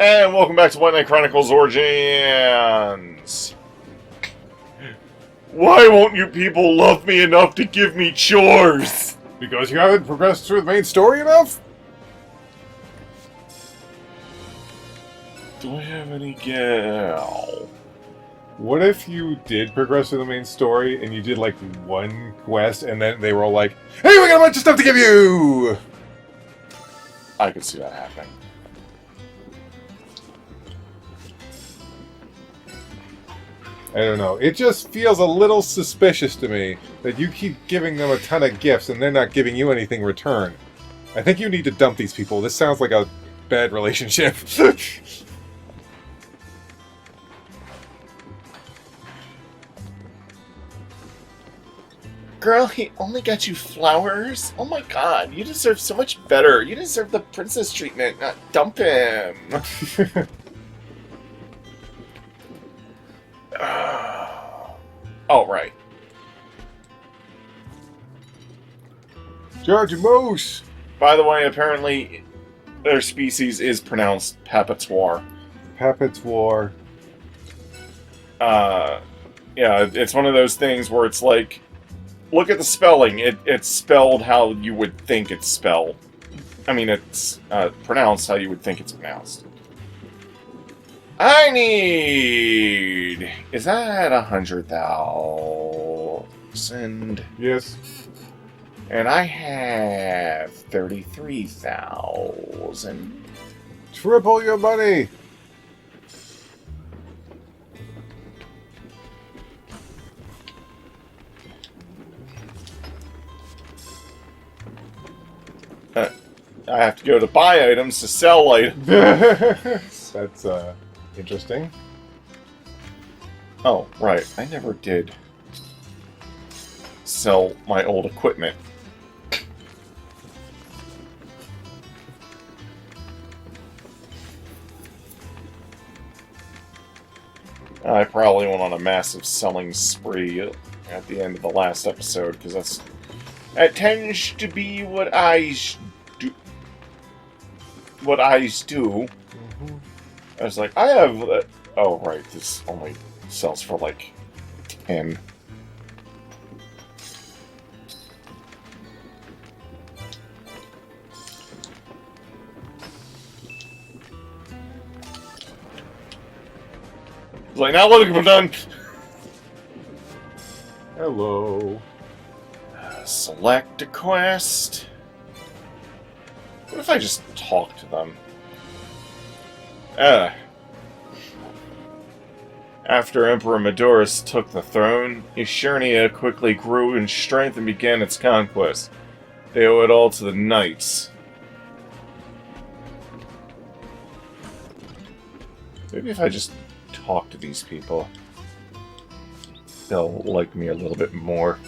And welcome back to White Knight Chronicles Origins. Why won't you people love me enough to give me chores? Because you haven't progressed through the main story enough? Do I have any gal? What if you did progress through the main story and you did like one quest and then they were all like, hey, we got a bunch of stuff to give you! I could see that happening. I don't know. It just feels a little suspicious to me that you keep giving them a ton of gifts and they're not giving you anything in return. I think you need to dump these people. This sounds like a bad relationship. Girl, he only got you flowers? Oh my god, you deserve so much better. You deserve the princess treatment, not dump him. Oh, right. George Moose! By the way, apparently their species is pronounced Papatoire. Papatoire. Yeah, it's one of those things where it's like, look at the spelling. It's spelled how you would think it's spelled. I mean, it's pronounced how you would think it's pronounced. I need... Is that 100,000? Yes. And I have 33,000. Triple your money! I have to go to buy items to sell items. That's, interesting. Oh, right. I never did sell my old equipment. I probably went on a massive selling spree at the end of the last episode, because that tends to be what eyes do. What eyes do. Mm-hmm. I was like, I have... oh, right, this only sells for, like, 10. It's like, now look, I'm done! Hello. Select a quest. What if I just talk to them? After Emperor Medorus took the throne, Eschernia quickly grew in strength and began its conquest. They owe it all to the knights. Maybe if I just talk to these people, they'll like me a little bit more.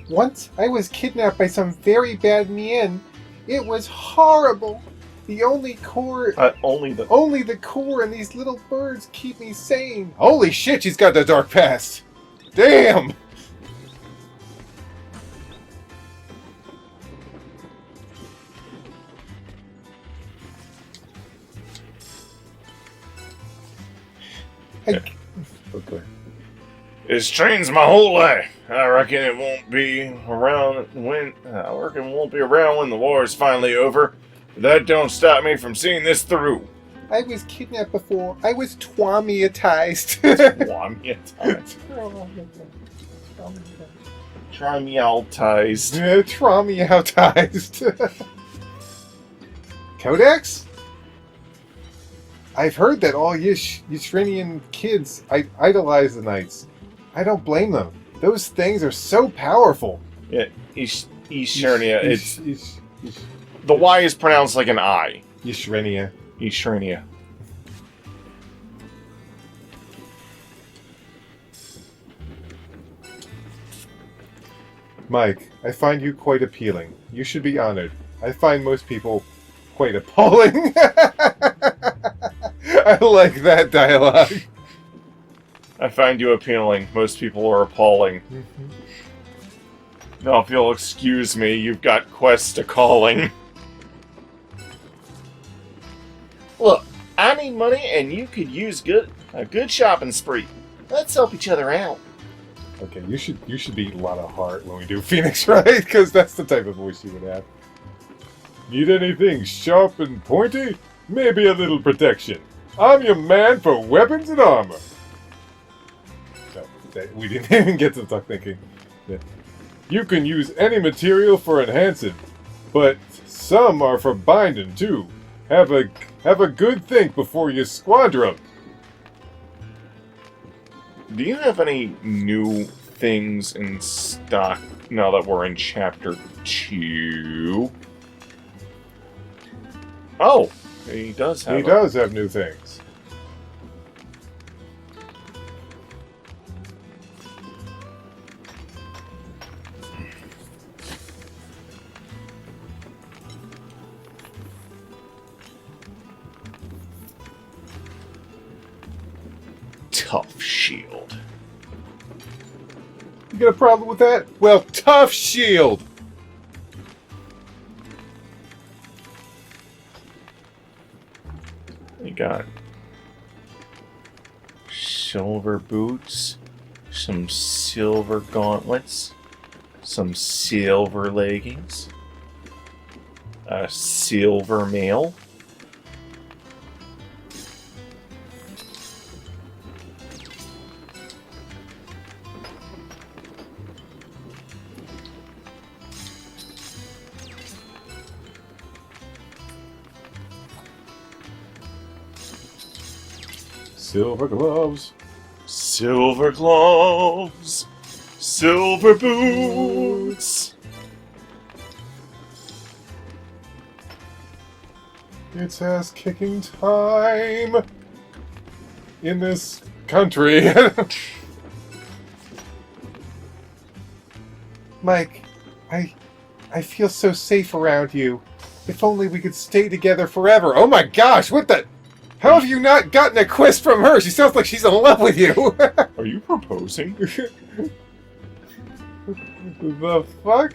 Once I was kidnapped by some very bad men. It was horrible. The only core... Only the core and these little birds keep me sane. Holy shit, she's got the dark past! Damn! Okay. It's changed my whole life. I reckon it won't be around when the war is finally over. But that don't stop me from seeing this through. I was kidnapped before. I was traumatized. Traumatized. Traumatized. Codex? I've heard that all Yishrinian kids idolize the knights. I don't blame them. Those things are so powerful. Yeah, Eschernia. The Y is pronounced like an I. Yishrenia. Eschernia. Mike, I find you quite appealing. You should be honored. I find most people quite appalling. I like that dialogue. I find you appealing. Most people are appalling. Mm-hmm. Now, if you'll excuse me, you've got quests a calling. Look, I need money and you could use a good shopping spree. Let's help each other out. Okay, you should be a lot of heart when we do Phoenix, right? Because that's the type of voice you would have. Need anything sharp and pointy? Maybe a little protection. I'm your man for weapons and armor. No, we didn't even get to start thinking. You can use any material for enhancing, but some are for binding too. Have a good think before you squander them. Do you have any new things in stock now that we're in Chapter 2? Oh, he does have. He does have new things. Tough shield. You got a problem with that? Well, tough shield. We got silver boots, some silver gauntlets, some silver leggings, a silver mail. Silver gloves. Silver gloves, silver boots. It's ass-kicking time in this country. Mike, I feel so safe around you. If only we could stay together forever. Oh my gosh, what the... How have you not gotten a quest from her? She sounds like she's in love with you. Are you proposing? The fuck?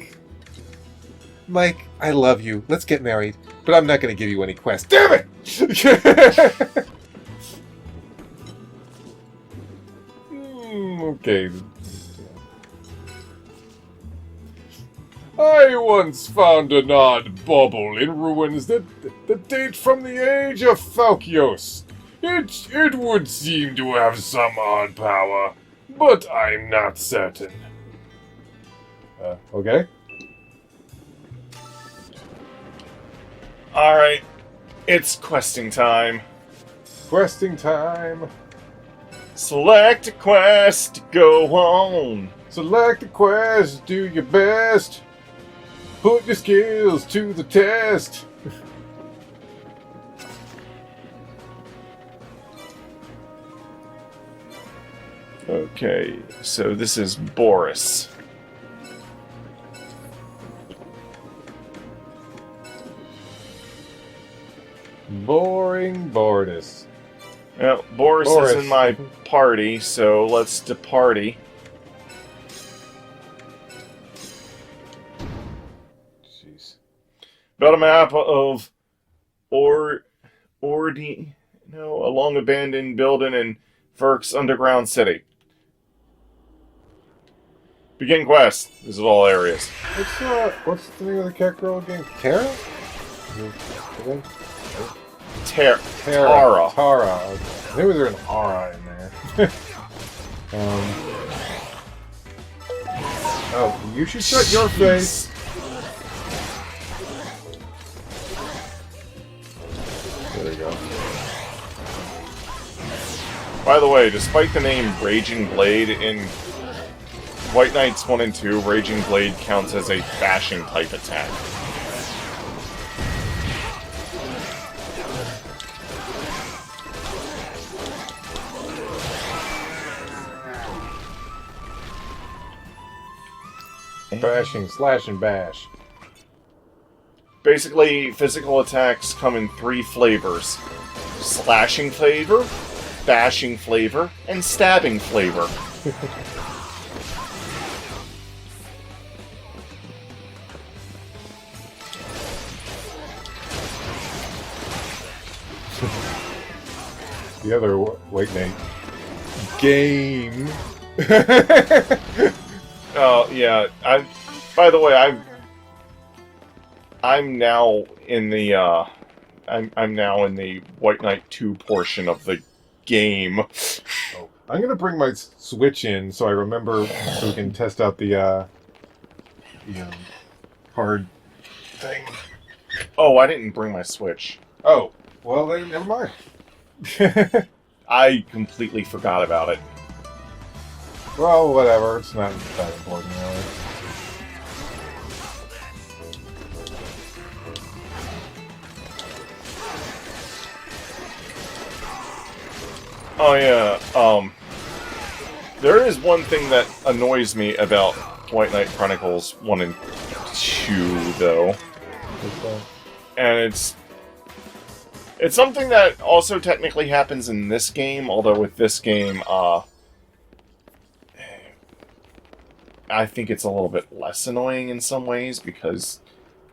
Mike, I love you. Let's get married. But I'm not going to give you any quests. Damn it! Okay. I once found an odd bauble in ruins that date from the age of Falkios. It would seem to have some odd power, but I'm not certain. Okay. Alright, it's questing time. Questing time. Select a quest, go on. Select a quest, do your best. Put your skills to the test. Okay, so this is Boris. Boring Boris. Well, Boris is in my party, so let's departy. Jeez. Got a map of a long abandoned building in Verk's underground city. Begin quest. This is all areas. What's the name of the cat girl again? Tara? Tara. Tara. Okay. Maybe there's an aura in there. Oh, you should shut your face. There you go. By the way, despite the name Raging Blade, in White Knights 1 and 2, Raging Blade counts as a bashing type attack. Bashing, slash, and bash. Basically, physical attacks come in 3 flavors. Slashing flavor, bashing flavor, and stabbing flavor. The other White Knight game. Yeah. By the way, I'm now in the I'm now in the White Knight 2 portion of the game. Oh, I'm gonna bring my Switch in so I remember so we can test out the card thing. Oh, I didn't bring my Switch. Oh, well then never mind. I completely forgot about it. Well, whatever. It's not that important, really. Oh yeah, there is one thing that annoys me about White Knight Chronicles 1 and 2, though. And it's something that also technically happens in this game, although with this game, I think it's a little bit less annoying in some ways, because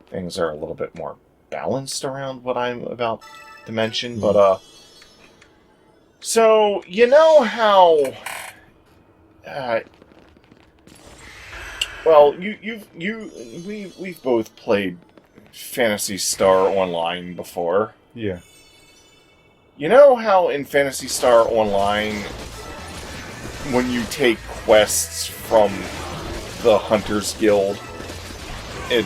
things are a little bit more balanced around what I'm about to mention, but, so, you know how... well, we've both played Phantasy Star Online before. Yeah. You know how in Phantasy Star Online, when you take quests from the Hunters Guild, it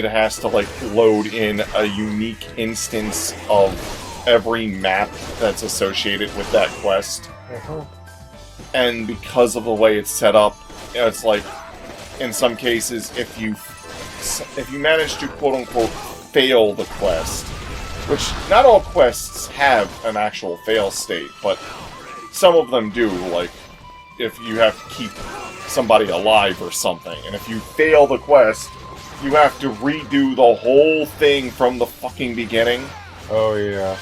has to, like, load in a unique instance of every map that's associated with that quest. Uh-huh. And because of the way it's set up, it's like, in some cases, if you manage to quote-unquote fail the quest, which not all quests have an actual fail state, but some of them do, like if you have to keep somebody alive or something, and if you fail the quest, you have to redo the whole thing from the fucking beginning. Oh, yeah.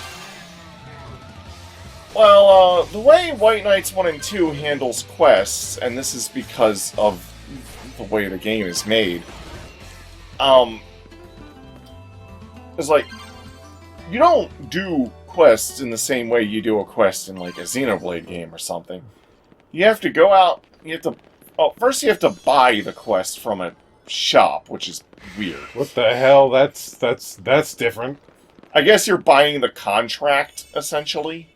Well, the way White Knights 1 and 2 handles quests, and this is because of the way the game is made, is like, you don't do quests in the same way you do a quest in, like, a Xenoblade game or something. You have to go out, first you have to buy the quest from a shop, which is weird. What the hell? That's different. I guess you're buying the contract, essentially.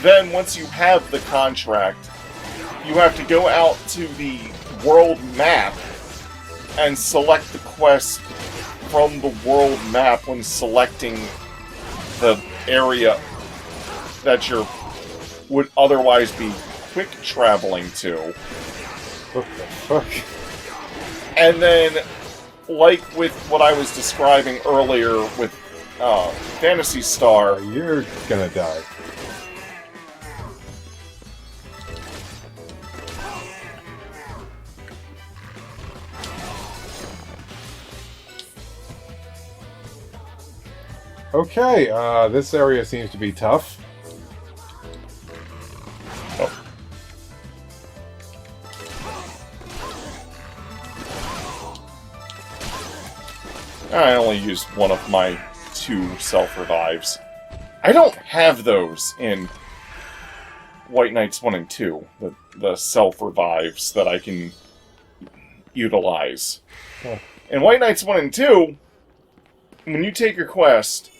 Then once you have the contract, you have to go out to the world map and select the quest from the world map when selecting the area that you would otherwise be quick traveling to. What the fuck? And then, like with what I was describing earlier with Phantasy Star, You're gonna die. Okay, this area seems to be tough. I only used one of my 2 self-revives. I don't have those in White Knights 1 and 2, the self-revives that I can utilize. Huh. In White Knights 1 and 2, when you take your quest,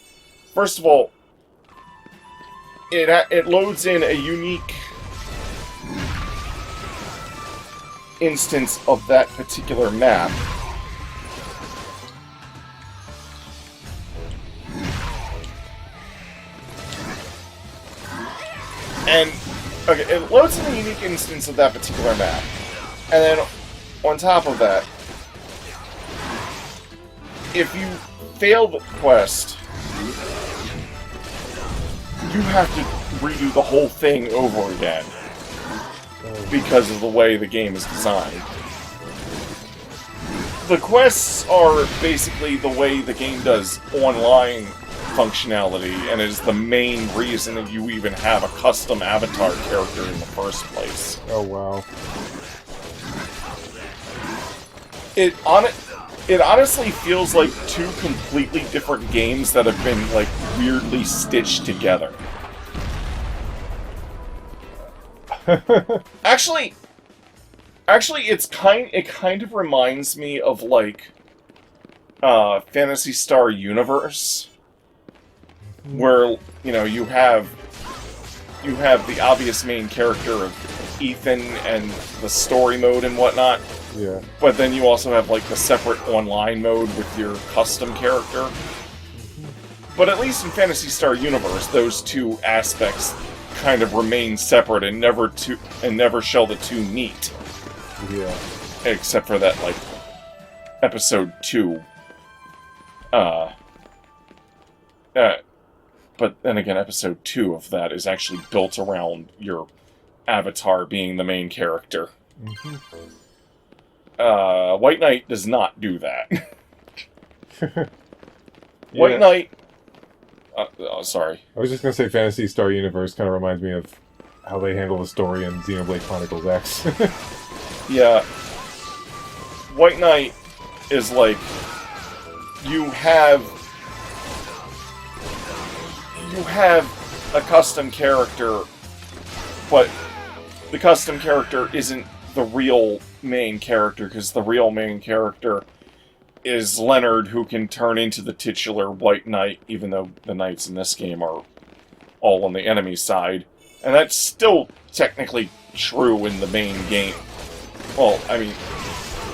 first of all, it loads in a unique instance of that particular map. And, okay, it loads in a unique instance of that particular map. And then, on top of that, if you fail the quest, you have to redo the whole thing over again. Because of the way the game is designed. The quests are basically the way the game does online functionality, and is the main reason that you even have a custom avatar character in the first place. Oh, wow. It honestly feels like two completely different games that have been, like, weirdly stitched together. Actually, it kind of reminds me of, like, Phantasy Star Universe, where, you know, you have the obvious main character of Ethan and the story mode and whatnot. Yeah. But then you also have, like, the separate online mode with your custom character. But at least in Phantasy Star Universe, those two aspects kind of remain separate and never shall the two meet. Yeah. Except for that, like, episode 2. But then again, episode 2 of that is actually built around your avatar being the main character. Mm-hmm. White Knight does not do that. Yeah. White Knight... sorry. I was just going to say Phantasy Star Universe kind of reminds me of how they handle the story in Xenoblade Chronicles X. Yeah. White Knight is like... You have a custom character, but the custom character isn't the real main character, because the real main character is Leonard, who can turn into the titular White Knight, even though the knights in this game are all on the enemy side. And that's still technically true in the main game. Well, I mean,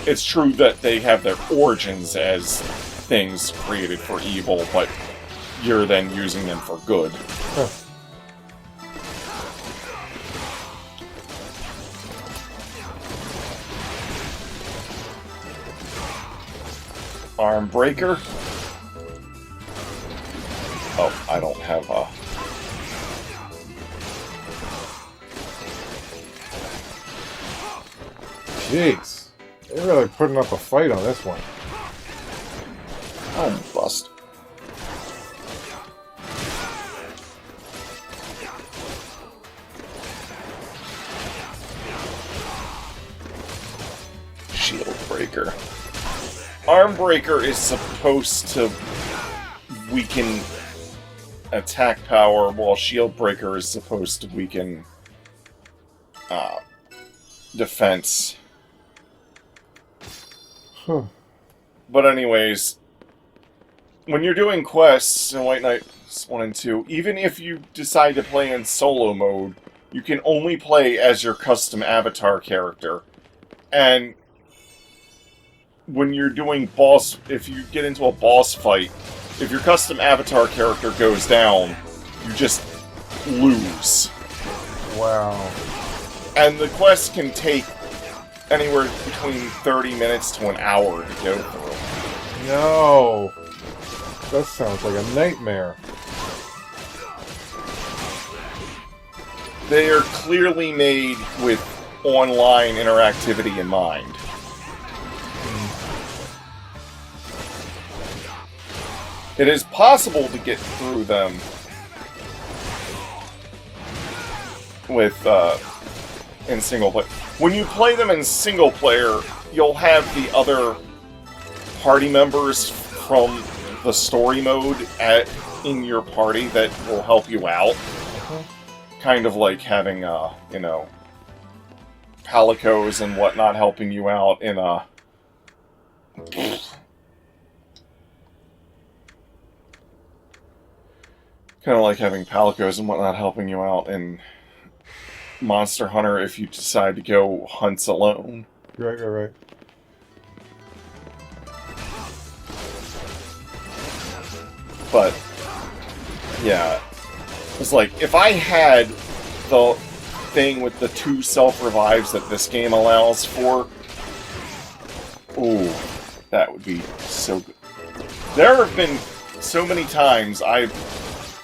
it's true that they have their origins as things created for evil, but you're then using them for good. Huh. Arm breaker. Oh, I don't have a... Jeez. They're really putting up a fight on this one. Oh, bust. Shield breaker. Arm breaker is supposed to weaken attack power, while shield breaker is supposed to weaken defense. Huh. But anyways, when you're doing quests in White Knights 1 and 2, even if you decide to play in solo mode, you can only play as your custom avatar character. And when you're doing if you get into a boss fight, if your custom avatar character goes down, you just lose. Wow. And the quest can take anywhere between 30 minutes to an hour to go through. No. That sounds like a nightmare. They are clearly made with online interactivity in mind. It is possible to get through them with in single player. When you play them in single player, you'll have the other party members from the story mode in your party that will help you out. Kind of like having you know, palicos and whatnot helping you out in a kind of like having palicos and whatnot helping you out in Monster Hunter if you decide to go hunts alone. Right. But yeah, it's like if I had the thing with the 2 self-revives that this game allows for, ooh, that would be so good. There have been so many times I've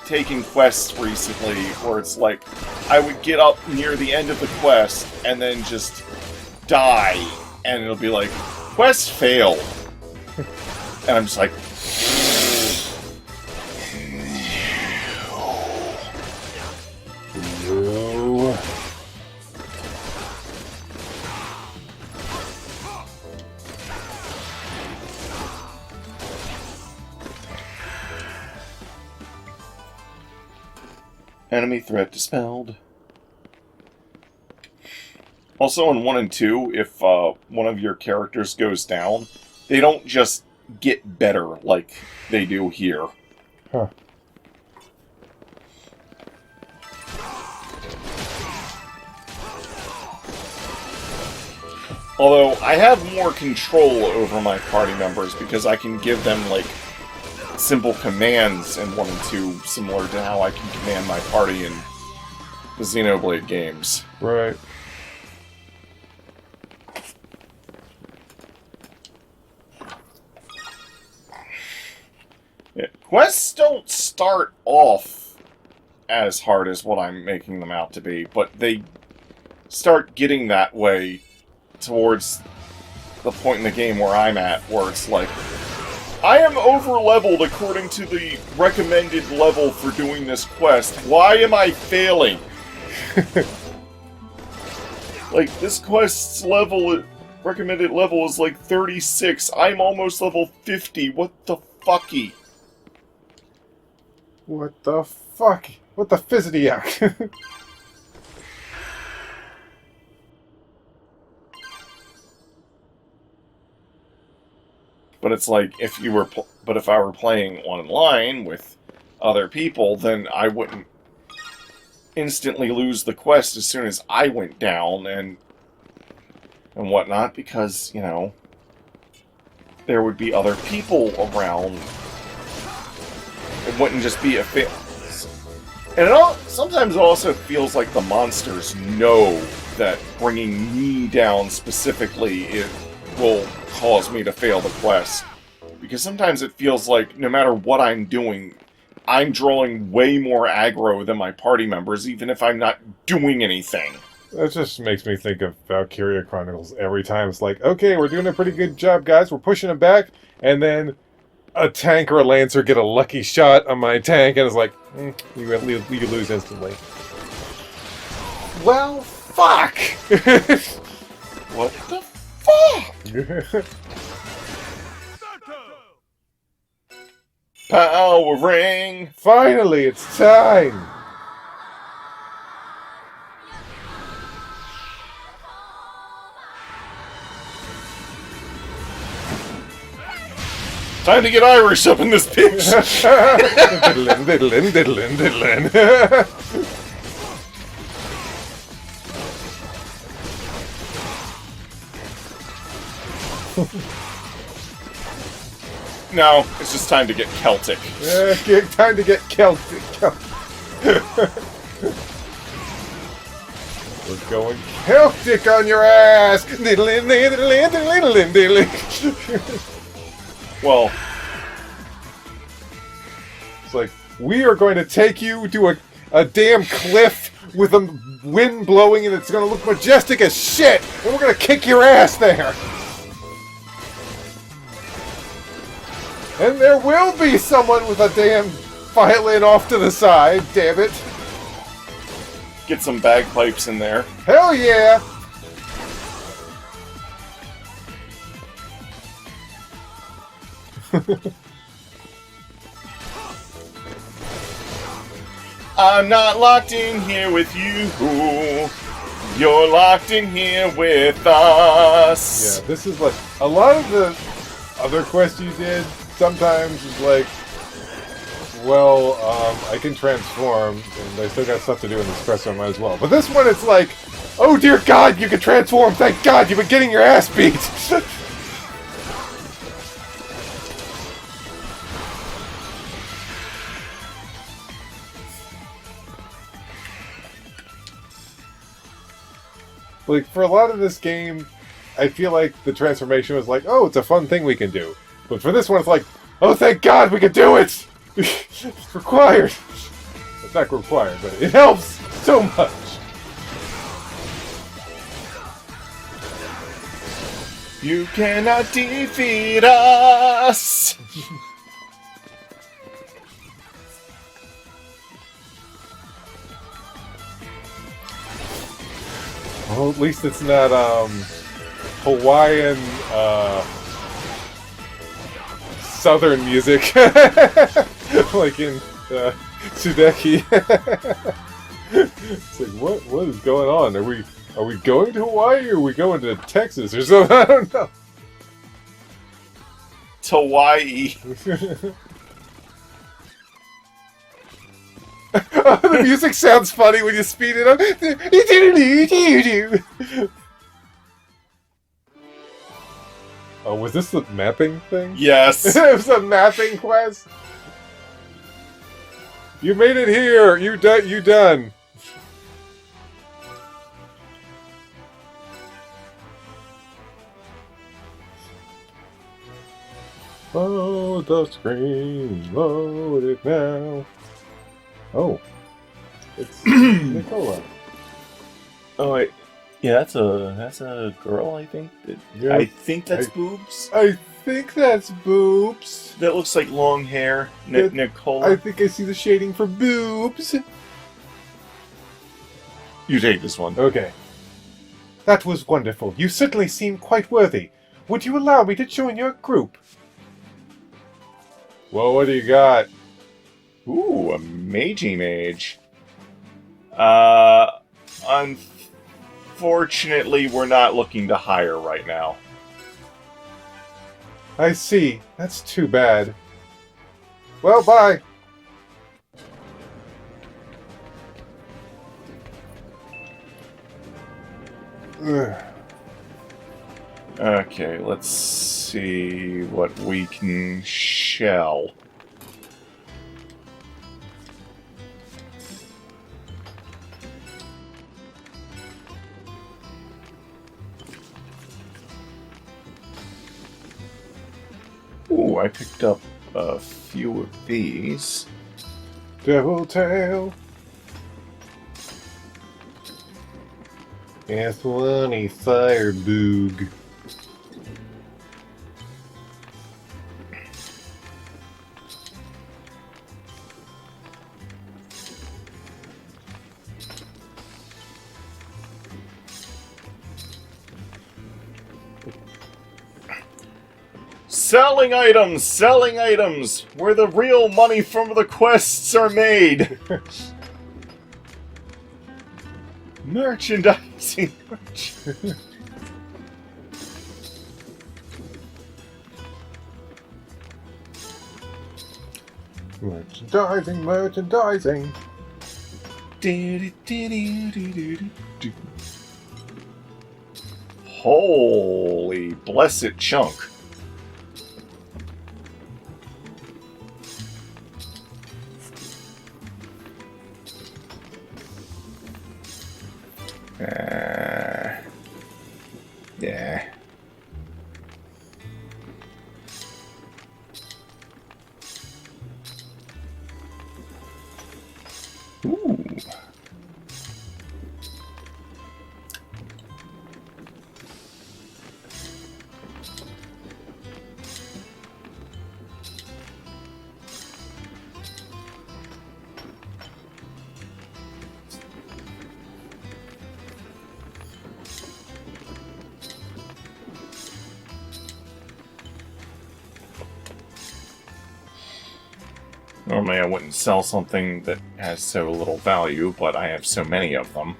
taken quests recently where it's like I would get up near the end of the quest and then just die, and it'll be like, quest failed. And I'm just like, No. Enemy threat dispelled. Also, in 1 and 2, if one of your characters goes down, they don't just get better like they do here. Huh. Although, I have more control over my party members because I can give them, like, simple commands in 1 and 2, similar to how I can command my party in the Xenoblade games. Right. Yeah. Quests don't start off as hard as what I'm making them out to be, but they start getting that way towards the point in the game where I'm at, where it's like, I am over-leveled according to the recommended level for doing this quest. Why am I failing? Like, this quest's recommended level is like 36. I'm almost level 50. What the fucky? What the fuck? What the fizzity-yak? But it's like, if I were playing online with other people, then I wouldn't instantly lose the quest as soon as I went down and whatnot, because, you know, there would be other people around. It wouldn't just be a fail. And sometimes it also feels like the monsters know that bringing me down specifically will cause me to fail the quest. Because sometimes it feels like no matter what I'm doing, I'm drawing way more aggro than my party members, even if I'm not doing anything. That just makes me think of Valkyria Chronicles every time. It's like, okay, we're doing a pretty good job, guys. We're pushing them back, and then a tank or a lancer get a lucky shot on my tank, and it's like, you lose instantly. Well, fuck! What the fuck? Power ring! Finally, it's time! Time to get Irish up in this bitch! Diddlin', diddlin', diddlin', diddlin'. No, it's just time to get Celtic. Time to get Celtic. We're going Celtic on your ass! Diddlin', diddlin', diddlin', diddlin'. Well, it's like, we are going to take you to a damn cliff with a wind blowing and it's going to look majestic as shit! And we're going to kick your ass there! And there will be someone with a damn violin off to the side, damn it! get some bagpipes in there. Hell yeah! I'm not locked in here with you. You're locked in here with us. Yeah, this is like a lot of the other quests you did. Sometimes is like, well, I can transform, and I still got stuff to do in this quest, so I might as well. But this one, it's like, oh dear God, you can transform! Thank God, you've been getting your ass beat. Like, for a lot of this game, I feel like the transformation was like, oh, it's a fun thing we can do. But for this one, it's like, oh, thank God we can do it! It's required! It's not required, but it helps so much! You cannot defeat us! Well, at least it's not, Hawaiian, southern music. Like in Sudeki. It's like, what is going on? Are we going to Hawaii or are we going to Texas or something? I don't know. Hawaii. Oh, the music sounds funny when you speed it up. Oh, was this the mapping thing? Yes. It was a mapping quest. You made it here. You done. Load the screen. Load it now. Oh, it's Nicola. Oh wait, yeah, that's a girl. I think. Yeah, I think that's boobs. I think that's boobs. That looks like long hair. Nicola. I think I see the shading for boobs. You take this one. Okay. That was wonderful. You certainly seem quite worthy. Would you allow me to join your group? Well, what do you got? Ooh, a magey mage. Unfortunately, we're not looking to hire right now. I see. That's too bad. Well, bye. Ugh. Okay, let's see what we can shell. Ooh, I picked up a few of these. Devil tail. S1 fire boog. Selling items, where the real money from the quests are made. Merchandising. Merchandising. Holy blessed chunk. Yeah. Ooh. Normally I wouldn't sell something that has so little value, but I have so many of them.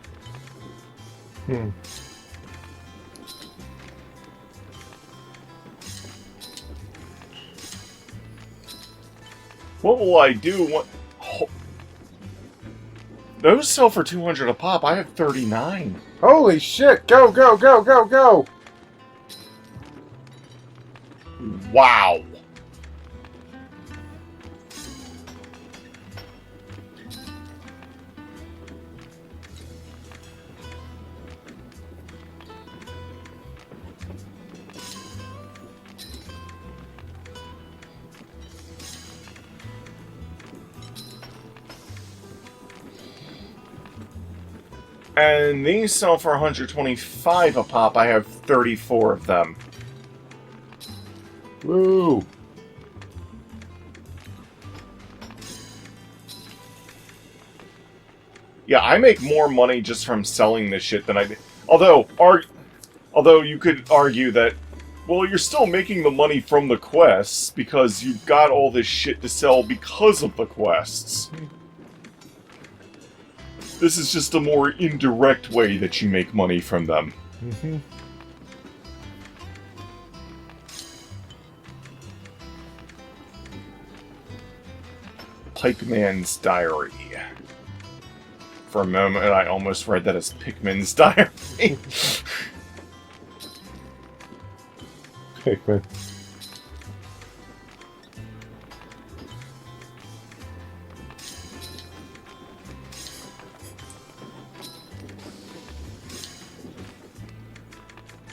What will I do? Those sell for 200 a pop. I have 39. Holy shit! Go, go, go, go, go! Wow. And these sell for 125 a pop. I have 34 of them. Woo! Yeah, I make more money just from selling this shit than I do. Although you could argue that Well, you're still making the money from the quests because you've got all this shit to sell because of the quests. This is just a more indirect way that you make money from them. Mm-hmm. Pikeman's Diary. For a moment, I almost read that as Pikmin's Diary. Pikmin.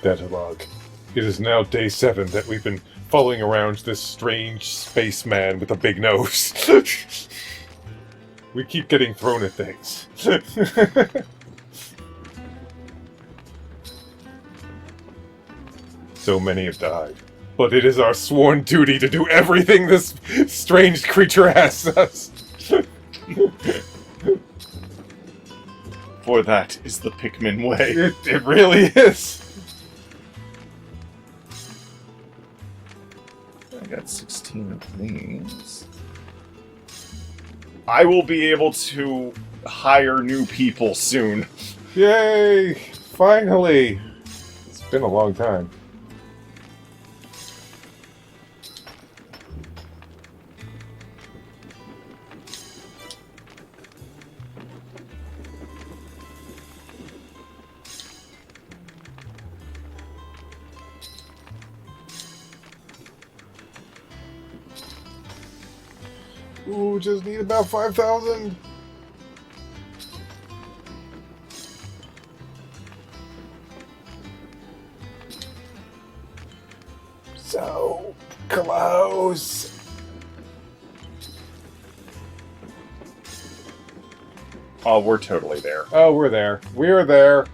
Datalog. It is now day 7 that we've been following around this strange spaceman with a big nose. We keep getting thrown at things. So many have died. But it is our sworn duty to do everything this strange creature asks us. For that is the Pikmin way. It really is. I got 16 of these. I will be able to hire new people soon. Yay! Finally! It's been a long time. Ooh, just need about 5,000. So close. Oh, we're totally there. Oh, we're there. We're there.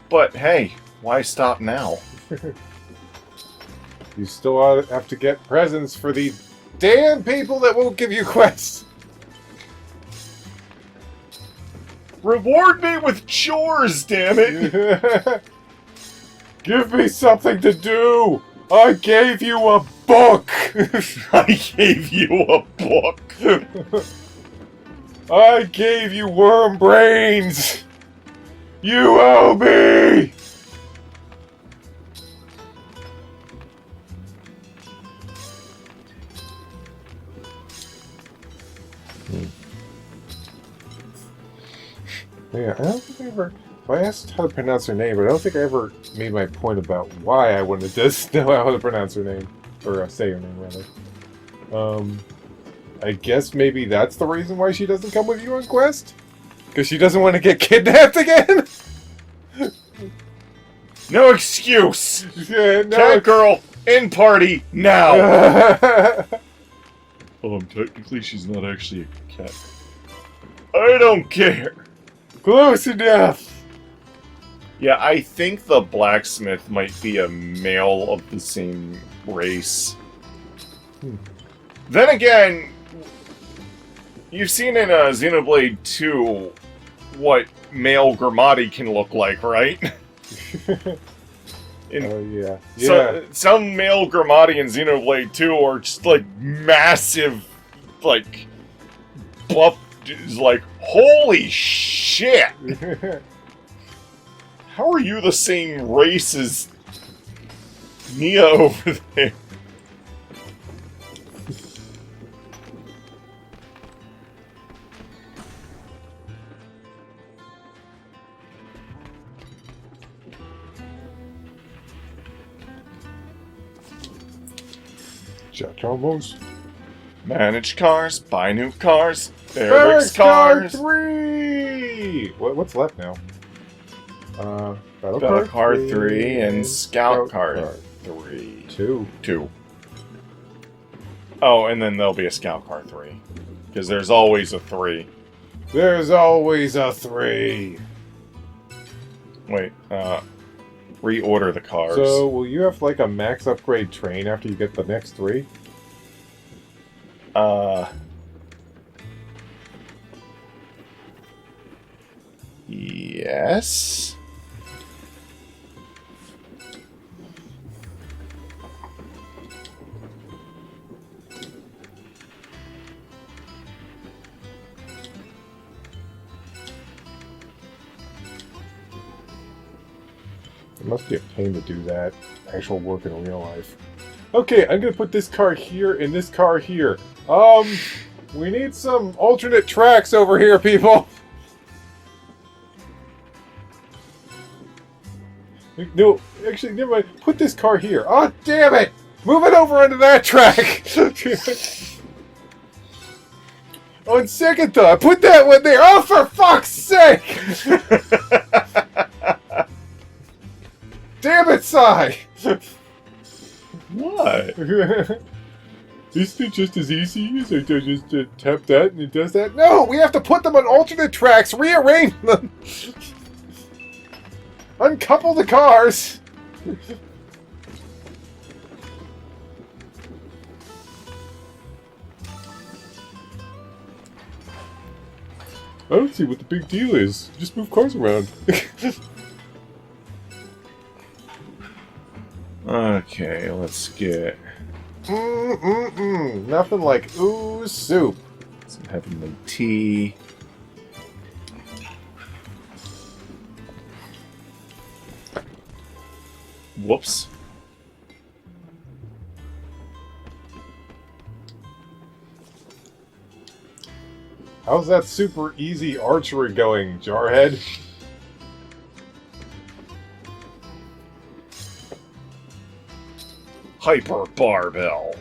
But hey, why stop now? You still have to get presents for the damn people that won't give you quests. Reward me with chores, damn it! Give me something to do. I gave you a book. I gave you a book. I gave you worm brains. You owe me. Yeah, I don't think I ever. I asked how to pronounce her name, but I don't think I ever made my point about why I wanted to know how to pronounce her name, or say her name rather. I guess maybe that's the reason why she doesn't come with you on quest, because she doesn't want to get kidnapped again. No excuse. Yeah, no. Cat girl in party now. Technically, she's not actually a cat. I don't care. Close enough. Yeah, I think the blacksmith might be a male of the same race. Then again, you've seen in Xenoblade 2 what male Gramati can look like, right? Oh, yeah. So, some male Gramati in Xenoblade 2 are just like massive, like, buff, like, holy shit! How are you the same race as Nia over there? Jack almost. Manage cars, buy new cars, Eric's cars. 3! What's left now? Battle Car 3 and Scout Car 3. 2. Oh, and then there'll be a Scout Car 3. Because there's always a 3. There's always a 3. Wait, reorder the cars. So, will you have like a max upgrade train after you get the next 3? Yes. must be a pain to do that. Actual work in real life. Okay, I'm gonna put this car here and this car here. We need some alternate tracks over here, people. No, actually, never mind. Put this car here. Oh, damn it! Move it over onto that track! On second thought, put that one there. Oh, for fuck's sake! Damn it, Sai! What? Isn't it just as easy as I just tap that and it does that? No, we have to put them on alternate tracks, rearrange them! Uncouple the cars! I don't see what the big deal is. Just move cars around. Okay, let's get Nothing like ooh soup. some heavenly tea. Whoops. How's that super easy archery going, Jarhead? Hyper barbell.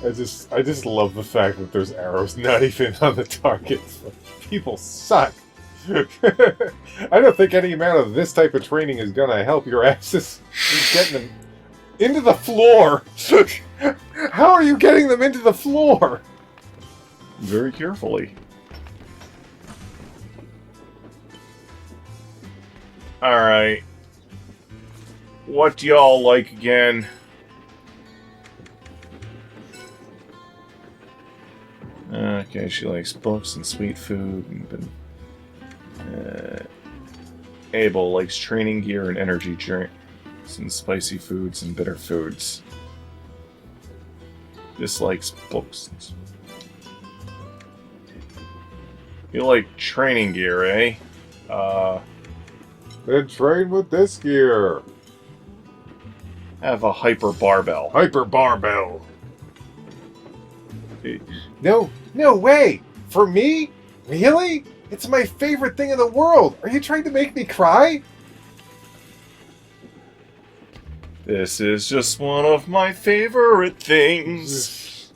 I just love the fact that there's arrows not even on the targets. People suck. I don't think any amount of this type of training is gonna help your asses in getting them into the floor. How are you getting them into the floor? Very carefully. Alright. What do y'all like again? Okay, she likes books and sweet food. Abel likes training gear and energy drinks and spicy foods and bitter foods. Dislikes books. You like training gear, eh? Then train with this gear. Have a hyper barbell. Hyper barbell. No way! For me? Really? It's my favorite thing in the world! Are you trying to make me cry? This is just one of my favorite things.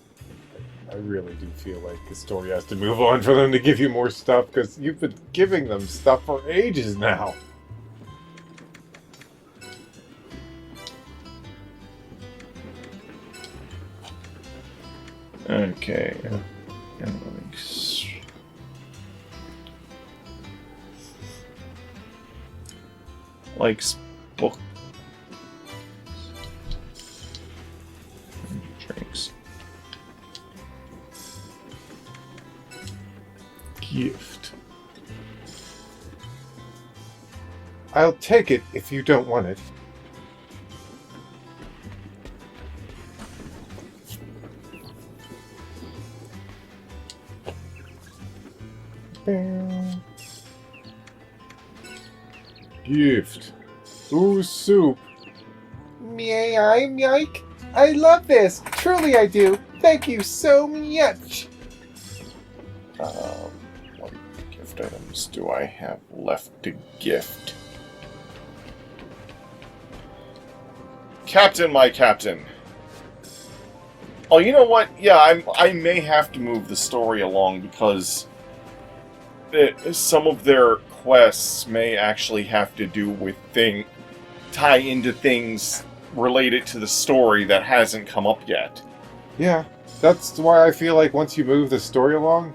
I really do feel like the story has to move on for them to give you more stuff, because you've been giving them stuff for ages now. Okay. Likes book drinks. Gift. I'll take it if you don't want it. Gift. Ooh, soup. May I, Mike? I love this! Truly I do! Thank you so much! What gift items do I have left to gift? Captain, my captain. Oh, you know what? Yeah, I may have to move the story along because some of their quests may actually have to do with tie into things related to the story that hasn't come up yet. Yeah, that's why I feel like once you move the story along...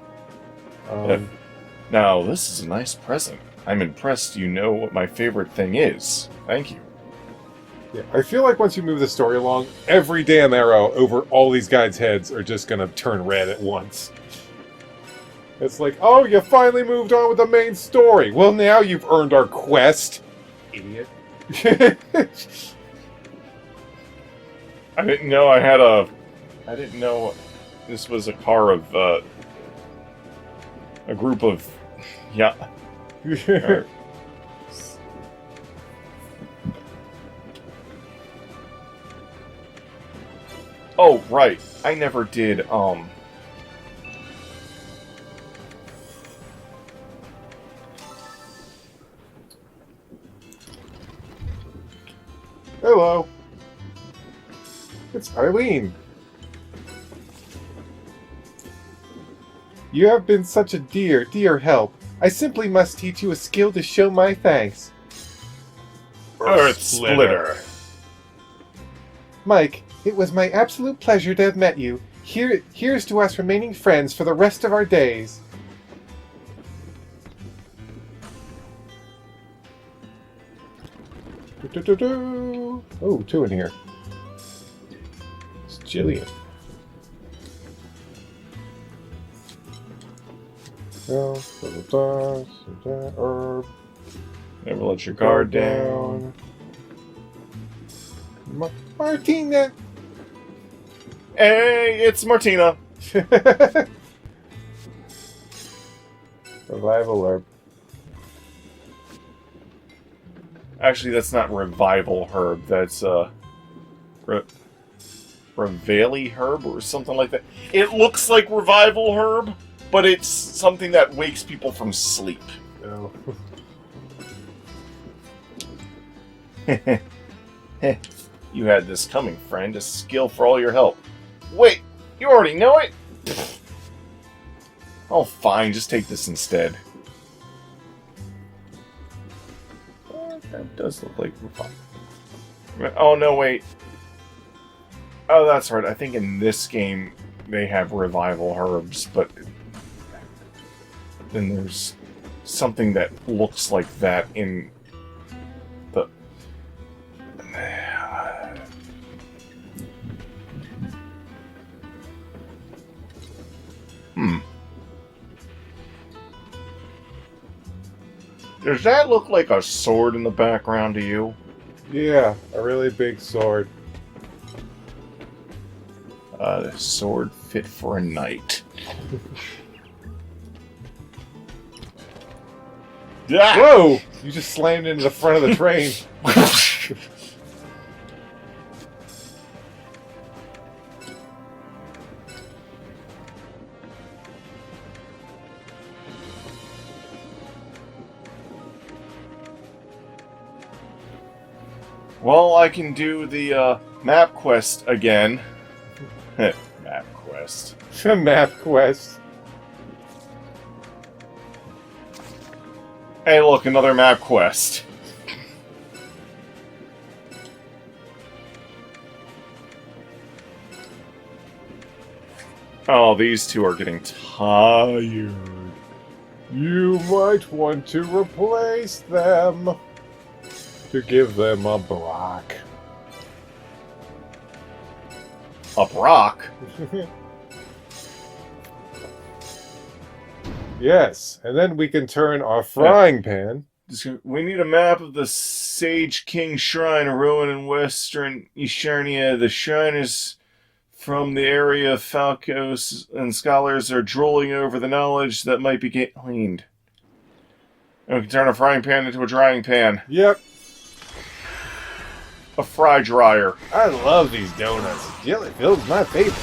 Now, this is a nice present. I'm impressed you know what my favorite thing is. Thank you. Yeah, I feel like once you move the story along, every damn arrow over all these guys' heads are just gonna turn red at once. It's like, oh, you finally moved on with the main story. Well, now you've earned our quest. Idiot. I didn't know I didn't know this was a car of, a group of, yeah. Oh, right. I never did, Hello. It's Eileen. You have been such a dear, dear help. I simply must teach you a skill to show my thanks. Earth Splitter. Mike, it was my absolute pleasure to have met you. Here's to us remaining friends for the rest of our days. Oh, two in here. It's Jillian. Herb. Never let your guard down. Martina! Hey, it's Martina. Revival herb. Actually, that's not revival herb. That's Reveille herb or something like that. It looks like revival herb, but it's something that wakes people from sleep. Oh. You had this coming, friend. A skill for all your help. Wait, you already know it? Oh, fine. Just take this instead. That does look like revival. Oh, no, wait. Oh, that's right. I think in this game they have revival herbs, but then there's something that looks like that in the... Does that look like a sword in the background to you? Yeah, a really big sword. The sword fit for a knight. Ah! Whoa! You just slammed into the front of the train. Well, I can do the map quest again. Map quest. Map quest. Hey, look, another map quest. Oh, these two are getting tired. You might want to replace them. To give them a block. Up rock? Yes, and then we can turn our frying pan. We need a map of the Sage King Shrine, a ruin in western Eternia. The shrine is from the area of Falcos, and scholars are drooling over the knowledge that might be gleaned. And we can turn a frying pan into a drying pan. Yep. A fry dryer. I love these donuts. Jelly filled my favorite.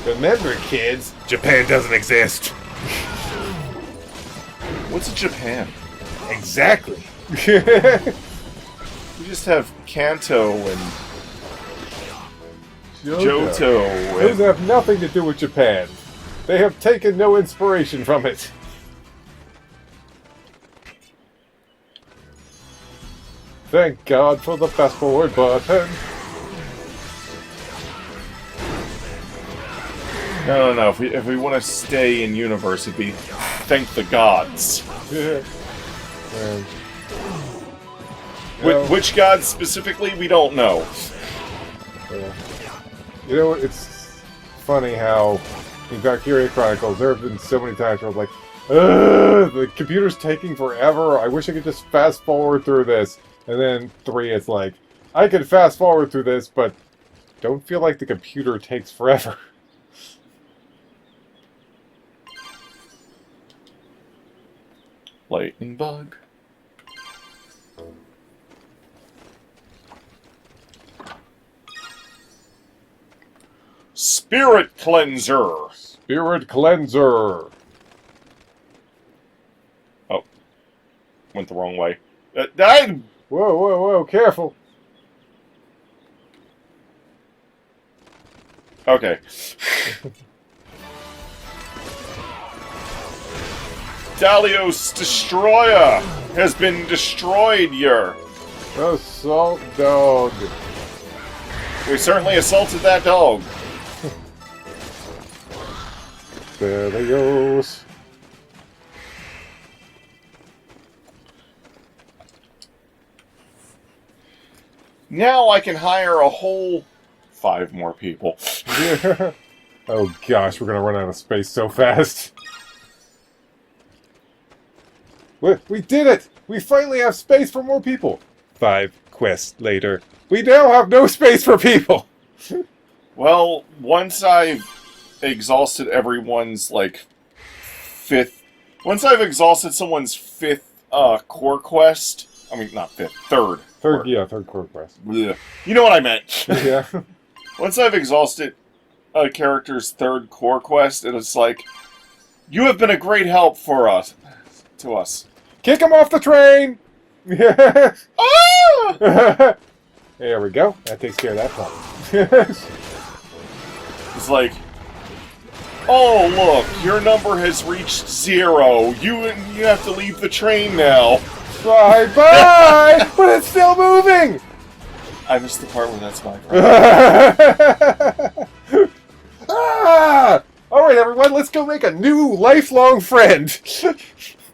Remember, kids, Japan doesn't exist. What's Japan? Exactly. We just have Kanto and Johto. Those have nothing to do with Japan. They have taken no inspiration from it. Thank God for the fast forward button. No. If we want to stay in universe, it'd be thank the gods. Which gods specifically, we don't know. You know, it's funny how in Valkyria Chronicles, there have been so many times where I'm like, ugh, the computer's taking forever. I wish I could just fast forward through this. And then 3, it's like, I could fast forward through this, but don't feel like the computer takes forever. Lightning bug. Spirit Cleanser. Spirit Cleanser. Oh. Went the wrong way. Died! Whoa, whoa, whoa, careful. Okay. Dalios Destroyer has been destroyed here. Assault dog. We certainly assaulted that dog. There they goes. Now I can hire a whole 5 more people. Yeah. Oh gosh, we're gonna run out of space so fast. We did it! We finally have space for more people! 5 quests later. We now have no space for people! Well, once I've exhausted everyone's, like, 5th... Once I've exhausted someone's 5th, core quest... I mean, not 5th, 3rd. Third core quest. Blech. You know what I meant. Yeah. Once I've exhausted a character's 3rd core quest, it's like, you have been a great help for us. To us. Kick him off the train! Yeah. Ah! There we go. That takes care of that problem. It's like, oh look, your number has reached 0. You have to leave the train now. Bye bye! But it's still moving! I missed the part where that's my friend. Ah! Alright everyone, let's go make a new lifelong friend!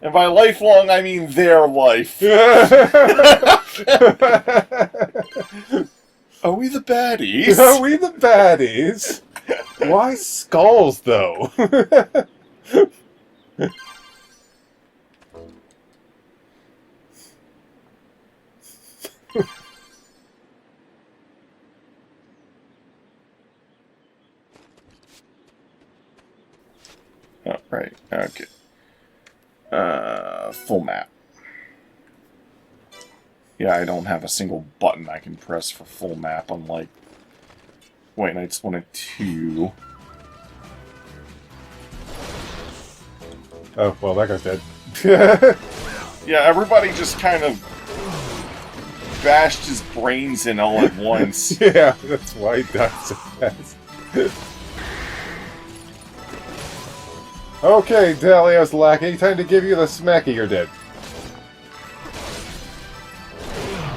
And by lifelong, I mean their life. Are we the baddies? Are we the baddies? Why skulls, though? Oh, right. Okay. Full map. Yeah, I don't have a single button I can press for full map, unlike White Knights 1 and 2. Oh, well, that guy's dead. Yeah, everybody just kind of bashed his brains in all at once. Yeah, that's why he died so fast. Okay, Dalios Lackey, time to give you the smacky you're dead.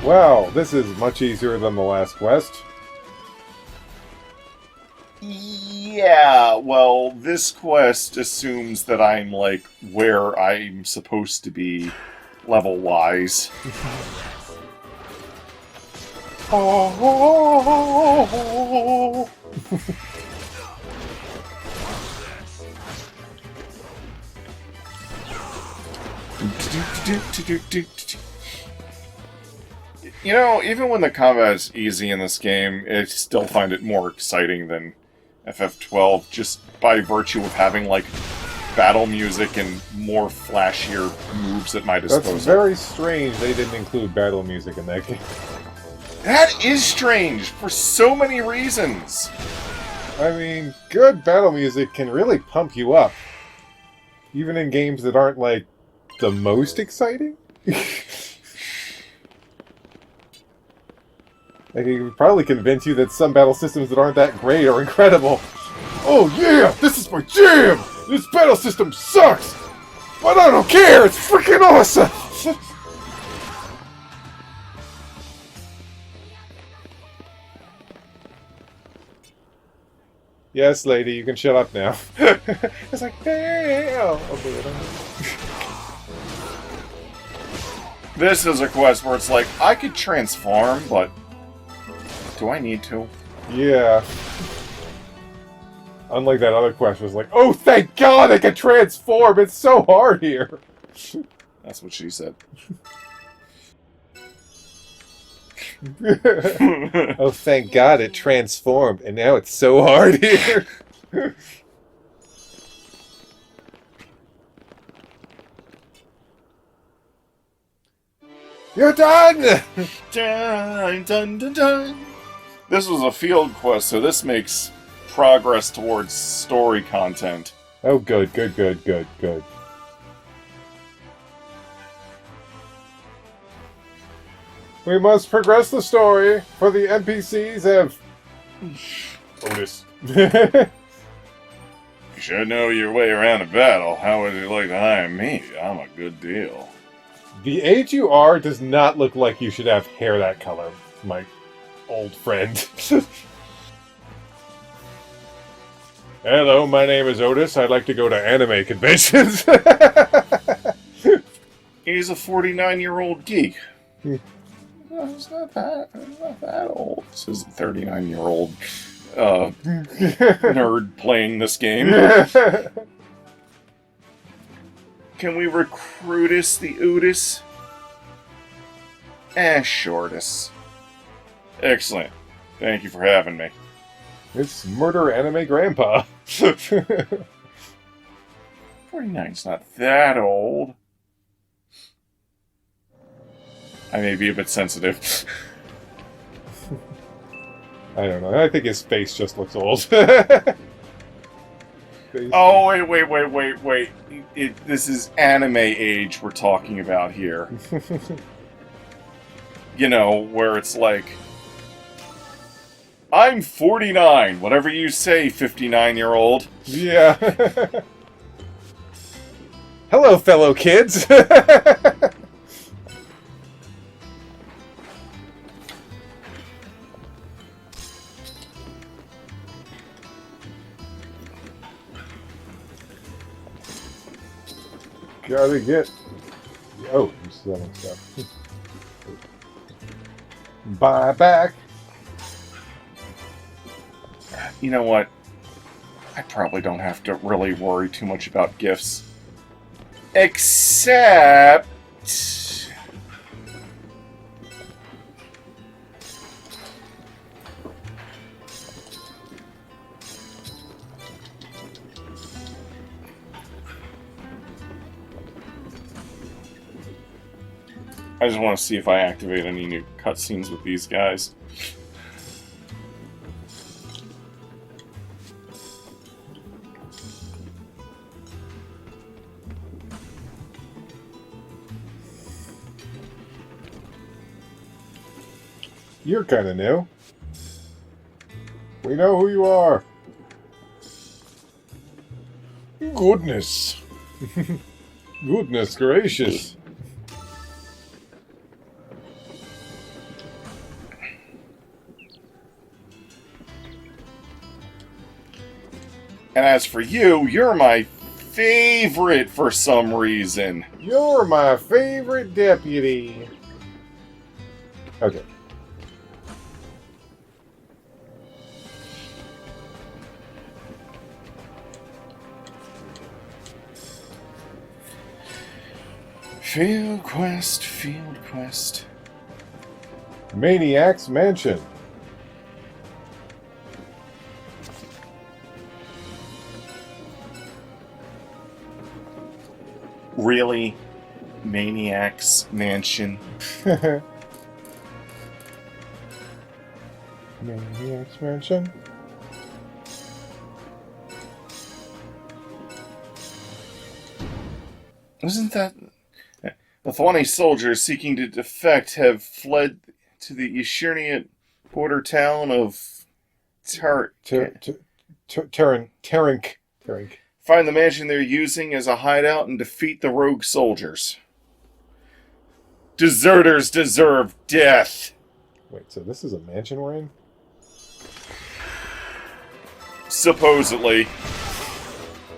Wow, this is much easier than the last quest. Yeah, well, this quest assumes that I'm, like, where I'm supposed to be, level-wise. Oh. You know, even when the combat is easy in this game, I still find it more exciting than FF12, just by virtue of having, like, battle music and more flashier moves at my disposal. That's very strange they didn't include battle music in that game. That is strange, for so many reasons! I mean, good battle music can really pump you up. Even in games that aren't, like, the most exciting? Like, it could probably convince you that some battle systems that aren't that great are incredible. Oh yeah, this is my jam! This battle system sucks! But I don't care, it's freaking awesome! Yes, lady, you can shut up now. It's like, hey, oh, okay, I don't know. This is a quest where it's like, I could transform, but do I need to? Yeah. Unlike that other quest was like, oh, thank God I can transform! It's so hard here! That's what she said. Oh, thank God it transformed, and now it's so hard here! You're done! Dun, dun, dun, dun. This was a field quest, so this makes progress towards story content. Oh, good. We must progress the story, for the NPCs have... Otis. You should know your way around a battle. How would you like to hire me? I'm a good deal. The age you are does not look like you should have hair that color, my old friend. Hello, my name is Otis. I'd like to go to anime conventions. He's a 49-year-old geek. No, he's not that old. This is a 39-year-old nerd playing this game. Can we recruitus the Otis? Shortus. Excellent. Thank you for having me. It's Murder Anime Grandpa. 49's not that old. I may be a bit sensitive. I don't know. I think his face just looks old. Oh, wait. This is anime age we're talking about here. You know, where it's like, I'm 49, whatever you say, 59-year-old. Yeah. Hello, fellow kids. Gotta get... Oh, you're selling stuff. Buy back. You know what? I probably don't have to really worry too much about gifts. Except... I just want to see if I activate any new cutscenes with these guys. You're kind of new. We know who you are. Goodness. Goodness gracious. And as for you, you're my favorite for some reason. You're my favorite deputy. Okay. Field quest. Maniac's Mansion. Really? Maniac's Mansion? Maniac's Mansion? Isn't that... The Thwani soldiers seeking to defect have fled to the Eschirnian border town of Terink. Find the mansion they're using as a hideout and defeat the rogue soldiers. Deserters deserve death! Wait, so this is a mansion we're in? Supposedly.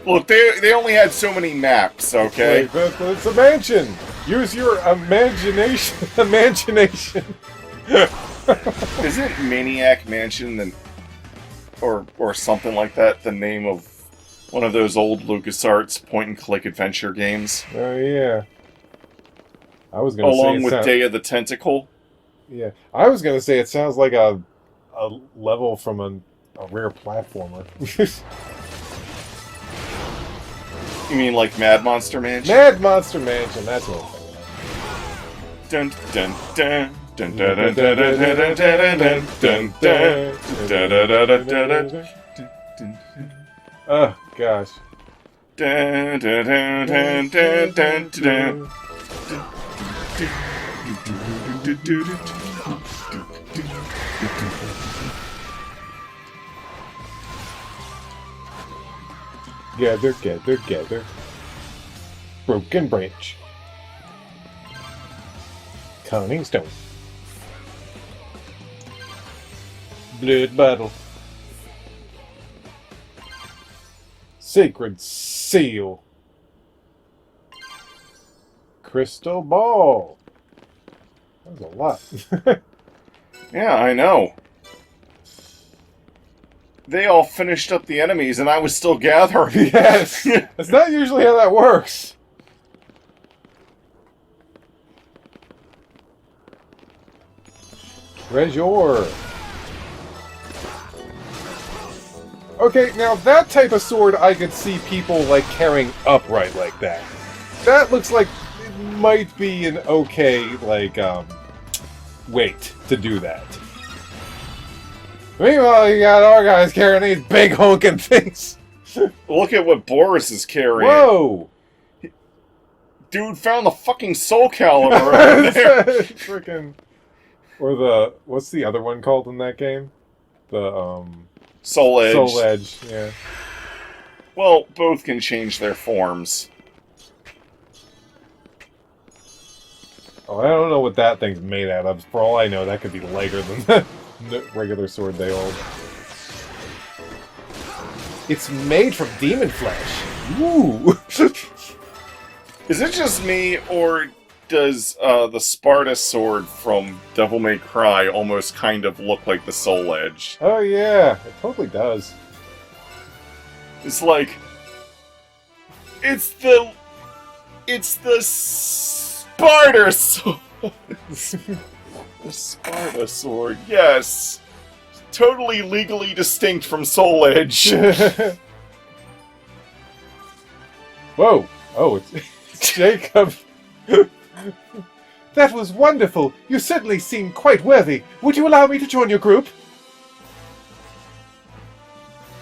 Look, they only had so many maps, okay? Wait, but it's a mansion! Use your imagination. Imagination. Isn't Maniac Mansion or something like that the name of one of those old LucasArts point-and-click adventure games? Oh, yeah. I was gonna Along say with Day of the Tentacle? Yeah. I was gonna say it sounds like a level from a rare platformer. You mean like Mad Monster Mansion? Mad Monster Mansion, that's what I'm Dun dun dun dun dun dun dun dun dun dun dun dun dun dun dun dun dun dun. Oh, gosh. Dun, dun, dun, dun, dun, dun, dun. Gather. Broken branch. Conning stone. Blood bottle. Sacred seal. Crystal ball. That was a lot. Yeah, I know. They all finished up the enemies, and I was still gathering. Yes! That's not usually how that works. Treasure. Okay, now that type of sword I could see people, like, carrying upright like that. That looks like it might be an okay, like, weight to do that. Meanwhile, you got our guys carrying these big honking things. Look at what Boris is carrying. Whoa! Dude found the fucking soul caliber over there. Freaking. Or the. What's the other one called in that game? The, Soul Edge. Soul Edge, yeah. Well, both can change their forms. Oh, I don't know what that thing's made out of. For all I know, that could be lighter than the regular sword they hold. It's made from demon flesh. Ooh! Is it just me, or does the Sparta sword from Devil May Cry almost kind of look like the Soul Edge? Oh yeah, it totally does. It's like... It's the Sparta sword! The Sparta sword, yes! Totally legally distinct from Soul Edge. Whoa! Oh, it's Jacob. That was wonderful. You certainly seem quite worthy. Would you allow me to join your group?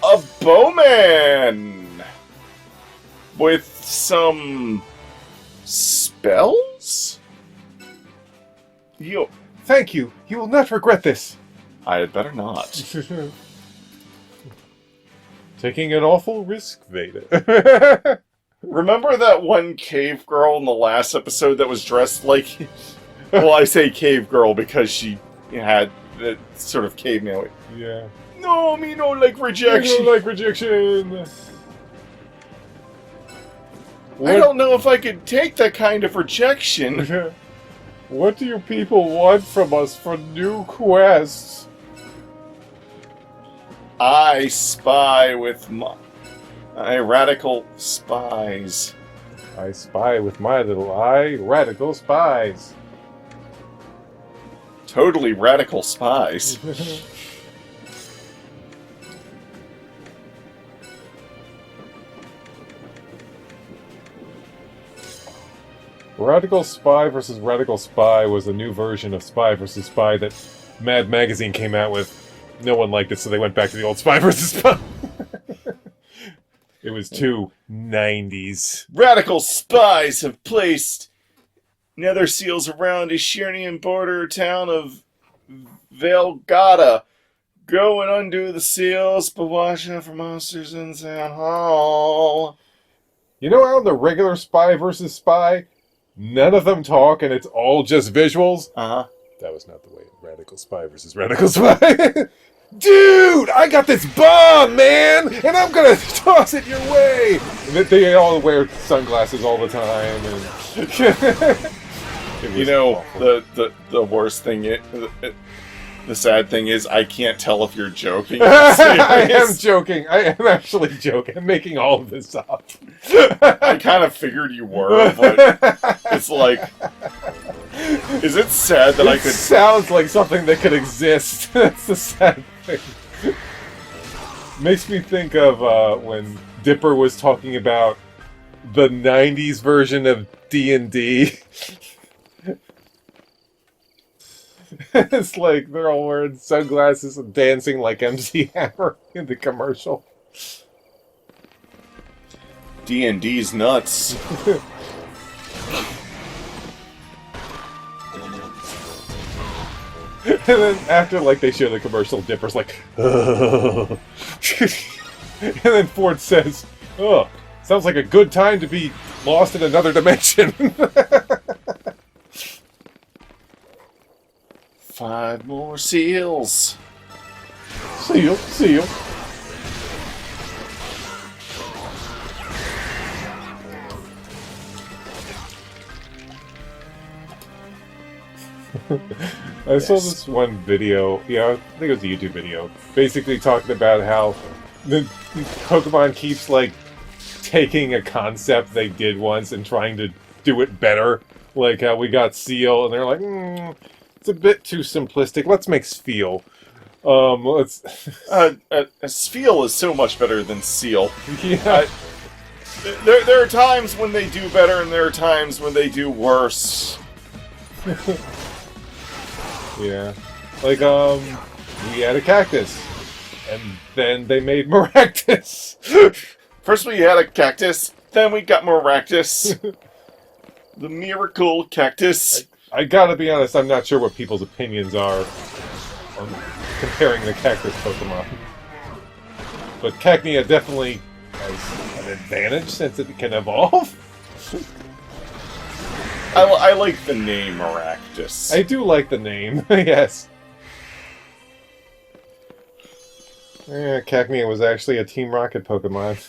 A bowman! With some... spells? You... Thank you. You will not regret this. I had better not. Taking an awful risk, Veda. Remember that one cave girl in the last episode that was dressed like... Well, I say cave girl because she had the sort of caveman. Yeah. No, me no like rejection. I don't like rejection. I don't know if I could take that kind of rejection. What do you people want from us for new quests? I spy with my radical spies. I spy with my little eye, radical spies. Totally radical spies. Radical Spy vs. Radical Spy was a new version of Spy vs. Spy that Mad Magazine came out with. No one liked it, so they went back to the old Spy vs. Spy. It was too 90s. Radical spies have placed nether seals around the Shirnian border town of Velgata. Go and undo the seals, but watch out for monsters in Town Hall. You know how in the regular Spy vs. Spy, none of them talk and it's all just visuals? Uh-huh. That was not the way in Radical Spy vs. Radical Spy. Dude, I got this bomb, man, and I'm gonna toss it your way. And they all wear sunglasses all the time, and You know, awful. the worst thing, the sad thing is, I can't tell if you're joking. Or I am serious. joking. I am actually joking. I'm making all of this up. I kind of figured you were, but it's like, is it sad that I could? Sounds like something that could exist. That's the sad thing. Makes me think of when Dipper was talking about the '90s version of D&D. It's like they're all wearing sunglasses and dancing like MC Hammer in the commercial. D&D's nuts. And then after, like, they show the commercial, Dipper's like, and then Ford says, "Oh, sounds like a good time to be lost in another dimension." 5 more seals. Seal. I saw this one video, I think it was a YouTube video, basically talking about how the Pokemon keeps, like, taking a concept they did once and trying to do it better. Like how we got Seal, and they're like, it's a bit too simplistic, let's make Spheal. Spheal is so much better than Seal. Yeah. There are times when they do better, and there are times when they do worse. Yeah. Like, we had a cactus. And then they made Maractus. First we had a cactus, then we got Maractus. The miracle cactus. I gotta be honest, I'm not sure what people's opinions are on comparing the cactus Pokemon. But Cacnea definitely has an advantage since it can evolve. I like the name Maractus. I do like the name, yes. Yeah, Cacnea was actually a Team Rocket Pokemon.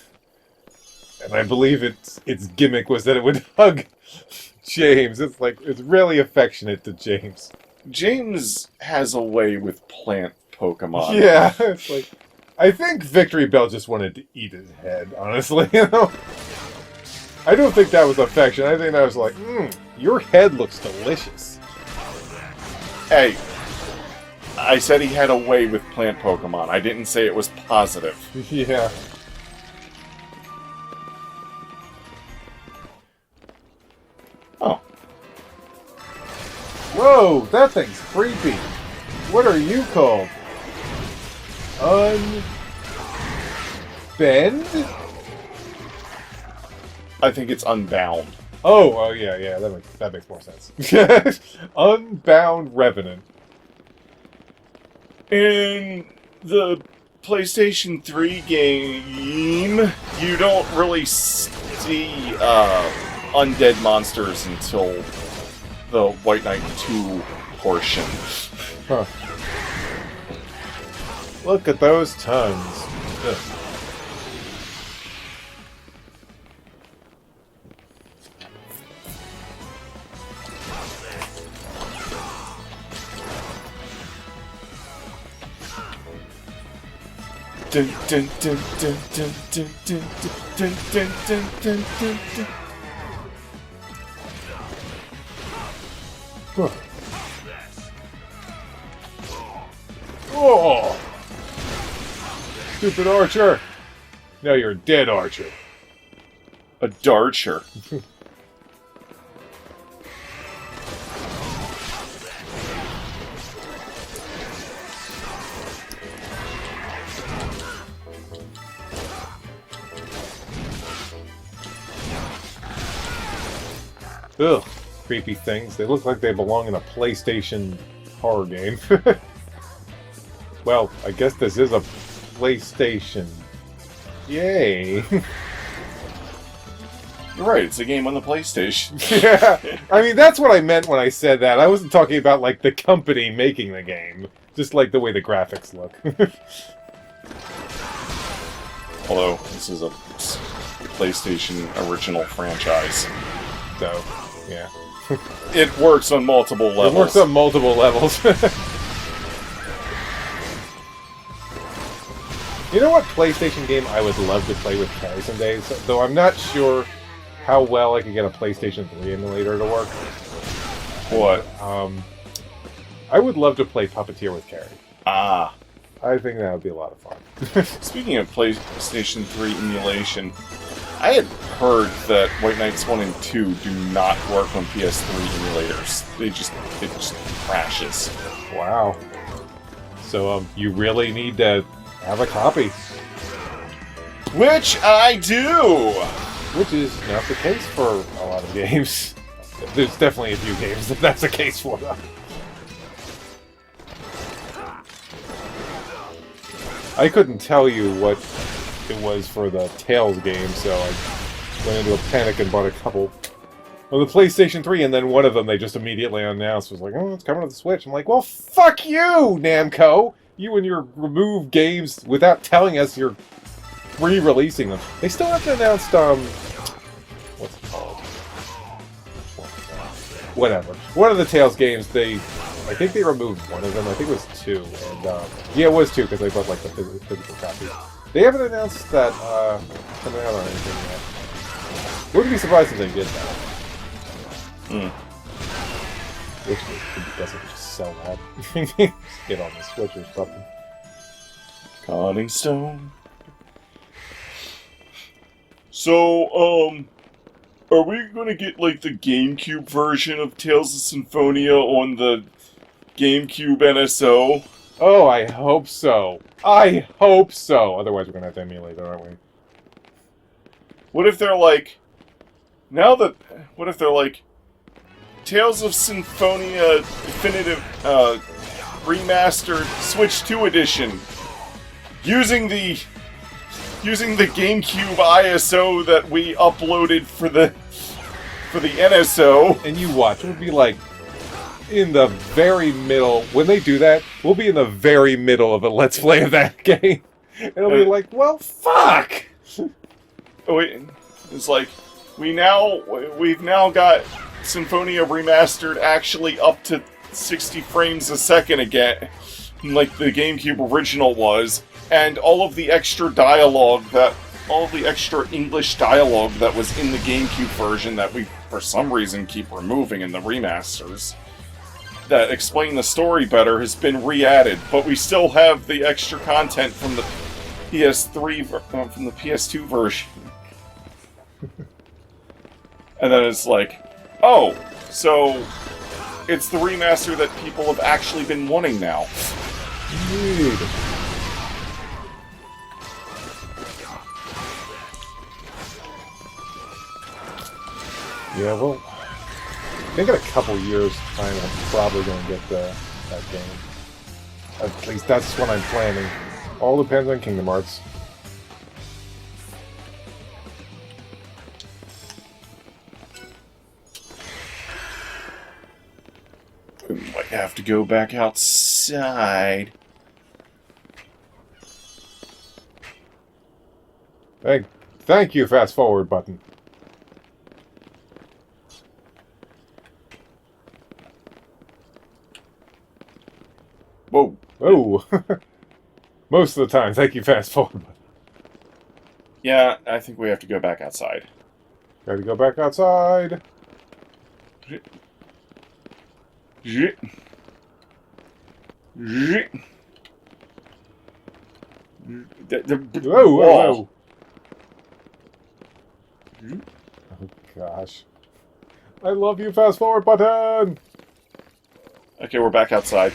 And I believe its gimmick was that it would hug James. It's really affectionate to James. James has a way with plant Pokemon. Yeah, it's like, I think Victory Bell just wanted to eat his head, honestly, you know? I don't think that was affection. I think that was like, your head looks delicious. Hey, I said he had a way with plant Pokemon. I didn't say it was positive. Yeah. Oh. Whoa, that thing's creepy. What are you called? Unbend? I think it's Unbound. Oh, yeah, that makes more sense. Unbound Revenant. In the PlayStation 3 game, you don't really see undead monsters until the White Knight 2 portion. Huh. Look at those tons. Ugh. Dun, dun, dun, dun, dun, dun, dun, dun, dun, dun, dun, dun, dun. Huh. Oh! Stupid Archer! Now you're a dead Archer. A Darcher. Ugh, creepy things. They look like they belong in a PlayStation horror game. Well, I guess this is a PlayStation. Yay! You're right, it's a game on the PlayStation. Yeah, I mean, that's what I meant when I said that. I wasn't talking about, like, the company making the game. Just, like, the way the graphics look. Although, this is a PlayStation original franchise. So, yeah. It works on multiple levels. It works on multiple levels. You know what PlayStation game I would love to play with Carrie someday? Though I'm not sure how well I could get a PlayStation 3 emulator to work. What? I would love to play Puppeteer with Carrie. Ah. I think that would be a lot of fun. Speaking of PlayStation 3 emulation, I had heard that White Knights 1 and 2 do not work on PS3 emulators. It just crashes. Wow. So, you really need to have a copy. Which I do! Which is not the case for a lot of games. There's definitely a few games that that's the case for, though. I couldn't tell you what it was for the Tales game, so I went into a panic and bought a couple of the PlayStation 3, and then one of them they just immediately announced was like, oh, it's coming to the Switch. I'm like, well, fuck you, Namco! You and your remove games without telling us you're re-releasing them. They still haven't announced, what's it called? Whatever. One of the Tales games, I think they removed one of them. I think it was 2. And, yeah, it was 2 because I bought, like, the physical copy. They haven't announced that, coming out on anything yet. Wouldn't be surprised if they did that. Which doesn't just sell that. Get on the Switch or something. Cutting stone. So, are we gonna get, like, the GameCube version of Tales of Symphonia on the GameCube NSO? Oh, I hope so. I hope so. Otherwise, we're gonna have to emulate it, aren't we? What if they're like... What if they're like... Tales of Symphonia Definitive, Remastered Switch 2 Edition. Using the GameCube ISO that we uploaded for the NSO. And you watch, it would be like in the very middle. When they do that, we'll be in the very middle of a Let's Play of that game. And it'll be like, well, fuck! It's like, we've now got Symphonia Remastered actually up to 60 frames a second again, like the GameCube original was. And all of the extra English dialogue that was in the GameCube version that we, for some reason, keep removing in the remasters, that explain the story better, has been re-added. But we still have the extra content from the from the PS2 version. And then it's like, oh, so it's the remaster that people have actually been wanting now. Dude. Yeah, well, I think in a couple years' time, I'm probably going to get that game. At least that's what I'm planning. All depends on Kingdom Hearts. We might have to go back outside. Thank you, fast forward button. Whoa. Oh. Most of the time, thank you, fast forward button. Yeah, I think we have to go back outside. Gotta go back outside. Whoa. Oh, gosh. I love you, fast forward button! Okay, we're back outside.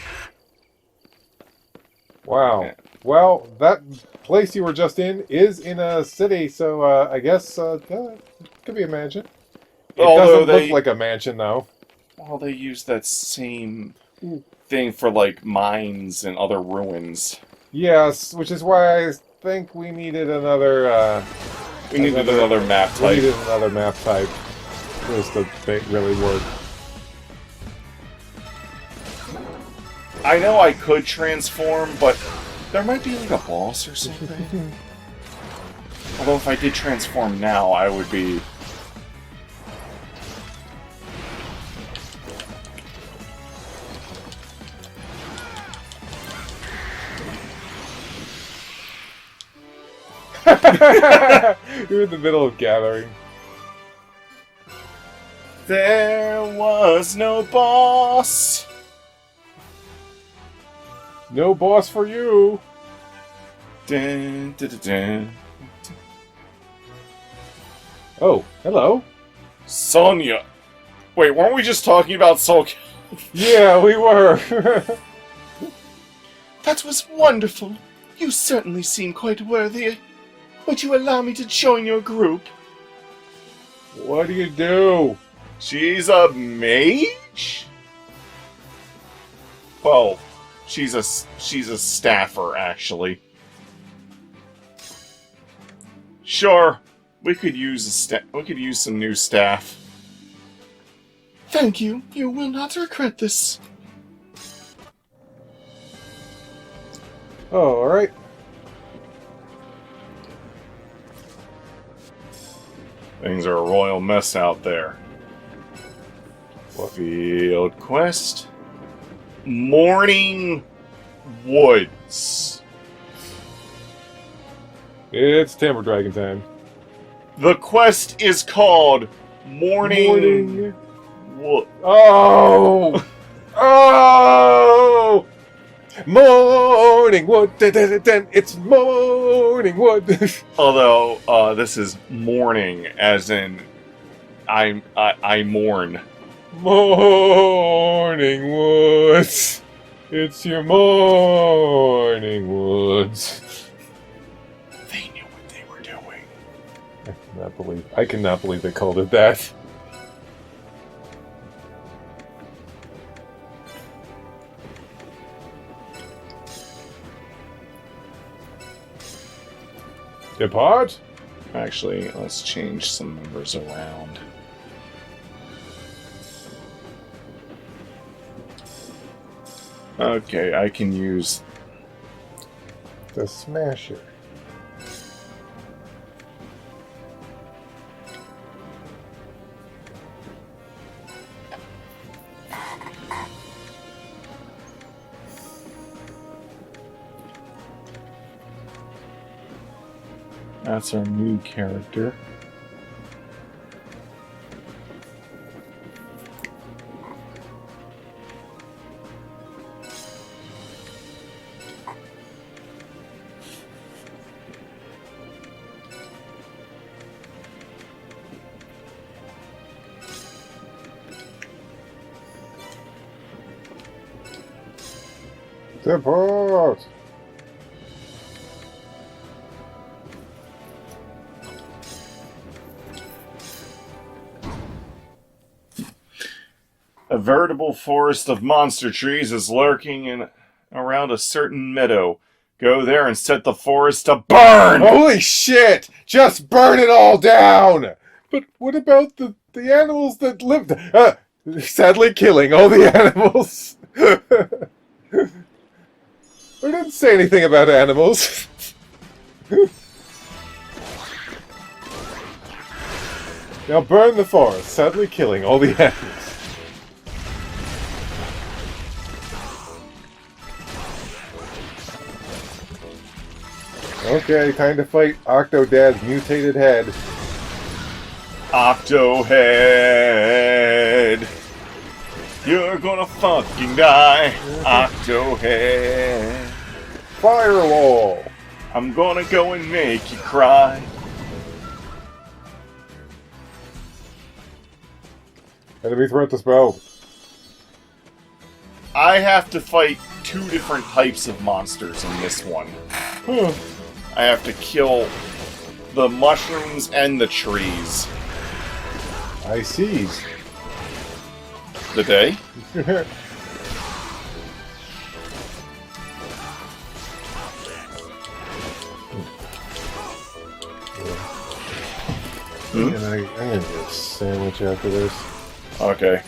Wow. Yeah. Well, that place you were just in is in a city, so I guess it could be a mansion. It doesn't look like a mansion, though. Well, they use that same thing for, like, mines and other ruins. Yes, which is why I think we needed another... We needed another map type. We needed another map type for this to really work. I know I could transform, but there might be, like, a boss or something. Although if I did transform now, I would be... You're in the middle of gathering. There was no boss. No boss for you. Dun, dun, dun, dun. Oh, hello. Sonya. Wait, weren't we just talking about Soul? Yeah, we were. That was wonderful. You certainly seem quite worthy. Would you allow me to join your group? What do you do? She's a mage? Well, she's a staffer, actually. Sure, we could use some new staff. Thank you. You will not regret this. Oh, alright. Things are a royal mess out there. Field quest. Morning Woods. It's Timber Dragon time. The quest is called Morning Wood. Oh! Oh! Morning Wood. It's Morning Wood. Although this is morning, as in I mourn. Morning Woods. It's your Morning Woods. They knew what they were doing. I cannot believe they called it that. Depart? Actually, let's change some numbers around. Okay, I can use The Smasher. That's our new character. Depart! A veritable forest of monster trees is lurking in around a certain meadow. Go there and set the forest to burn! Holy shit! Just burn it all down! But what about the animals that lived? Sadly killing all the animals. I didn't say anything about animals. Now burn the forest, sadly killing all the animals. Okay, time to fight Octodad's mutated head. Octohead! You're gonna fucking die, Octohead! Firewall! I'm gonna go and make you cry. Enemy threat dispelled. I have to fight two different types of monsters in this one. I have to kill the mushrooms and the trees. I seize. The day? And I'm gonna get a sandwich after this. Okay.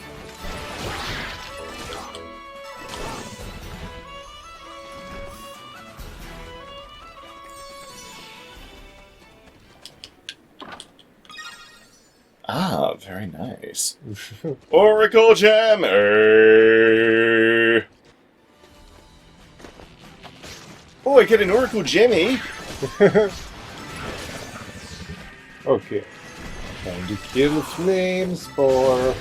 Ah, very nice. Oracle Gem! Oh, I get an Oracle Gemmy! Okay. Time to kill Flame Spore.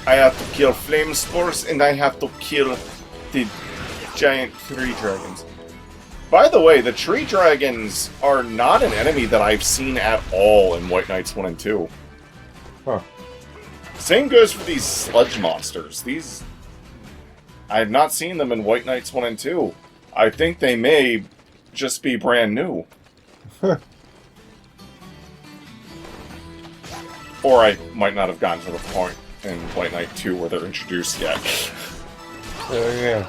I have to kill flame spores, and I have to kill the giant tree dragons. By the way, the tree dragons are not an enemy that I've seen at all in White Knights 1 and 2. Huh. Same goes for these sludge monsters. I have not seen them in White Knights 1 and 2. I think they may just be brand new. Or I might not have gotten to the point in White Knight 2 where they're introduced yet. Oh, yeah.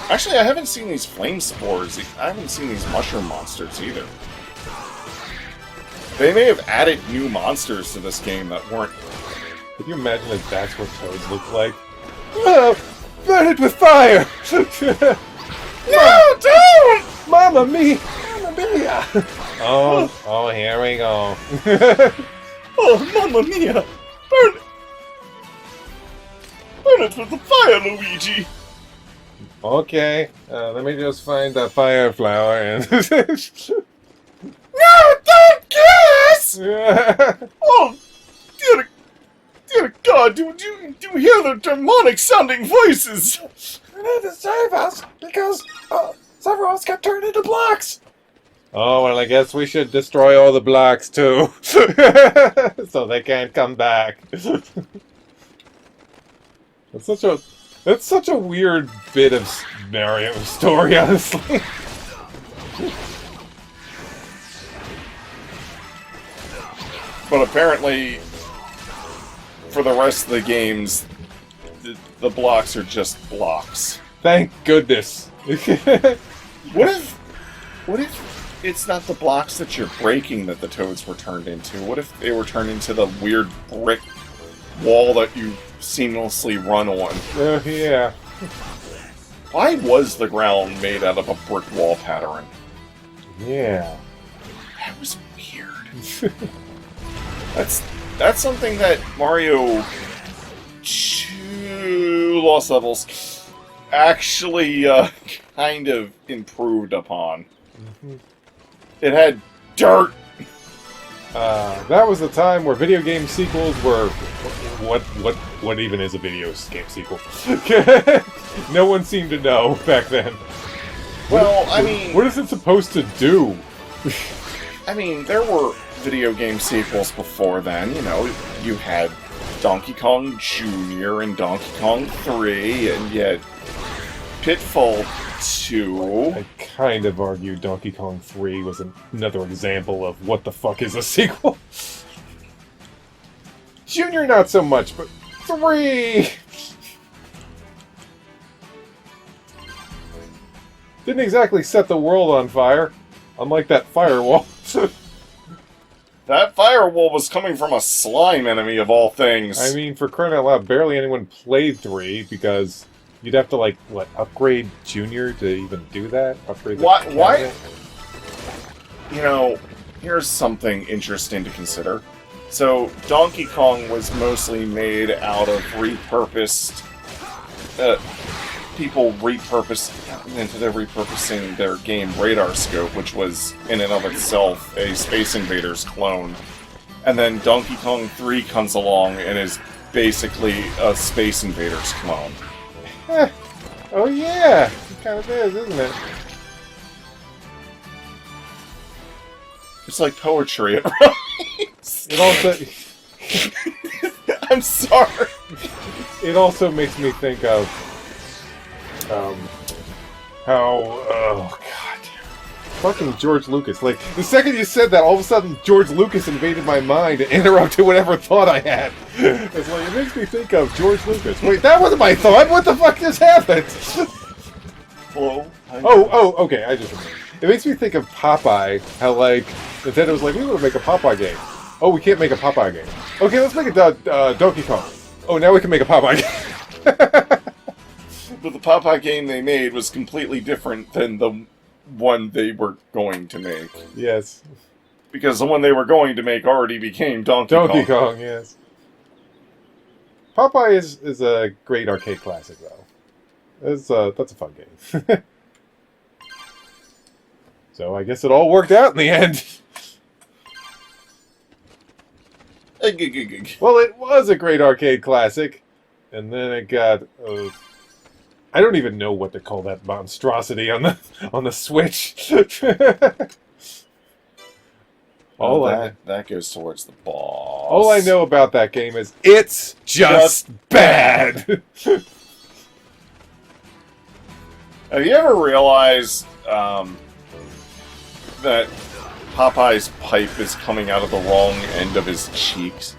Actually, I haven't seen these flame spores. I haven't seen these mushroom monsters either. They may have added new monsters to this game that weren't... Could you imagine if that's what toads look like? Oh, burn it with fire! No, don't! Mamma mia! Mamma mia! Oh, here we go. Oh, mamma mia! Burn it! Burn it with the fire, Luigi! Okay, let me just find the fire flower and... No, don't kiss! Oh, dear God, do you hear the demonic-sounding voices? You need to save us because several of us got turned into blocks. Oh, well, I guess we should destroy all the blocks, too. So they can't come back. That's such a weird bit of Mario's story, honestly. But apparently, for the rest of the games, the blocks are just blocks. Thank goodness. What if it's not the blocks that you're breaking that the toads were turned into? What if they were turned into the weird brick wall that you seamlessly run on? Yeah. Why was the ground made out of a brick wall pattern? Yeah. That was weird. That's something that Mario 2 Lost Levels actually kind of improved upon. Mm-hmm. It had dirt. That was the time where video game sequels were... What even is a video game sequel? No one seemed to know back then. Well, I mean... What is it supposed to do? I mean, there were video game sequels before then. You know, you had Donkey Kong Jr. and Donkey Kong 3, and yet Pitfall 2. I kind of argue Donkey Kong 3 was another example of what the fuck is a sequel. Junior not so much, but 3! Didn't exactly set the world on fire, unlike that firewall. That firewall was coming from a slime enemy of all things. I mean, for crying out loud, barely anyone played 3 because you'd have to, like, what, upgrade Junior to even do that? Upgrade the Why? cabinet? You know, here's something interesting to consider. So, Donkey Kong was mostly made out of repurposed... people repurposing their game Radar Scope, which was, in and of itself, a Space Invaders clone. And then Donkey Kong 3 comes along and is basically a Space Invaders clone. Oh yeah! It kind of is, isn't it? It's like poetry, it rhymes. It also... I'm sorry. It also makes me think of... how... Oh, God. Fucking George Lucas. Like, the second you said that, all of a sudden George Lucas invaded my mind and interrupted whatever thought I had. It's like, it makes me think of George Lucas. Wait, that wasn't my thought! What the fuck just happened? Hello? Okay, I just remembered. It makes me think of Popeye, how, like, Nintendo was like, we want to make a Popeye game. Oh, we can't make a Popeye game. Okay, let's make a Donkey Kong. Oh, now we can make a Popeye game. But the Popeye game they made was completely different than the one they were going to make. Yes. Because the one they were going to make already became Donkey Kong, yes. Popeye is a great arcade classic, though. That's a fun game. So I guess it all worked out in the end. Well, it was a great arcade classic, and then it got... I don't even know what to call that monstrosity on the Switch. That goes towards the boss. All I know about that game is it's just bad. Have you ever realized that Popeye's pipe is coming out of the wrong end of his cheeks?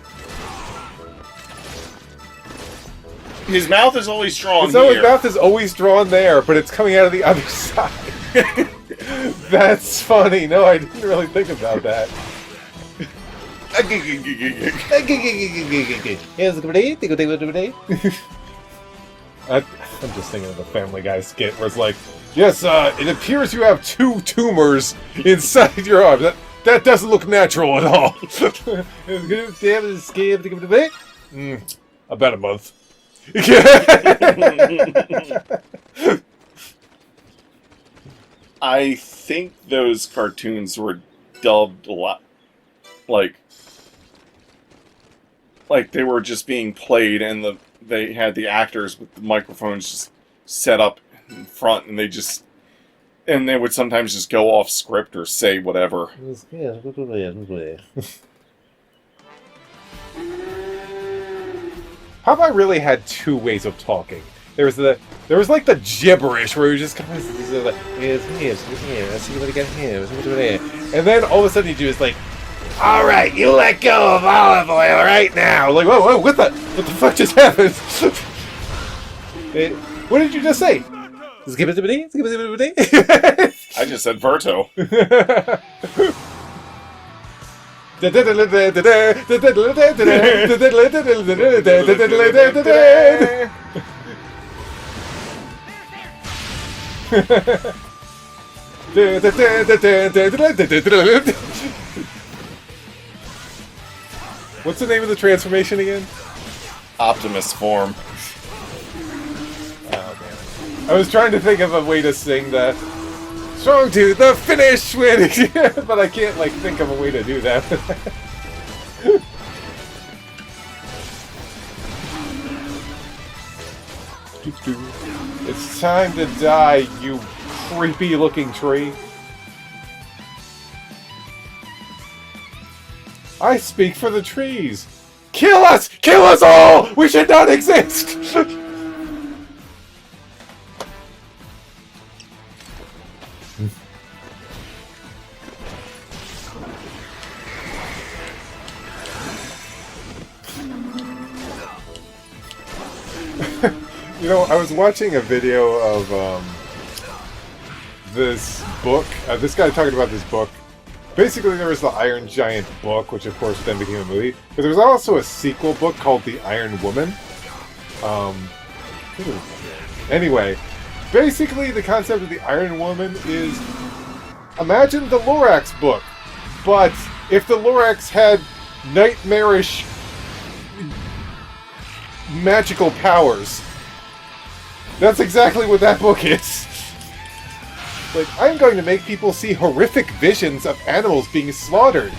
His mouth is always drawn His here. mouth is always drawn there, but it's coming out of the other side. That's funny. No, I didn't really think about that. I'm just thinking of the Family Guy skit where it's like, yes, it appears you have 2 tumors inside your arm. That doesn't look natural at all. About a month. I think those cartoons were dubbed a lot, like they were just being played, and they had the actors with the microphones just set up in front, and they would sometimes just go off script or say whatever. Popeye really had 2 ways of talking. There was like the gibberish where he was just kind of like, and then all of a sudden he was like, all right, you let go of olive oil right now. Like, whoa, what the fuck just happened? What did you just say? I just said Verto. What's the name of the transformation again? Optimus form. Oh, man. I was trying to think of a way to sing the Strong to the finish winning, but I can't think of a way to do that. It's time to die, you creepy looking tree. I speak for the trees. Kill us! Kill us all! We should not exist! You know, I was watching a video of this book. This guy talking about this book. Basically, there was the Iron Giant book, which of course then became a movie. But there was also a sequel book called The Iron Woman. Anyway, basically the concept of the Iron Woman is, imagine the Lorax book, but if the Lorax had nightmarish magical powers. That's exactly what that book is. Like, I'm going to make people see horrific visions of animals being slaughtered.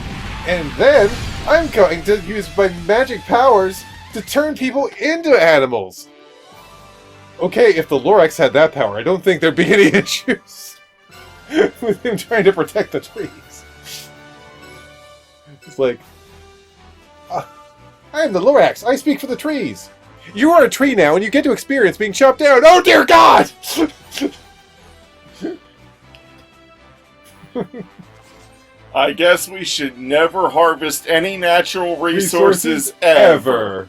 And then, I'm going to use my magic powers to turn people into animals. Okay, if the Lorax had that power, I don't think there'd be any issues with him trying to protect the trees. It's like, I am the Lorax. I speak for the trees. You are a tree now, and you get to experience being chopped down. Oh, dear God! I guess we should never harvest any natural resources ever.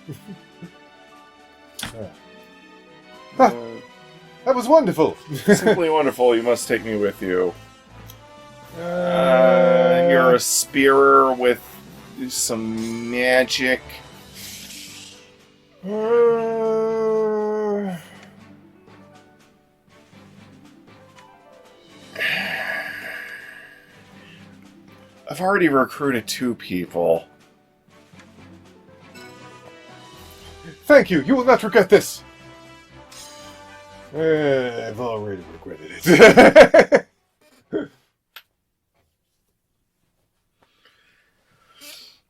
That was wonderful. Simply wonderful. You must take me with you. You're a spearer with some magic. I've already recruited 2 people. Thank you. You will not regret this. I've already regretted it.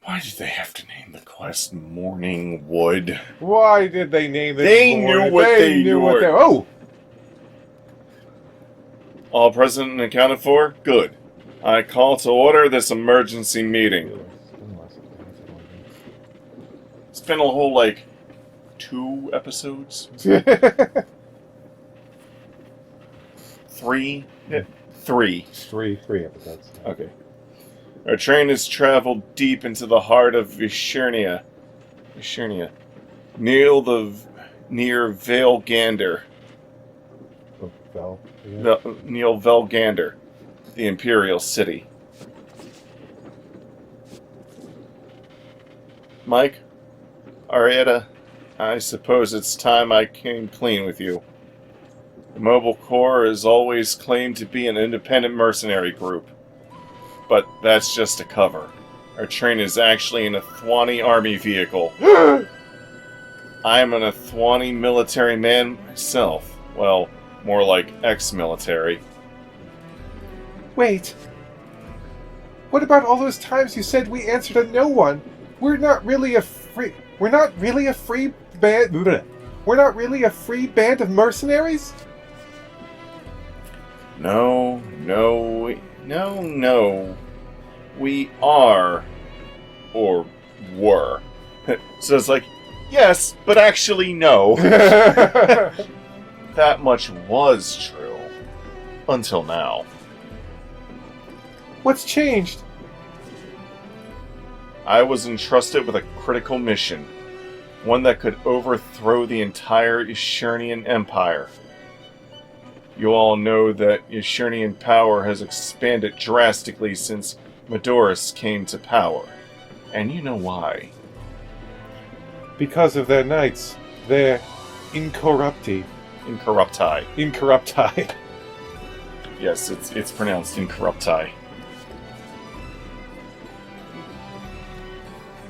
Why did they have to name the quest Morning Wood? Why did they name it? They knew what they knew. Oh! All present and accounted for? Good. I call to order this emergency meeting. It's been a whole, 2 episodes? 3? Yeah. 3. Three episodes. Okay. Our train has traveled deep into the heart of Vishernia. Near Vale-Gander. Oh, Val. Near Vale-Gander, the Imperial City. Mike, Arietta, I suppose it's time I came clean with you. The Mobile Corps has always claimed to be an independent mercenary group, but that's just a cover. Our train is actually an Athwani army vehicle. I'm an Athwani military man myself. Well, more like ex-military. Wait. What about all those times you said we answered to no one? We're not really a free band. We're not really a free band of mercenaries? No. We are, or were. So it's like, yes, but actually no. That much was true. Until now. What's changed? I was entrusted with a critical mission. One that could overthrow the entire Yshurnian Empire. You all know that Yshurnian power has expanded drastically since Madoris came to power. And you know why. Because of their knights. Their incorrupti. Incorrupti. Yes, it's pronounced incorrupti.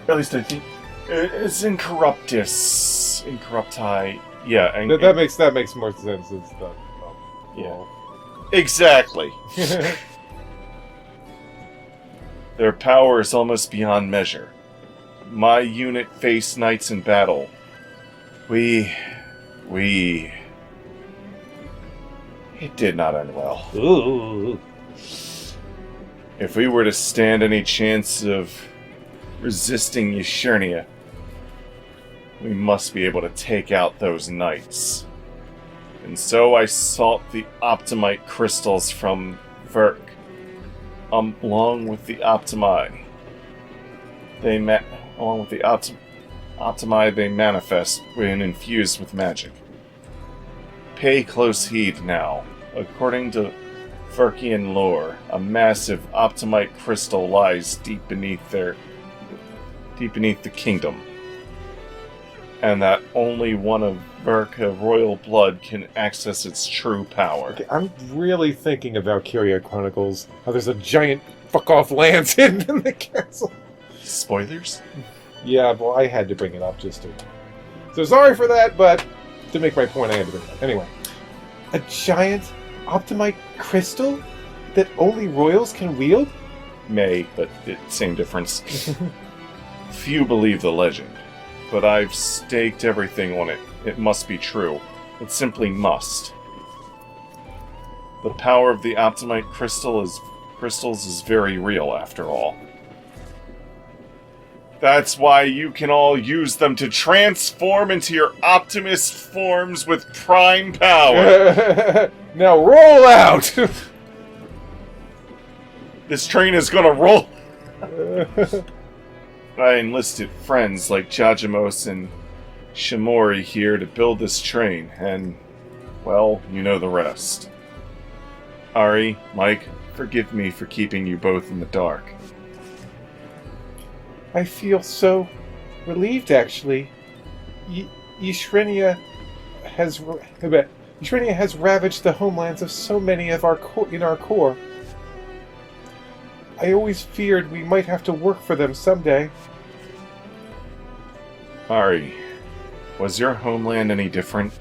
At least I think it's incorruptus. Incorrupti. Yeah, and That makes more sense than stuff. Yeah. Exactly. Their power is almost beyond measure. My unit faced knights in battle. It did not end well. Ooh. If we were to stand any chance of resisting Yshurnia, we must be able to take out those knights. And so I sought the Optimite crystals from Verk, along with the Optimi. Optimi they manifest when infused with magic. Pay close heed now. According to Verkian lore, a massive Optimite crystal lies deep beneath the kingdom, and that only one of Verka royal blood can access its true power. Okay, I'm really thinking of Valkyria Chronicles. How there's a giant fuck-off lance hidden in the castle. Spoilers? Yeah, well, I had to bring it up just to... So sorry for that, but to make my point, I had to bring it up. Anyway. A giant Optimite crystal that only royals can wield? But same difference. Few believe the legend, but I've staked everything on it. It must be true. It simply must. The power of the Optimite crystals is very real, after all. That's why you can all use them to transform into your Optimist forms with prime power. Now roll out! This train is gonna roll. I enlisted friends like Jajimos and Shimori here to build this train, and, well, you know the rest. Ari, Mike, forgive me for keeping you both in the dark. I feel so relieved, actually. Yshurnia has ravaged the homelands of so many of our core. I always feared we might have to work for them someday. Ari, was your homeland any different?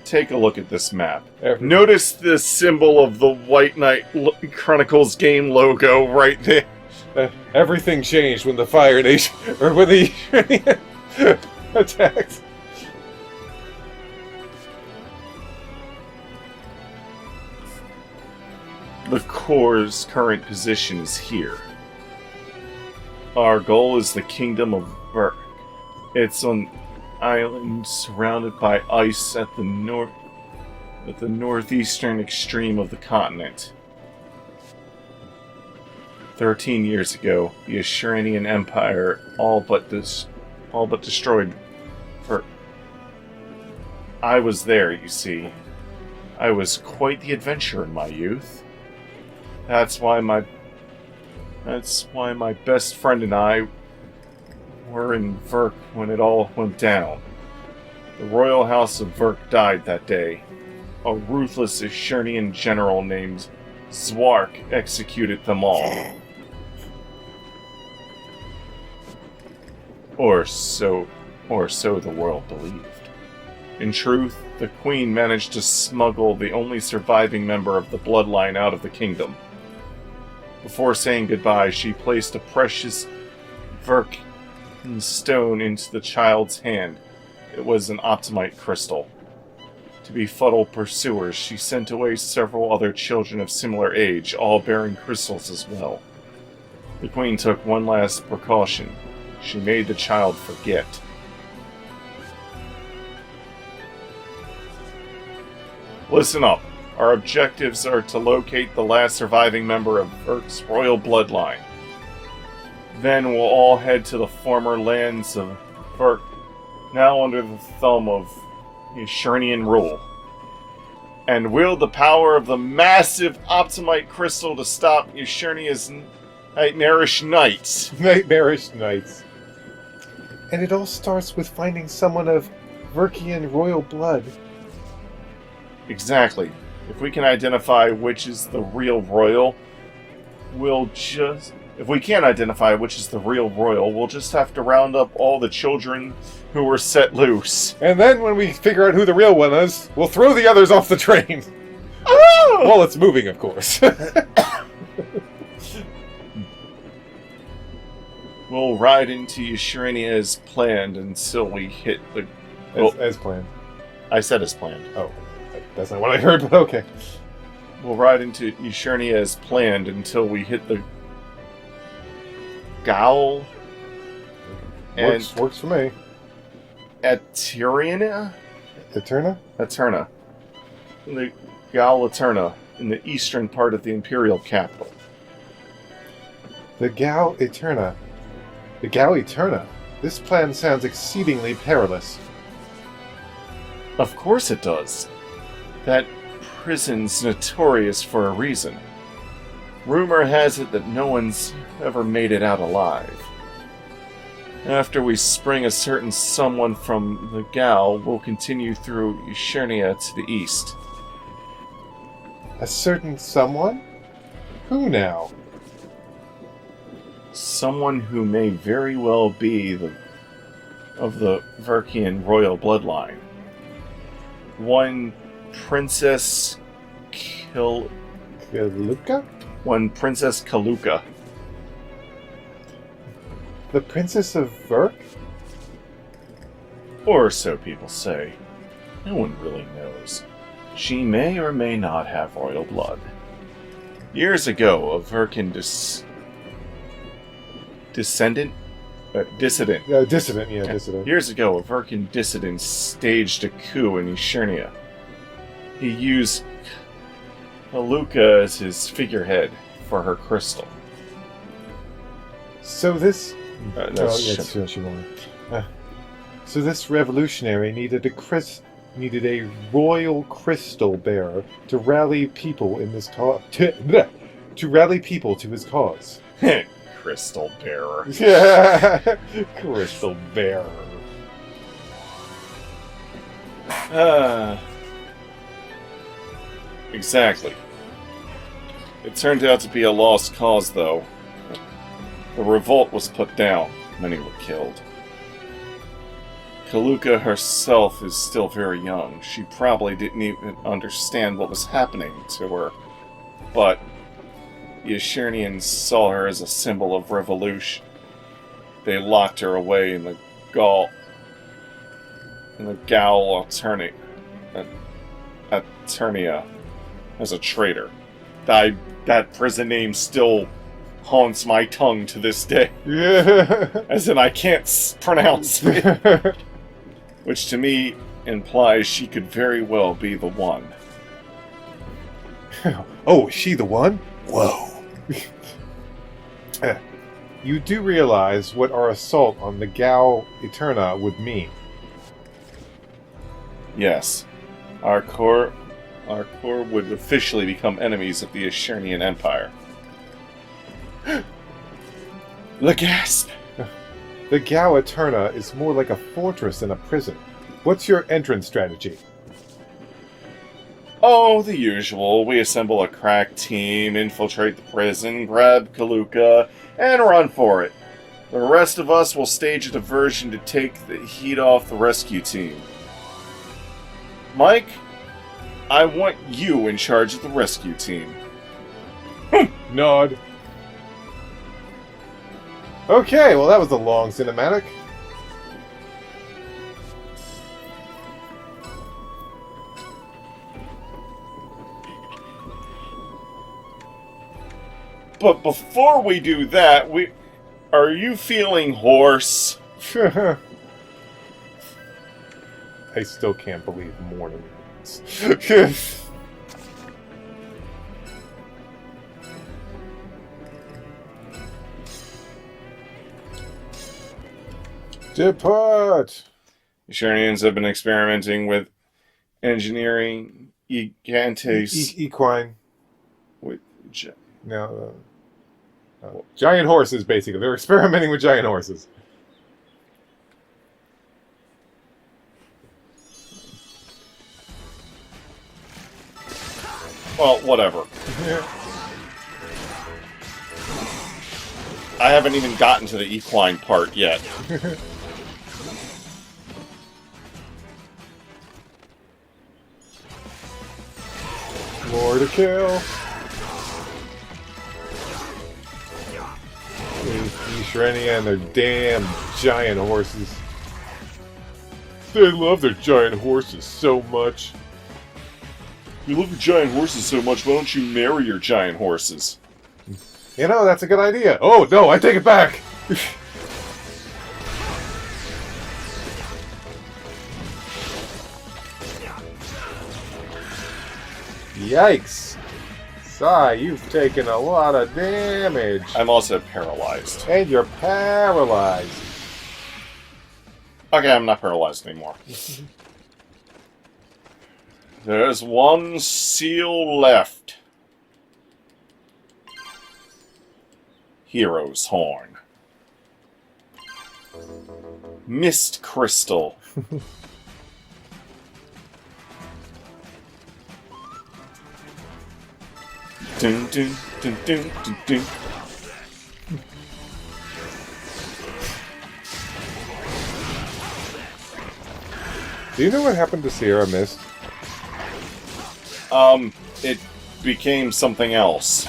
Take a look at this map. Notice the symbol of the White Knight Chronicles game logo right there. Everything changed when the Fire Nation, or when the attacked. The Corps' current position is here. Our goal is the Kingdom of Verk. It's an island surrounded by ice at the northeastern extreme of the continent. 13 years ago, the Ashuranian Empire all but destroyed Verk. I was there, you see. I was quite the adventurer in my youth. That's why my best friend and I were in Verk when it all went down. The royal house of Verk died that day. A ruthless Ashuranian general named Zwark executed them all. Or so the world believed. In truth, the Queen managed to smuggle the only surviving member of the bloodline out of the kingdom. Before saying goodbye, she placed a precious Verk stone into the child's hand. It was an optimite crystal. To befuddle pursuers, she sent away several other children of similar age, all bearing crystals as well. The Queen took one last precaution. She made the child forget. Listen up. Our objectives are to locate the last surviving member of Verk's royal bloodline. Then we'll all head to the former lands of Verk, now under the thumb of Ashuranian rule, and wield the power of the massive Optimite crystal to stop Ashurnia's nightmarish knights. Nightmarish Knights. And it all starts with finding someone of Verkian royal blood. Exactly. If we can identify which is the real royal, if we can't identify which is the real royal, we'll just have to round up all the children who were set loose. And then when we figure out who the real one is, we'll throw the others off the train. Oh! Well, it's moving, of course. We'll ride into Ashurania as planned until we hit the... As planned. I said as planned. Oh, that's not what I heard, but okay. We'll ride into Ashurania as planned until we hit the Gaul and Works for me. Eterna? Eterna? Eterna. The Gaul Eterna in the eastern part of the imperial capital. The Gao Eterna. The Gao Eterna? This plan sounds exceedingly perilous. Of course it does. That prison's notorious for a reason. Rumor has it that no one's ever made it out alive. After we spring a certain someone from the Gao, we'll continue through Ashurnia to the east. A certain someone? Who now? Someone who may very well be of the Verkian royal bloodline. One Princess Kaluka? One Princess Kaluka. The Princess of Verk? Or so people say. No one really knows. She may or may not have royal blood. Years ago, a Verkin dissident. Dissident, yeah, dissident. Years ago, a Verkin dissident staged a coup in Ashurnia. He used Kaluka as his figurehead for her crystal. So this... That's she wanted. So this revolutionary needed a royal crystal bearer to rally people in this to rally people to his cause. Crystal bearer. Yeah, crystal bearer. Exactly. It turned out to be a lost cause, though. The revolt was put down. Many were killed. Kaluka herself is still very young. She probably didn't even understand what was happening to her. But the Ashurnians saw her as a symbol of revolution. They locked her away in the Gaul Eternia as a traitor. I That prison name still haunts my tongue to this day. Yeah. As in, I can't pronounce it. Which to me implies she could very well be the one. Oh, is she the one? Whoa. You do realize what our assault on the Gao Eterna would mean. Yes. Our corps would officially become enemies of the Ashernian Empire. The gasp! The Gao Eterna is more like a fortress than a prison. What's your entrance strategy? Oh, the usual. We assemble a crack team, infiltrate the prison, grab Kaluka, and run for it. The rest of us will stage a diversion to take the heat off the rescue team. Mike, I want you in charge of the rescue team. Nod. Okay, well that was a long cinematic. But before we do that, are you feeling hoarse? I still can't believe morning means. Depart! Ashernians have been experimenting with engineering gigantes Equine. with No. Giant horses, basically. They're experimenting with giant horses. well, whatever. I haven't even gotten to the equine part yet. More to kill. Shrenia and their damn giant horses. They love their giant horses so much. You love your giant horses so much, why don't you marry your giant horses? You know, that's a good idea. Oh, no, I take it back. Yikes. Sai, you've taken a lot of damage. I'm also paralyzed. And you're paralyzed. Okay, I'm not paralyzed anymore. There's one seal left. Hero's Horn. Mist Crystal. Dun, dun, dun, dun, dun, dun. Do you know what happened to Sierra Mist? It became something else.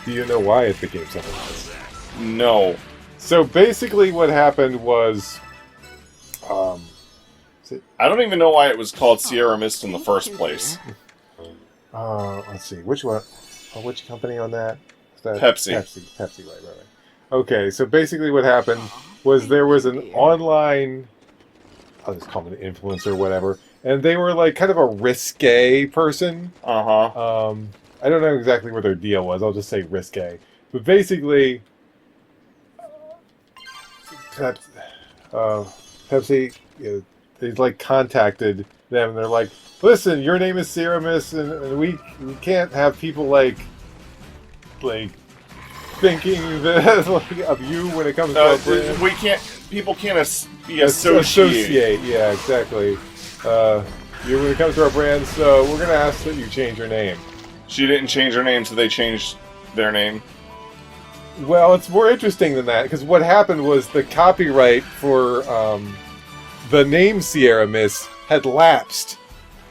Do you know why it became something else? No. So basically what happened was... I don't even know why it was called Sierra Mist in the first place. Let's see, which one? Which company on that? Is that Pepsi. Pepsi, right. Okay, so basically what happened was there was an online, I'll just call him an influencer or whatever, and they were like kind of a risque person. Uh-huh. I don't know exactly what their deal was, I'll just say risque. But basically, Pepsi, they like contacted them and they're like, listen, your name is Ceramus, and we can't have people like thinking that of you when it comes to our brand. We can't. People can't be associated. Yeah, exactly. You when it comes to our brand, so we're gonna ask that you change your name. She didn't change her name, so they changed their name. Well, it's more interesting than that because what happened was the copyright for the name Sierra Mist had lapsed.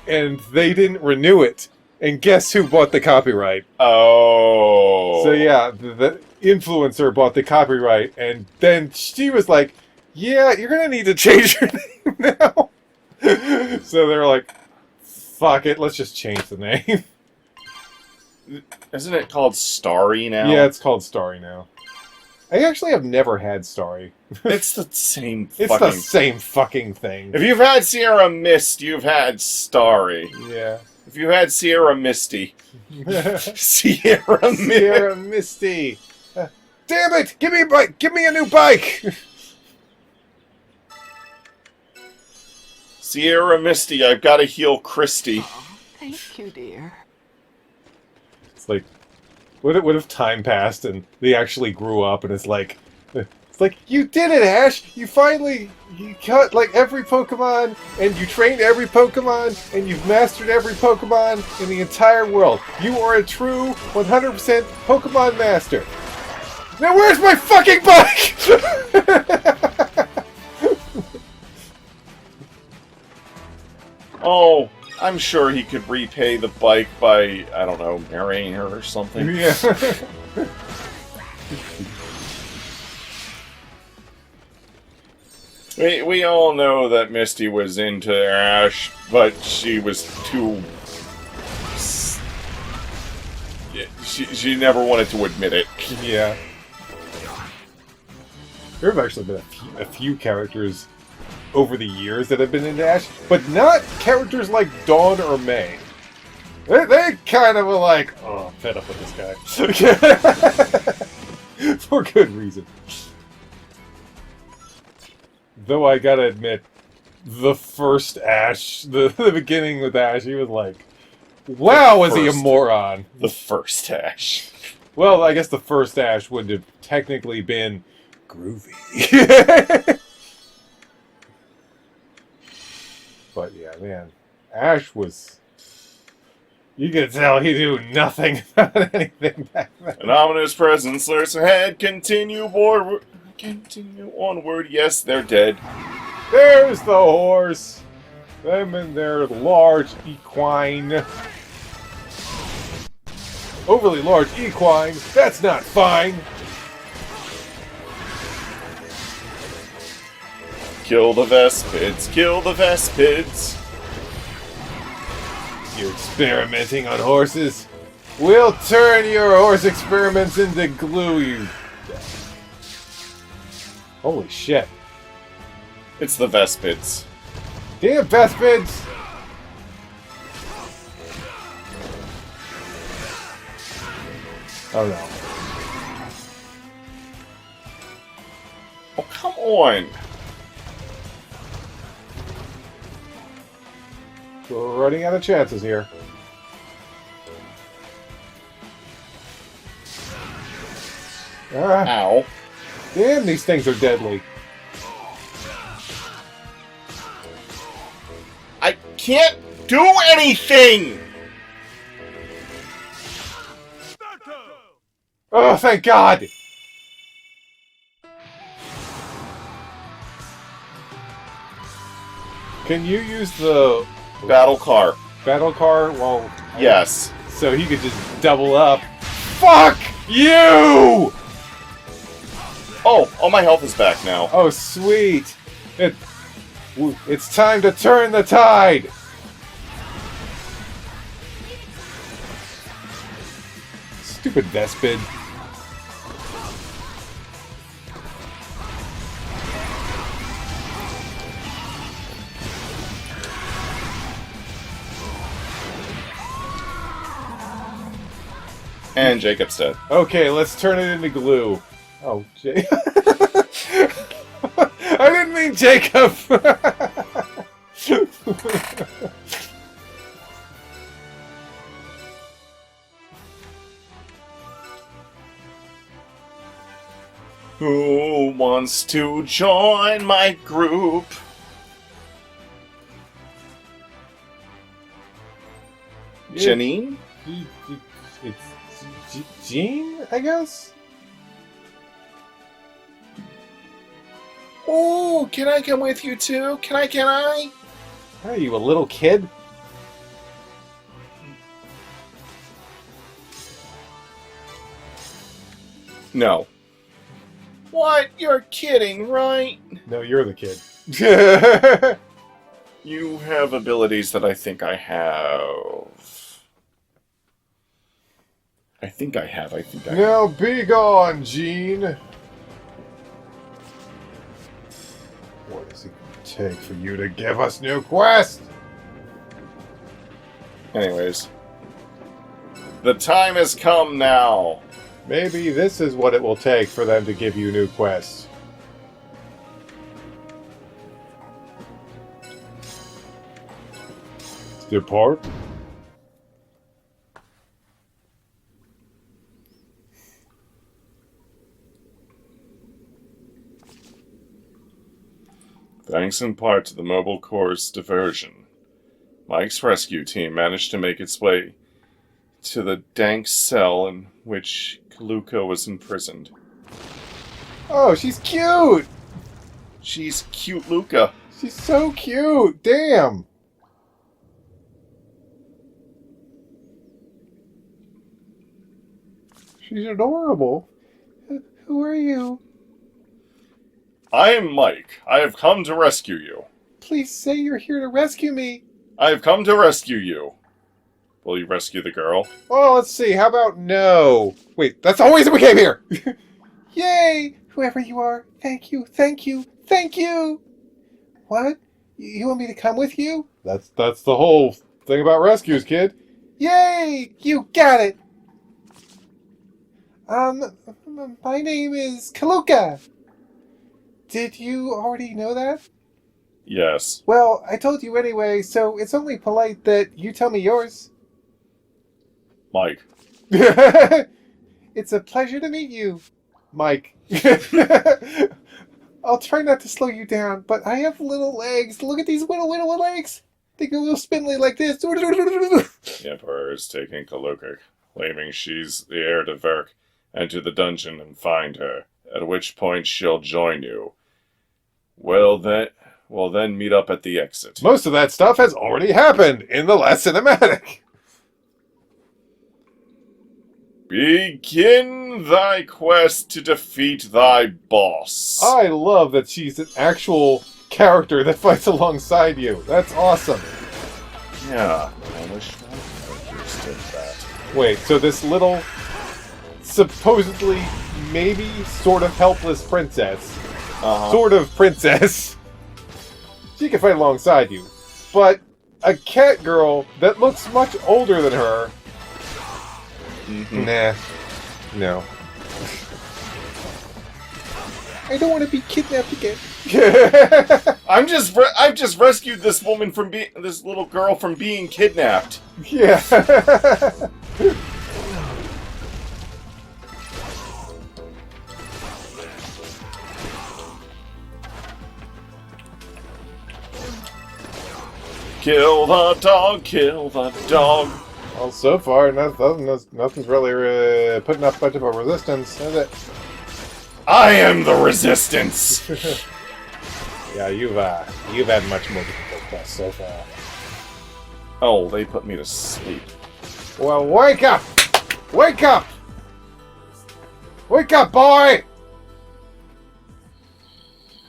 And they didn't renew it. And guess who bought the copyright? Oh. So yeah, the influencer bought the copyright, and then she was like, yeah, you're gonna need to change your name now. So they're like, fuck it, let's just change the name. Isn't it called Starry now? Yeah, it's called Starry now. I actually have never had Starry. It's the same It's fucking... the same fucking thing. If you've had Sierra Mist, you've had Starry. Yeah. If you had Sierra Misty... Sierra Mist... Sierra Misty. Damn it! Give me a bike! Give me a new bike! Sierra Misty, I've got to heal Christy. Oh, thank you, dear. It's like, what if time passed and they actually grew up and it's like, you did it, Ash! You caught like every Pokemon and you trained every Pokemon and you've mastered every Pokemon in the entire world. You are a true 100% Pokemon master. Now where's my fucking bike? Oh, I'm sure he could repay the bike by, I don't know, marrying her or something. Yeah. We all know that Misty was into Ash, but she was too... She never wanted to admit it. Yeah. There have actually been a few characters over the years that have been into Ash, but not characters like Dawn or May. They kind of were like, oh, I'm fed up with this guy. For good reason. Though I gotta admit, the first Ash, the beginning with Ash, he was like, wow, was he a moron. The first Ash. Well, I guess the first Ash would have technically been groovy. But yeah, man, Ash was... You could tell he knew nothing about anything back then. An ominous presence lurks ahead. Continue onward. Yes, they're dead. There's the horse. Them and their large equine. Overly large equine. That's not fine. Kill the Vespids. Kill the Vespids. You're experimenting on horses? We'll turn your horse experiments into glue, you... Holy shit. It's the Vespids. Damn Vespids! Oh no. Oh, come on. We're running out of chances here. Ah, Ow. damn, these things are deadly. I can't do anything! Oh, thank God! Can you use the Battle car. battle car while... Yes. So he could just double up. Fuck you! Oh, all my health is back now. Oh, sweet. It's time to turn the tide. Stupid Vespid. And Jacob's dead. Okay, let's turn it into glue. Oh, Jay. I didn't mean Jacob! Who wants to join my group? Janine? It's Jean, I guess? Oh, can I come with you too? Can I? Are you a little kid? No. What? You're kidding, right? No, you're the kid. You have abilities that I think I have. I think I have. Now be gone, Gene. What is it going to take for you to give us new quests? Anyways. The time has come now. Maybe this is what it will take for them to give you new quests. Depart. Thanks in part to the Mobile Corps' diversion, Mike's rescue team managed to make its way to the dank cell in which Kaluka was imprisoned. Oh, she's cute! She's cute, Luca. She's so cute! Damn! She's adorable. Who are you? I am Mike. I have come to rescue you. Please say you're here to rescue me. I have come to rescue you. Will you rescue the girl? Well, let's see. How about no? Wait, that's the whole reason we came here! Yay! Whoever you are, thank you, thank you, thank you! What? You want me to come with you? That's the whole thing about rescues, kid. Yay! You got it! My name is Kaluka. Did you already know that? Yes. Well, I told you anyway, so it's only polite that you tell me yours. Mike. It's a pleasure to meet you, Mike. I'll try not to slow you down, but I have little legs. Look at these little legs. They go a little spindly like this. The Emperor is taking Kaluka, claiming she's the heir to Verk. Enter the dungeon and find her, at which point she'll join you. We'll then meet up at the exit. Most of that stuff has already happened in the last cinematic. Begin thy quest to defeat thy boss. I love that she's an actual character that fights alongside you. That's awesome. Yeah, I wish my characters did that. Wait, so this little, supposedly, maybe sort of helpless princess, sort of princess, she can fight alongside you. But a cat girl that looks much older than her, nah, no. I don't want to be kidnapped again. I've just rescued this woman from this little girl from being kidnapped. Yeah. Kill the dog, kill the dog. Well, so far, nothing's really putting up much of a resistance, is it? I am the resistance. Yeah, you've had much more difficult quests so far. Oh, they put me to sleep. Well, wake up! Wake up! Wake up, boy!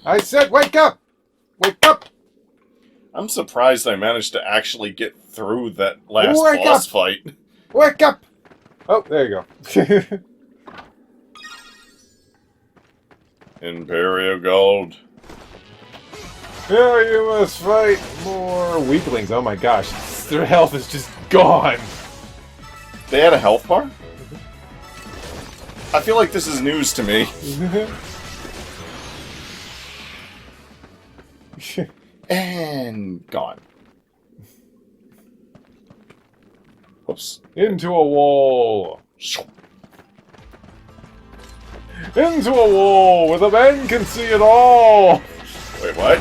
I said wake up! Wake up! I'm surprised I managed to actually get through that last Wake boss up! fight. Wake up! Oh, there you go. Imperial Gold. Now you must fight more weaklings. Oh my gosh, their health is just gone. They had a health bar? I feel like this is news to me. And gone. Whoops. Into a wall. Into a wall where the men can see it all. Wait, what?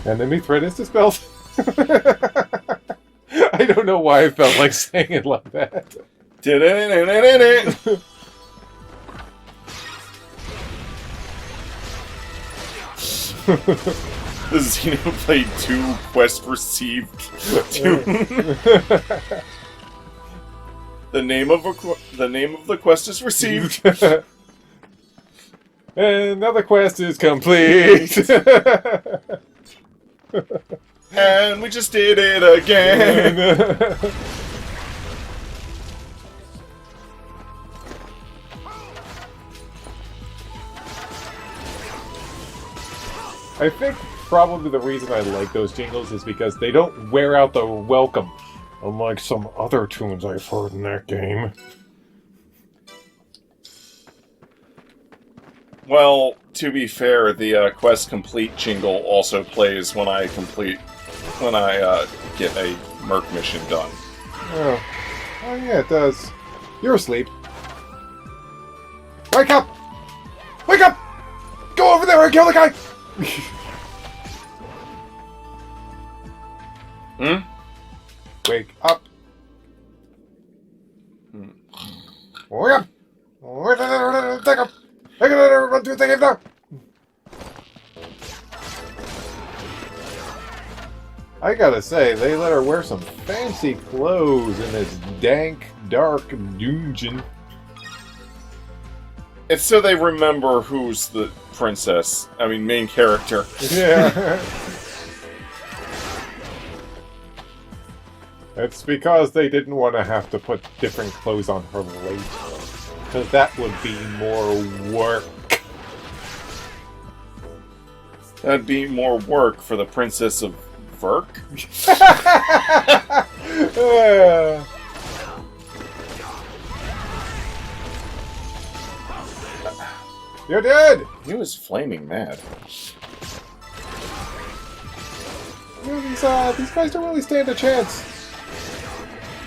Enemy threat is dispelled. I don't know why I felt like saying it like that. The Xeno played 2 quest received. 2. The name of the quest is received. And now the quest is complete. And we just did it again. I think probably the reason I like those jingles is because they don't wear out the welcome, unlike some other tunes I've heard in that game. Well, to be fair, the quest complete jingle also plays when I get a Merc mission done. Oh yeah, it does. You're asleep. Wake up! Wake up! Go over there and kill the guy! Hmm? Wake up. Wake up! Take up! Run through the cave now! I gotta say, they let her wear some fancy clothes in this dank, dark dungeon. It's so they remember who's the princess. I mean, main character. Yeah. It's because they didn't want to have to put different clothes on her later. Because that would be more work. That'd be more work for the Princess of Verk. You're dead! He was flaming mad. Yeah, these guys don't really stand a chance.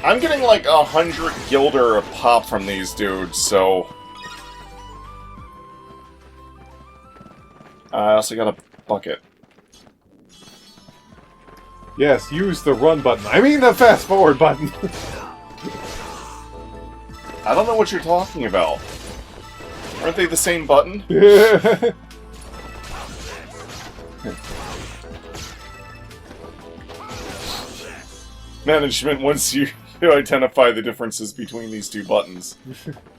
I'm getting like 100 Gilder a pop from these dudes, so... I also got a bucket. Yes, use the run button. I mean the fast forward button. I don't know what you're talking about. Aren't they the same button? Yeah. Management, once you identify the differences between these two buttons,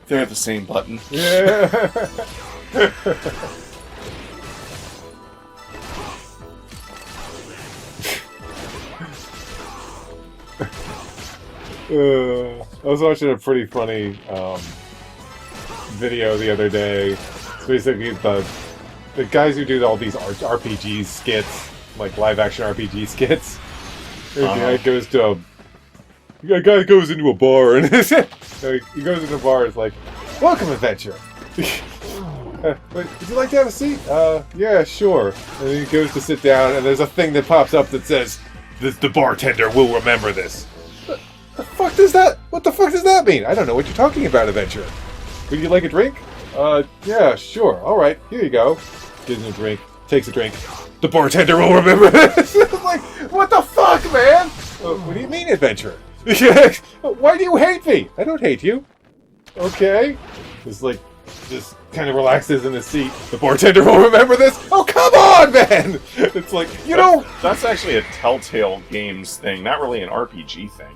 they're the same button. Yeah. I was watching a pretty funny video the other day. It's basically the guys who do all these RPG skits, like live-action RPG skits. The guy goes to a guy goes into a bar and he goes into a bar. It's like, "Welcome, adventure. Would you like to have a seat? Yeah, sure." And he goes to sit down, and there's a thing that pops up that says, "The bartender will remember this." The fuck does that? What the fuck does that mean? I don't know what you're talking about, adventurer. Would you like a drink? Yeah, sure. All right, here you go. Gives him a drink. Takes a drink. The bartender will remember this. Like, what the fuck, man? What do you mean, adventurer? Why do you hate me? I don't hate you. Okay. Just kind of relaxes in his seat. The bartender will remember this. Oh, come on, man! It's like, you know... That's actually a Telltale Games thing, not really an RPG thing.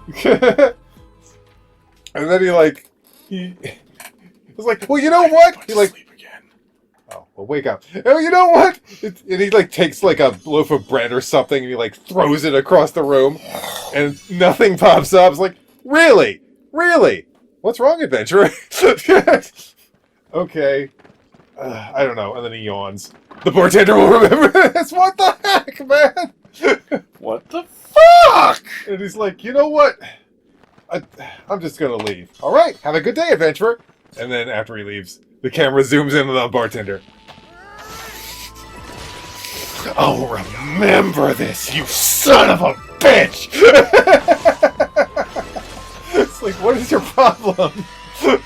And then he was like, well, you know what? He like... Sleep again. Oh, well, wake up. Oh, you know what? And he takes a loaf of bread or something and he throws it across the room and nothing pops up. It's like, really? Really? What's wrong, adventurer? Okay. I don't know. And then he yawns. The bartender will remember this. What the heck, man? What the fuck? And he's like, you know what? I'm just going to leave. All right. Have a good day, adventurer. And then after he leaves, the camera zooms in on the bartender. Oh, remember this, you son of a bitch! It's like, what is your problem? I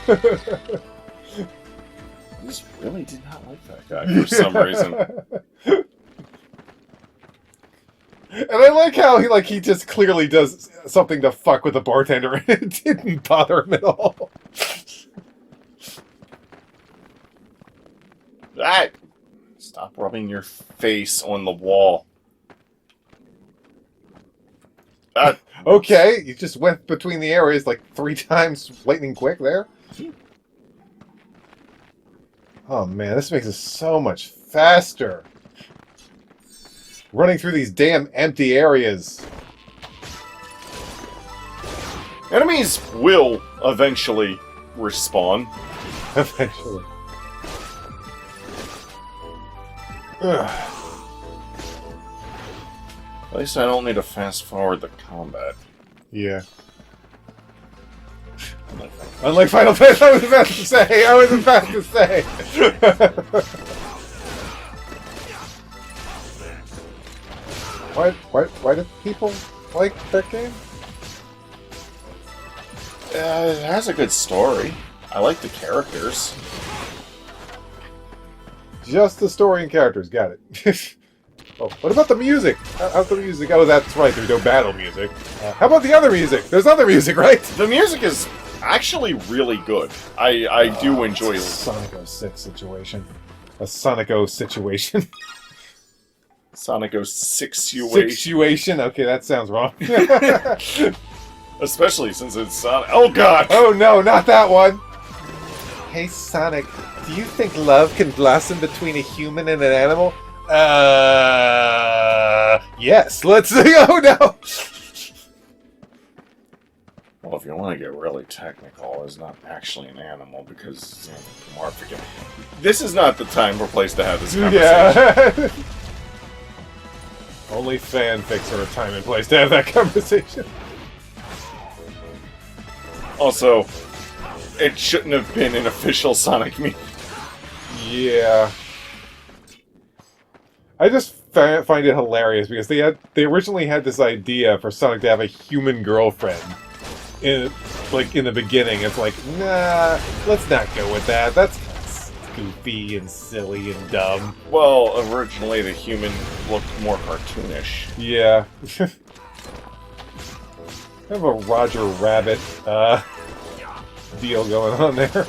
just really did not like that guy for some reason. And I like how he just clearly does something to fuck with the bartender and it didn't bother him at all. Right. Stop rubbing your face on the wall. Okay, you just went between the areas 3 times lightning quick there. Oh man, this makes it so much faster. Running through these damn empty areas. Enemies will eventually respawn. Eventually. Ugh. At least I don't need to fast forward the combat. Yeah. Unlike Final Fantasy, I was about to say. Why do people like that game? It has a good story. I like the characters. Just the story and characters, got it. Oh, what about the music? How's the music? Oh, that's right, there's no battle music. How about the other music? There's other music, right? The music is actually really good. I do enjoy it. Sonic 06 situation. A Sonic 0 situation. Sonic 06 Situation? Okay, that sounds wrong. Especially since it's Sonic. Oh god! Oh no, not that one! Hey Sonic, do you think love can blossom between a human and an animal? Yes, let's see. Oh no! Well, if you want to get really technical, it's not actually an animal because it's anthropomorphic. This is not the time or place to have this conversation. Yeah. Only fanfics are a time and place to have that conversation. Also, it shouldn't have been an official Sonic meme. Yeah. I just find it hilarious because they originally had this idea for Sonic to have a human girlfriend. In the beginning, it's like, nah, let's not go with that. That's kind of goofy and silly and dumb. Well, originally the human looked more cartoonish. Yeah. Kind of a Roger Rabbit deal going on there.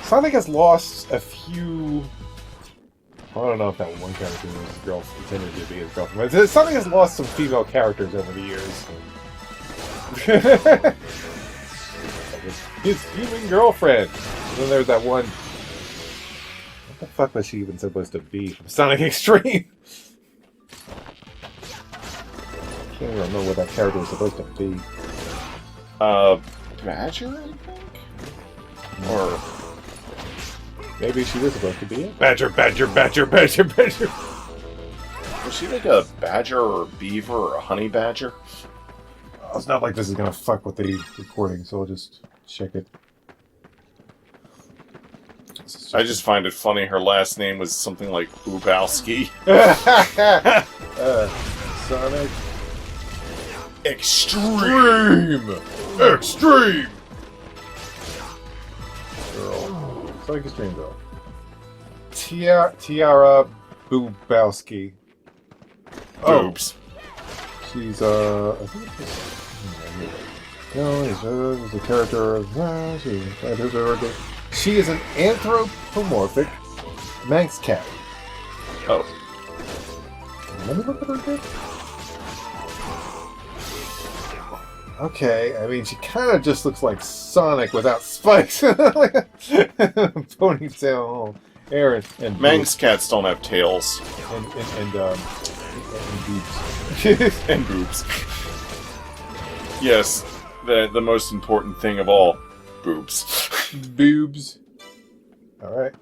Sonic has lost a few... I don't know if that one character was his girlfriend, intended to be his girlfriend, but Sonic has lost some female characters over the years. His human girlfriend! And then there's that one... What the fuck was she even supposed to be from Sonic Extreme? I can't even remember what that character was supposed to be. Badger, I think? Or... Maybe she was supposed to be it. Badger, badger, badger, badger, badger. Was she like a badger or a beaver or a honey badger? Oh, it's not like this is gonna fuck with the recording, so I'll just check it. I just find it funny her last name was something like Boobowski. Sonic Extreme! Extreme! Girl. Sonic Extreme Girl. Tiara Boobowski. Boobs. She's, I think it's a character. She is an anthropomorphic Manx cat. Oh. Let me look at her again. Okay, I mean, she kind of just looks like Sonic without spikes. Like a ponytail, hair, and Manx cats don't have tails. and boobs. And boobs. Yes, the most important thing of all, boobs. Boobs. Alright,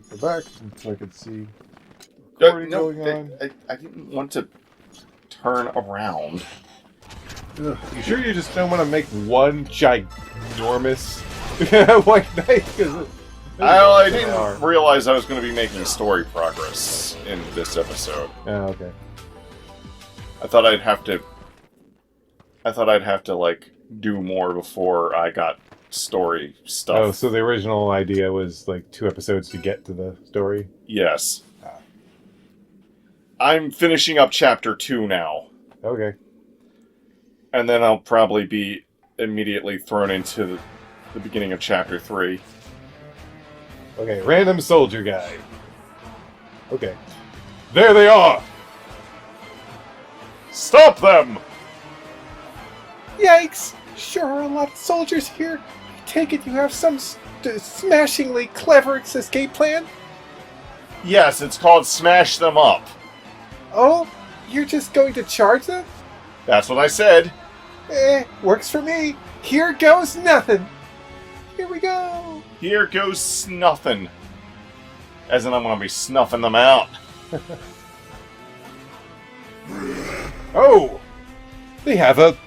go back so I can see recording going on. I didn't want to turn around. Ugh, you sure you just don't want to make one ginormous white knight? I didn't realize I was going to be making story progress in this episode. Oh, okay. I thought I'd have to like do more before I got story stuff. Oh, so the original idea was like 2 episodes to get to the story? Yes. I'm finishing up chapter 2 now. Okay. And then I'll probably be immediately thrown into the beginning of chapter 3. Okay, random soldier guy. Okay. There they are! Stop them! Yikes! sure are a lot of soldiers here. I take it you have some smashingly clever escape plan? Yes, it's called Smash Them Up. Oh, you're just going to charge them? That's what I said. Works for me. Here goes nothing. Here we go. Here goes snuffing. As in I'm going to be snuffing them out. Oh! They have a...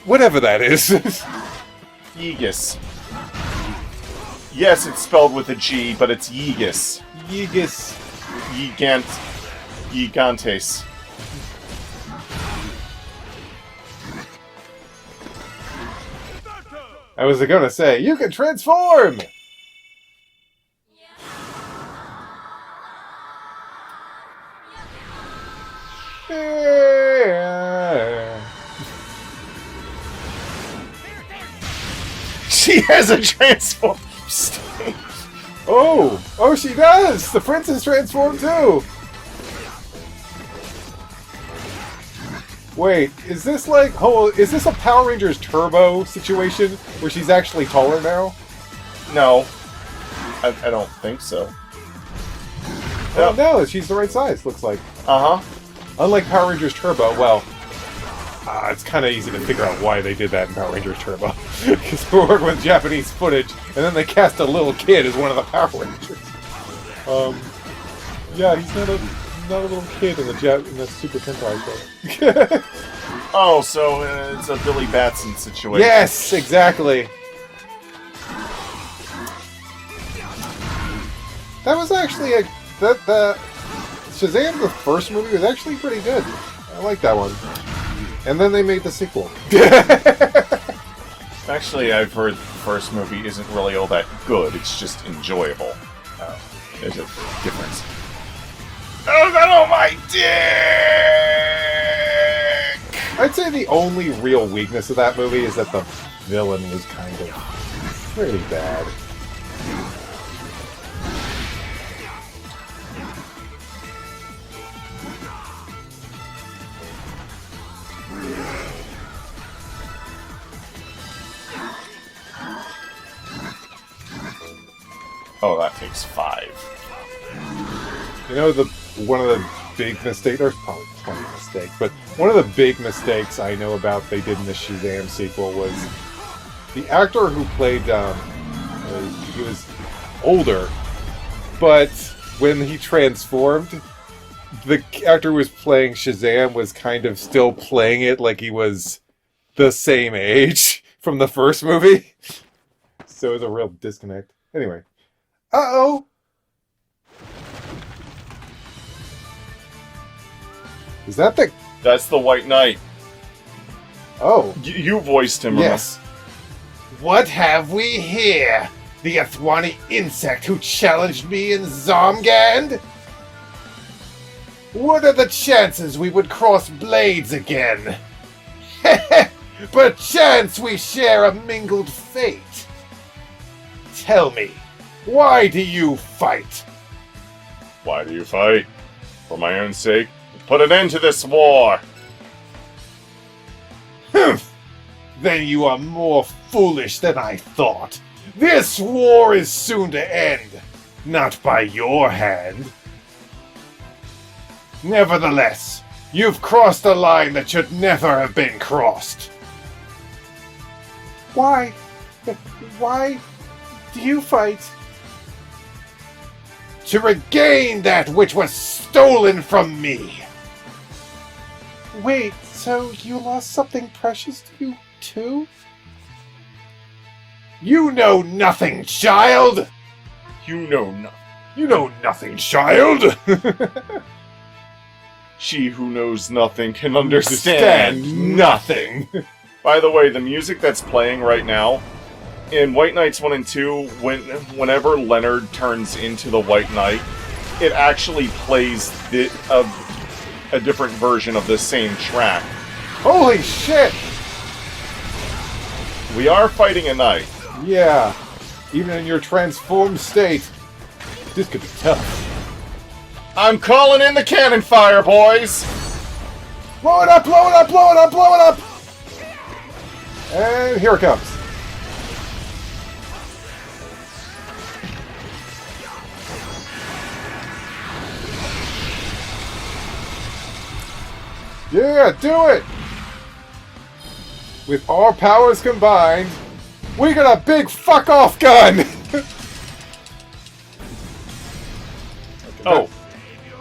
whatever that is. Yeegus. Yes, it's spelled with a G, but it's Yeegus. Yeegus. Gigantes. I was gonna say, you can transform! She has a transform stage. Oh! Oh, she does! The princess transformed too! Wait, is this like... oh, is this a Power Rangers Turbo situation where she's actually taller now? No. I don't think so. Oh, no, she's the right size, looks like. Uh-huh. Unlike Power Rangers Turbo, well... it's kind of easy to figure out why they did that in Power Rangers Turbo. Because we're working with Japanese footage, and then they cast a little kid as one of the Power Rangers. Yeah, he's not a little kid in the Super Sentai show. Oh, so it's a Billy Batson situation. Yes, exactly. That was actually the Shazam, the first movie, was actually pretty good. I like that one. And then they made the sequel. Actually, I've heard the first movie isn't really all that good. It's just enjoyable. There's a difference. Oh, that on my dick! I'd say the only real weakness of that movie is that the villain was kind of pretty bad. Oh, that takes 5. You know, one of the big mistakes, there's probably plenty of mistakes, but one of the big mistakes I know about they did in the Shazam sequel was the actor who played, he was older, but when he transformed, the actor who was playing Shazam was kind of still playing it like he was the same age from the first movie. So it was a real disconnect. Anyway. Uh-oh! Is that the... That's the White Knight. Oh. You voiced him, Yes. What have we here? The Athwani insect who challenged me in Zomgand? What are the chances we would cross blades again? Perchance we share a mingled fate. Tell me, why do you fight? Why do you fight? For my own sake? Put an end to this war! Humph! Then you are more foolish than I thought. This war is soon to end, not by your hand. Nevertheless, you've crossed a line that should never have been crossed. Why? Why do you fight? To regain that which was stolen from me. Wait, so you lost something precious to you, too? You know nothing, child! You know nothing. You know nothing, child! She who knows nothing can understand nothing! By the way, the music that's playing right now, in White Knights 1 and 2, whenever Leonard turns into the White Knight, it actually plays a different version of the same track. Holy shit! We are fighting a knight. Yeah. Even in your transformed state, this could be tough. I'm calling in the cannon fire, boys! Blow it up, blow it up, blow it up, blow it up! And here it comes. Yeah, do it! With our powers combined, we got a big fuck-off gun! Oh,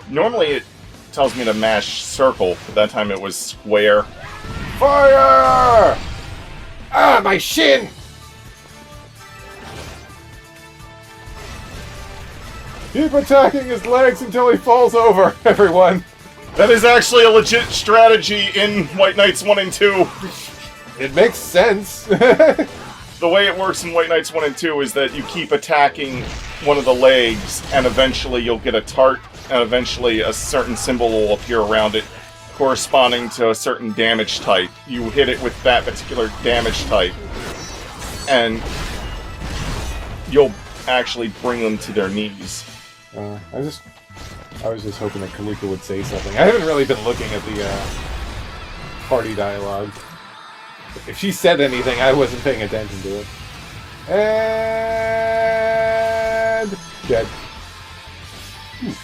normally it tells me to mash circle, but that time it was square. Fire! Ah, my shin! Keep attacking his legs until he falls over, everyone. That is actually a legit strategy in White Knights 1 and 2. It makes sense. The way it works in White Knights 1 and 2 is that you keep attacking one of the legs, and eventually you'll get a tart, and eventually a certain symbol will appear around it, corresponding to a certain damage type. You hit it with that particular damage type, and you'll actually bring them to their knees. I was just hoping that Kalika would say something. I haven't really been looking at the party dialogue. If she said anything, I wasn't paying attention to it. And dead.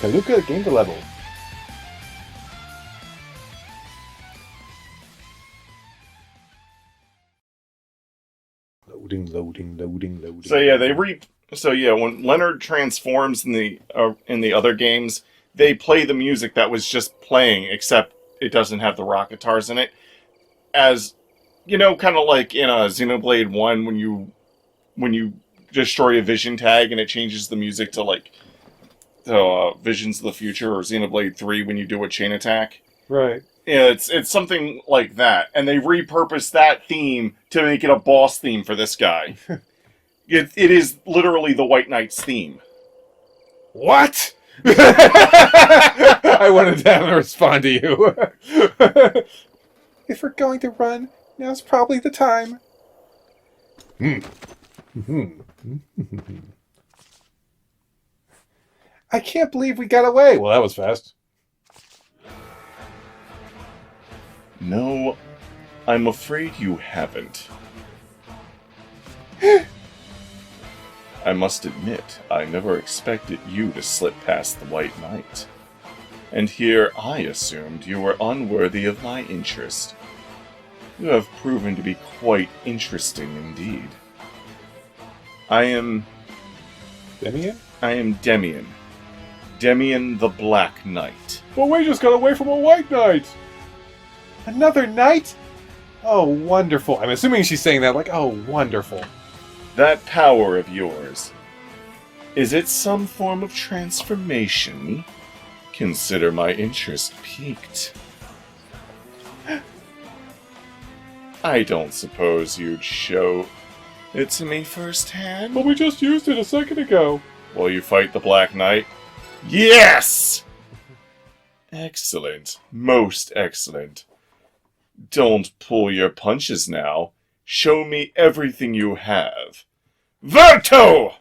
Kalika gained a level. Loading. So yeah, when Leonard transforms in the other games, they play the music that was just playing, except it doesn't have the rock guitars in it. As you know, kind of like in Xenoblade 1 when you destroy a vision tag and it changes the music to like Visions of the Future, or Xenoblade 3 when you do a chain attack. Right. Yeah, it's something like that, and they repurposed that theme to make it a boss theme for this guy. It is literally the White Knight's theme. What? I wanted to have him respond to you. If we're going to run, now's probably the time. I can't believe we got away. Well, that was fast. No, I'm afraid you haven't. I must admit, I never expected you to slip past the White Knight. And here I assumed you were unworthy of my interest. You have proven to be quite interesting indeed. I am Demian? I am Demian. Demian the Black Knight. But we just got away from a White Knight! Another knight? Oh, wonderful. I'm assuming she's saying that like, oh, wonderful. That power of yours, is it some form of transformation? Consider my interest piqued. I don't suppose you'd show it to me firsthand? But we just used it a second ago. Will you fight the Black Knight? Yes! Excellent. Most excellent. Don't pull your punches now. Show me everything you have. Verto!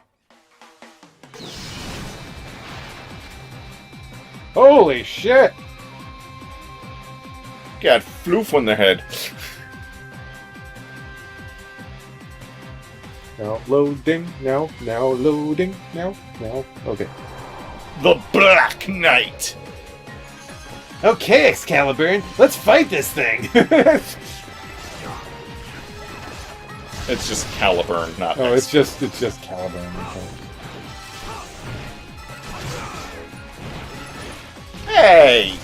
Holy shit! Got floof on the head. Now loading, now loading, now. Okay. The Black Knight! Okay, Excalibur, let's fight this thing! It's just Caliburn, not Oh, X. it's just Caliburn. Hey!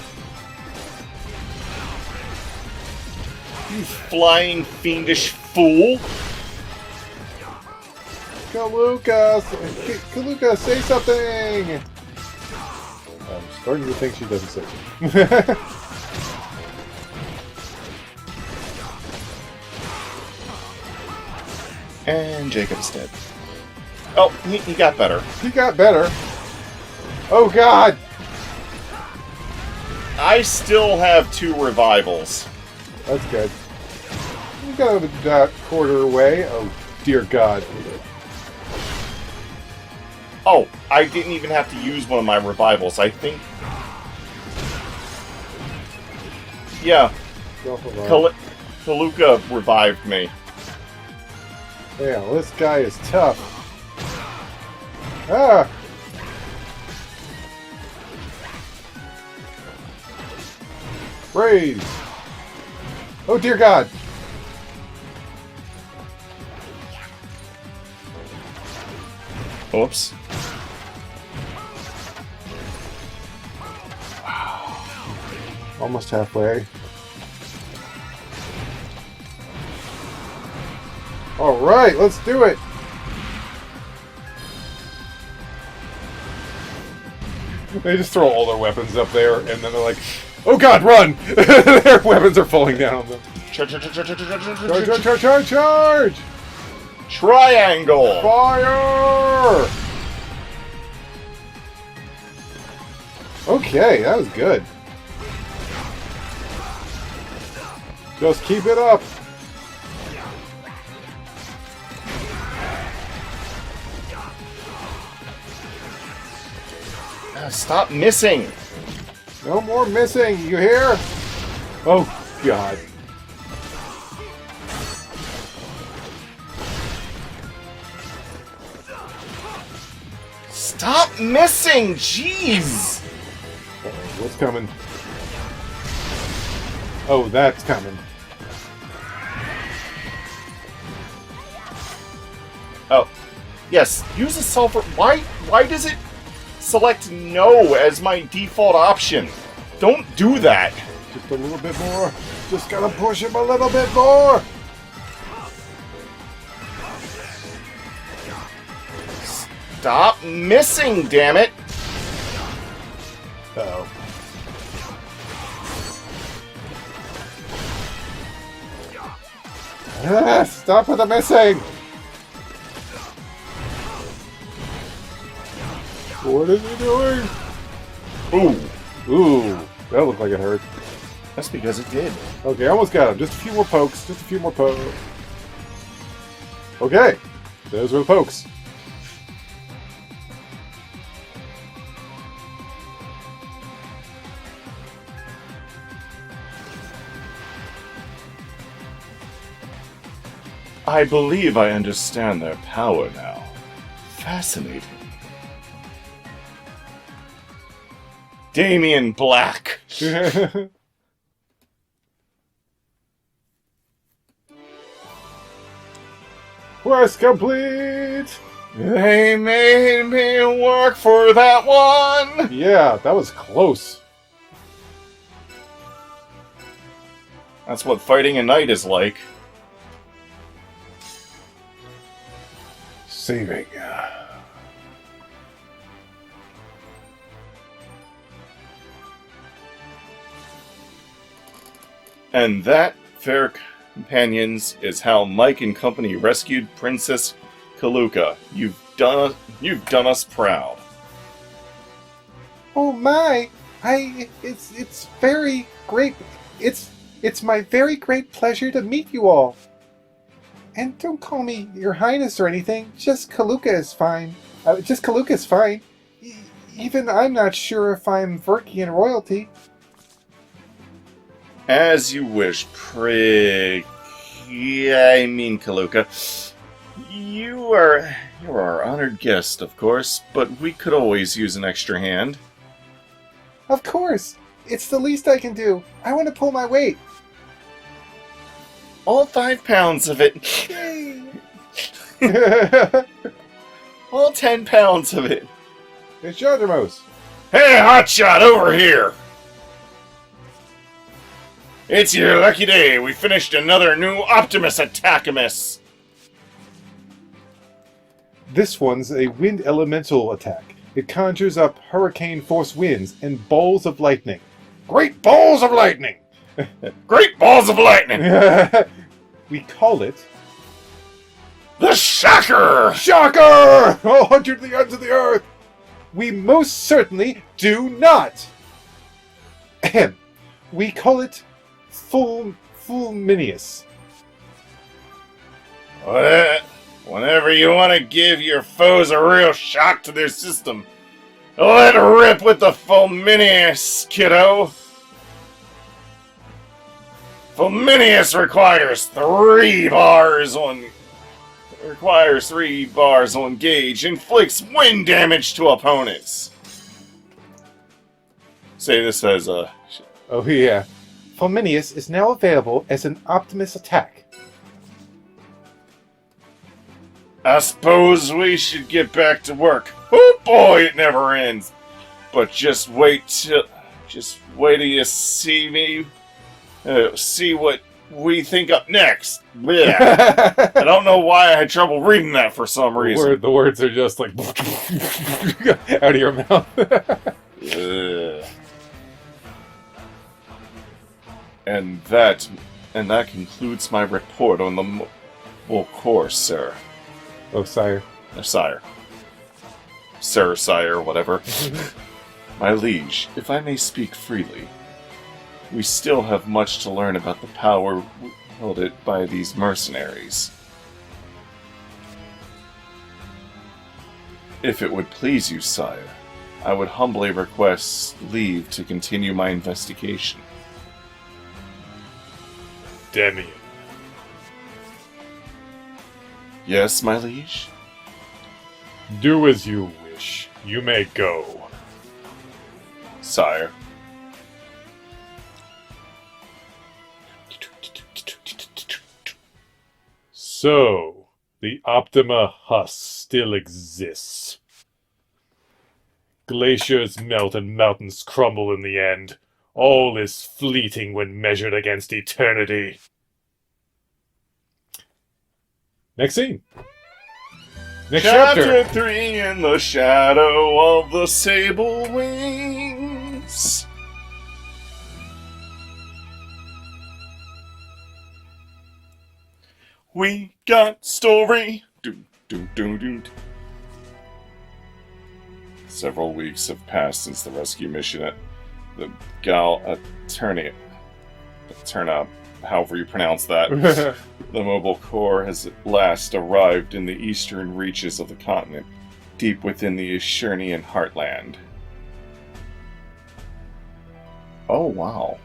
You flying fiendish fool! Kalika, say something! I'm starting to think she doesn't say something. And Jacob's dead. Oh, he got better. He got better. Oh god! I still have 2 revivals. That's good. We got that quarter away. Oh dear god. Oh, I didn't even have to use one of my revivals. I think... Yeah, Kalika revived me. Yeah, well, this guy is tough. Ah! Raise! Oh dear God! Oops. Almost halfway. Alright, let's do it! They just throw all their weapons up there, and then they're like, oh God, run! Their weapons are falling down on them. Charge! Charge! Triangle! Fire! Okay, that was good. Just keep it up. Stop missing! No more missing, you hear? Oh, God. Stop missing! Jeez! Uh-oh, what's coming? Oh, that's coming. Oh. Yes, use a sulfur... Why does it select no as my default option? Don't do that! Just a little bit more. Just gotta push him a little bit more. Stop missing, damn it! Uh-oh. Ah, stop with the missing! What is he doing? Ooh. Ooh, that looked like it hurt. That's because it did. Okay, almost got him. Just a few more pokes. Just a few more pokes. Okay, those were the pokes. I believe I understand their power now. Fascinating. Damien Black. Quest complete! They made me work for that one! Yeah, that was close. That's what fighting a knight is like. Saving. And that, fair companions, is how Mike and company rescued Princess Kaluka. You've done us proud. Oh my! It's very great. It's my very great pleasure to meet you all. And don't call me Your Highness or anything. Just Kaluka is fine. Just Kaluka is fine. Even I'm not sure if I'm Verkian royalty. As you wish, I mean Kaluka. You are our honored guest, of course, but we could always use an extra hand. Of course. It's the least I can do. I want to pull my weight. All 5 pounds of it. Yay. All 10 pounds of it. It's Yandermost. Hey, hotshot, over here! It's your lucky day. We finished another new Optimus Attackamus. This one's a wind elemental attack. It conjures up hurricane force winds and balls of lightning. Great balls of lightning! Great balls of lightning! We call it The Shocker! Shocker! 100 the ends of the earth! We most certainly do not! Ahem. We call it Fulminius. Whenever you want to give your foes a real shock to their system, let rip with the Fulminius, kiddo! Fulminius requires 3 bars on Requires 3 bars will engage. Inflicts wind damage to opponents. Say this as a... Oh, yeah. Fulminius is now available as an Optimus attack. I suppose we should get back to work. Oh boy, it never ends. But just wait till you see me... see what we think up next. Blech. I don't know why I had trouble reading that for some reason. The words are just like... out of your mouth. Ugh. And that concludes my report on the mobile course, sir. Oh, sire. Sire. Sir, sire, whatever. My liege, if I may speak freely, we still have much to learn about the power wielded by these mercenaries. If it would please you, sire, I would humbly request leave to continue my investigation. Demian. Yes, my liege? Do as you wish. You may go. Sire. So, the Optima Hus still exists. Glaciers melt and mountains crumble in the end. All is fleeting when measured against eternity. Next scene. Next chapter. 3 in the shadow of the sable wings. We got story. Several weeks have passed since the rescue mission at the however you pronounce that. The mobile core has at last arrived in the eastern reaches of the continent, deep within the Eternian heartland. Oh, wow.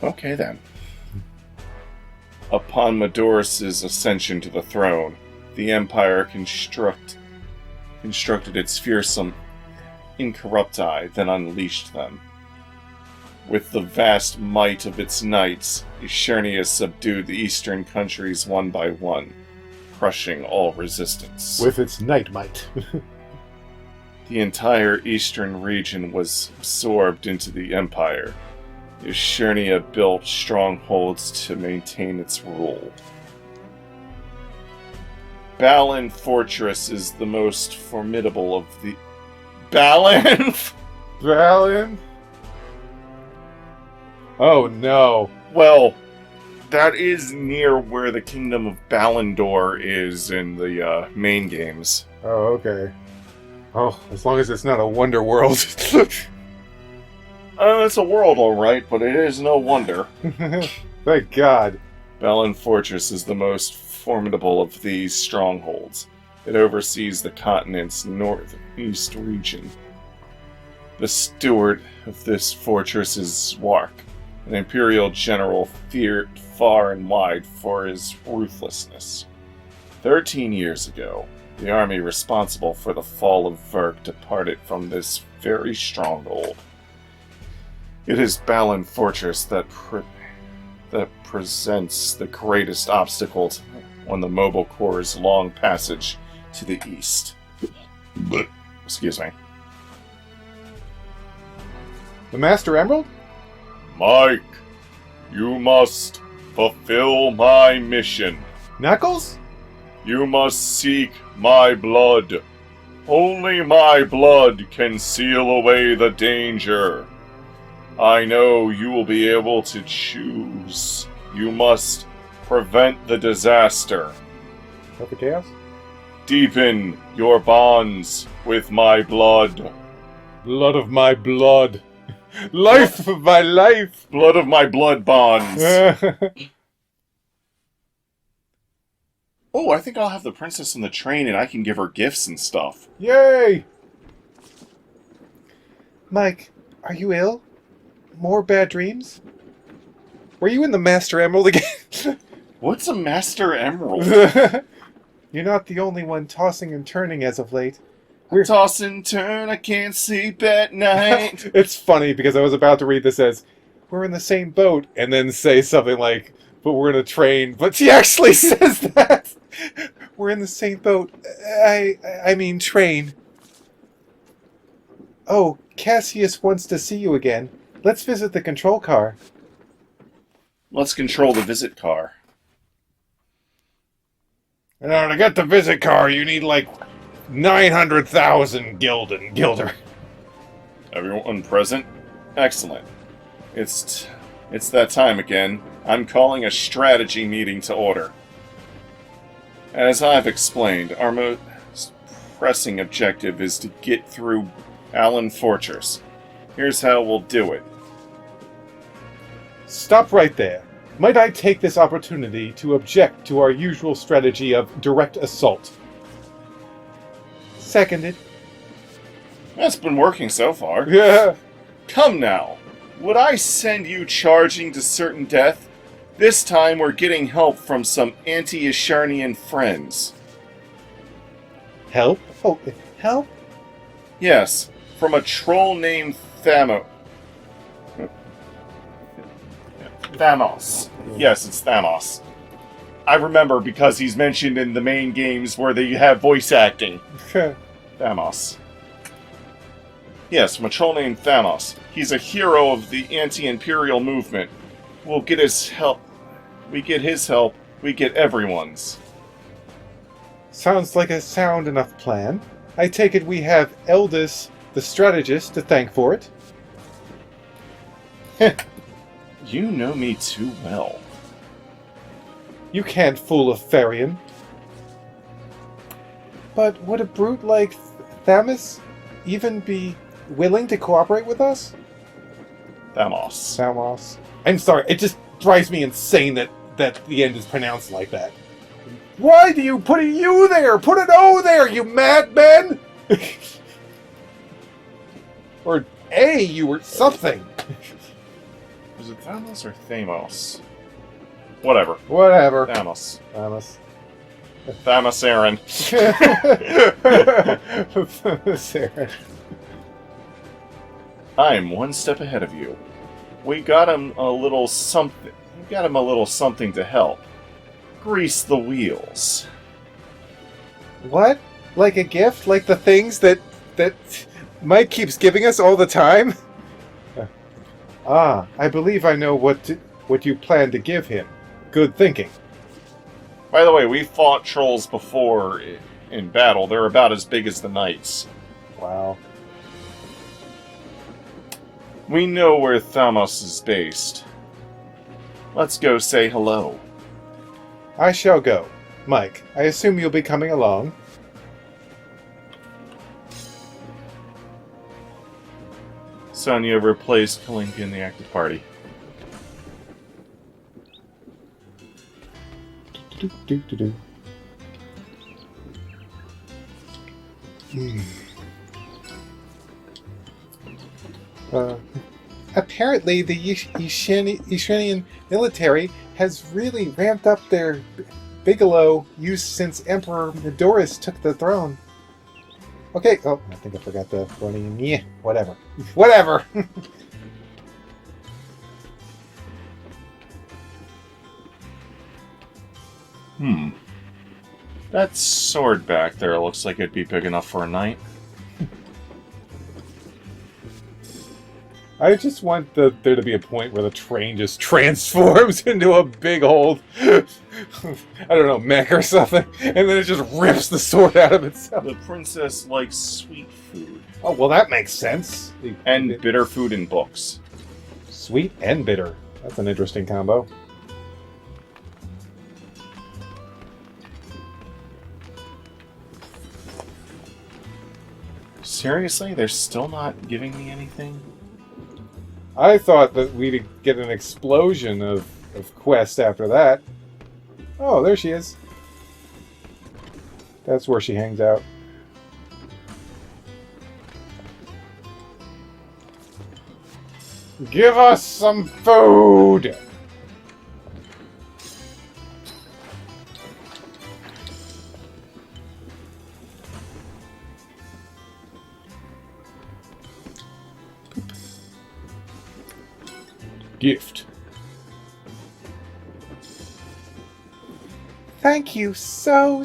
Okay, then. Upon Madoris's ascension to the throne, the Empire constructed its fearsome incorrupti, then unleashed them. With the vast might of its knights, Eternia subdued the eastern countries one by one, crushing all resistance. With its night might. The entire eastern region was absorbed into the Empire. Eternia built strongholds to maintain its rule. Balan Fortress is the most formidable of the... Balan? Balan? Oh no. Well, that is near where the Kingdom of Balandor is in the main games. Oh, okay. Oh, as long as it's not a Wonder World. It's a world, alright, but it is no wonder. Thank God. Balan Fortress is the most formidable of these strongholds. It oversees the continent's northeast region. The steward of this fortress is Zwark, an Imperial general feared far and wide for his ruthlessness. 13 years ago, the army responsible for the fall of Verk departed from this very stronghold. It is Balan Fortress that presents the greatest obstacle on the mobile core's long passage to the east. Excuse me. The Master Emerald? Mike, you must fulfill my mission. Knuckles? You must seek my blood. Only my blood can seal away the danger. I know you will be able to choose. You must prevent the disaster. Perfect Chaos? Deepen your bonds with my blood. Blood of my blood. Life of my life. Blood of my blood bonds. Oh, I think I'll have the princess in the train and I can give her gifts and stuff. Yay! Mike, are you ill? More bad dreams? Were you in the Master Emerald again? What's a Master Emerald? You're not the only one tossing and turning as of late. Toss and turn, I can't sleep at night. It's funny because I was about to read this as, we're in the same boat, and then say something like, but we're in a train. But she actually says that. We're in the same boat. I mean train. Oh, Cassius wants to see you again. Let's visit the control car. Let's control the visit car. To get the visit car, you need like 900,000 gilder. Everyone present? Excellent. It's that time again. I'm calling a strategy meeting to order. As I've explained, our most pressing objective is to get through Allen Fortress. Here's how we'll do it. Stop right there. Might I take this opportunity to object to our usual strategy of direct assault? Seconded. That's been working so far. Yeah. Come now. Would I send you charging to certain death? This time we're getting help from some anti-Asharnian friends. Help? Oh, help? Yes, from a troll named Thamos. Yes, it's Thamos. I remember because he's mentioned in the main games where they have voice acting. Thamos. Yes, from a troll named Thamos. He's a hero of the anti-imperial movement. We'll get his help. We get his help, we get everyone's. Sounds like a sound enough plan. I take it we have Eldis, the strategist, to thank for it. You know me too well. You can't fool a Therian. But would a brute like Thamus even be willing to cooperate with us? Thamos. I'm sorry, it just drives me insane that the end is pronounced like that. Why do you put a U there? Put an O there, you madman! Or A, you or something. Is it Thamos or Thamos? Whatever. Whatever. Thamos. Thomas. Thamos Aaron. Sarah. I'm one step ahead of you. We got him a little something. We got him a little something to help. Grease the wheels. What? Like a gift? Like the things that Mike keeps giving us all the time? I believe I know what you plan to give him. Good thinking. By the way, we fought trolls before in battle. They're about as big as the knights. Wow. We know where Thamos is based. Let's go say hello. I shall go. Mike, I assume you'll be coming along. Sonya replaced Kalinka in the active party. Apparently, the Yishanian military has really ramped up their Bigelow use since Emperor Midorus took the throne. Okay, oh, I think I forgot the running. Yeah, whatever. Whatever! That sword back there looks like it'd be big enough for a knight. I just want there to be a point where the train just transforms into a big old, I don't know, mech or something, and then it just rips the sword out of itself. The princess likes sweet food. Oh, well, that makes sense. And bitter food in books. Sweet and bitter. That's an interesting combo. Seriously? They're still not giving me anything? I thought that we'd get an explosion of quests after that. Oh, there she is. That's where she hangs out. Give us some food! gift. Thank you so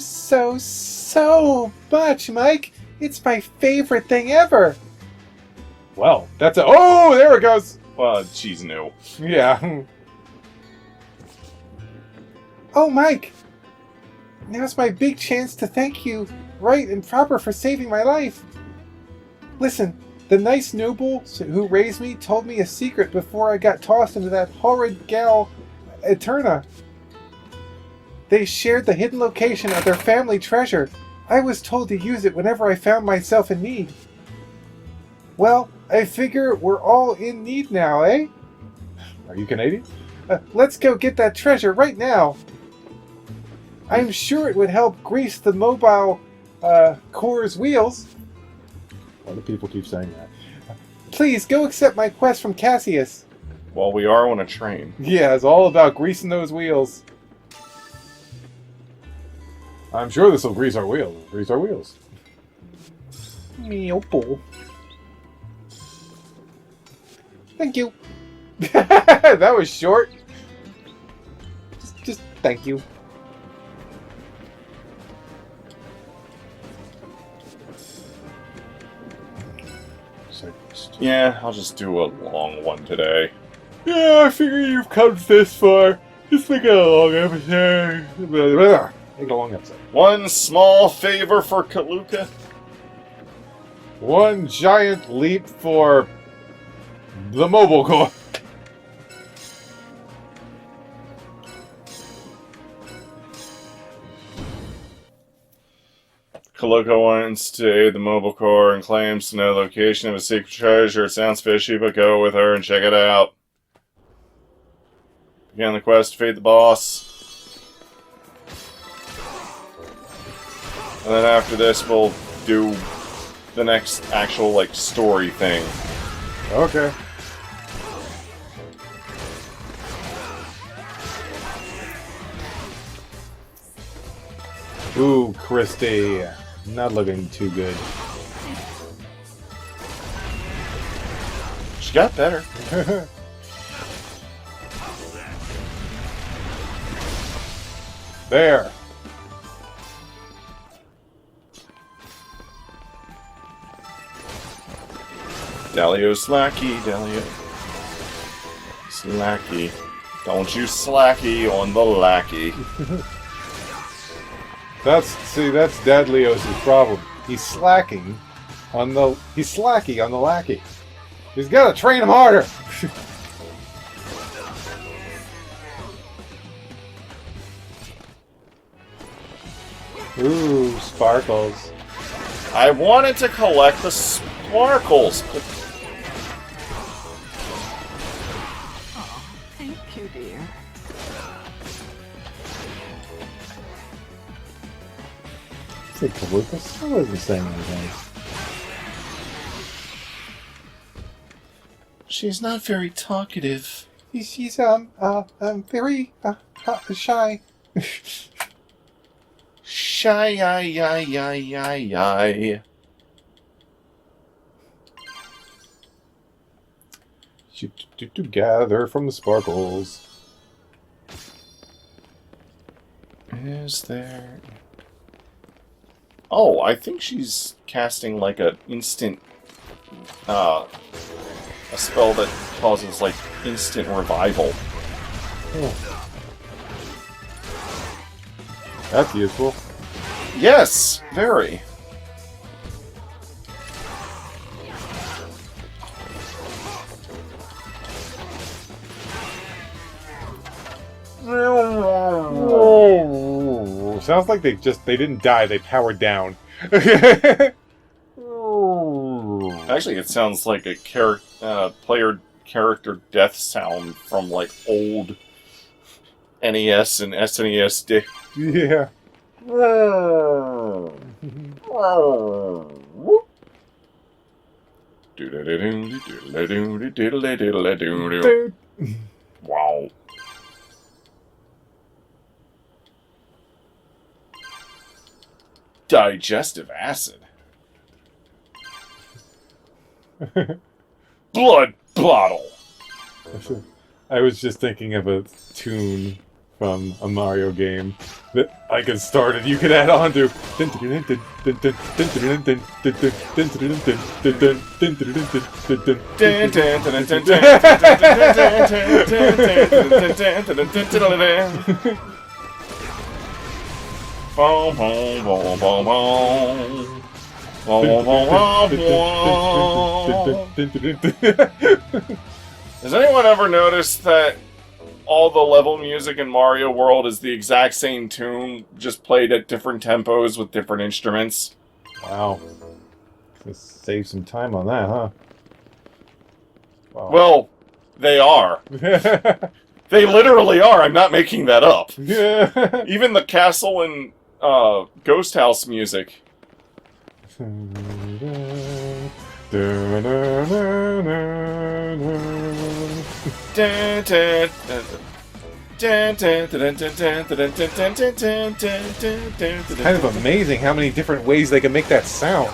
much, Mike. It's my favorite thing ever. Well, that's a... Oh, there it goes! Well, she's new. Yeah. Oh, Mike. Now's my big chance to thank you right and proper for saving my life. Listen, the nice noble who raised me told me a secret before I got tossed into that horrid gal, Eterna. They shared the hidden location of their family treasure. I was told to use it whenever I found myself in need. Well, I figure we're all in need now, eh? Are you Canadian? Let's go get that treasure right now. I'm sure it would help grease the mobile core's wheels. Why do people keep saying that? Please, go accept my quest from Cassius. Well, we are on a train. Yeah, it's all about greasing those wheels. I'm sure this will grease our wheels. Grease our wheels. Meow. Thank you. That was short. Just thank you. Yeah, I'll just do a long one today. Yeah, I figure you've come this far. Just make it a long episode. Make it a long episode. One small favor for Kaluka. One giant leap for the mobile core. Kaluka wants to aid the mobile core and claims to know the location of a secret treasure. It sounds fishy, but go with her and check it out. Begin the quest to defeat the boss. And then after this, we'll do the next actual, like, story thing. Okay. Ooh, Christy. Not looking too good. She got better. There. Delio slacky, Delio. Slacky. Don't you slacky on the lackey. That's Dad Leos' problem. He's slacky on the lackey. He's gotta train him harder. Ooh, sparkles. I wanted to collect the sparkles, but Thank you, dear. Say Lucas? I wasn't saying anything. she's not very talkative. She's very shy. Shy. To gather from the sparkles. Is there... Oh, I think she's casting like a instant... a spell that causes like instant revival. Oh. That's useful. Yes, very. Sounds like they didn't die, they powered down. Actually, it sounds like a player character death sound from like old NES and SNES days. Yeah. Wow. Digestive acid. Blood bottle. I was just thinking of a tune from a Mario game that I could start and you could add on to. Boom, boom, boom, boom, boom. Boom, boom, boom, boom. Has anyone ever noticed that all the level music in Mario World is the exact same tune, just played at different tempos with different instruments? Wow. Just save some time on that, huh? Wow. Well, they are. They literally are. I'm not making that up. Even the castle and Ghost House music. Kind of amazing how many different ways they can make that sound.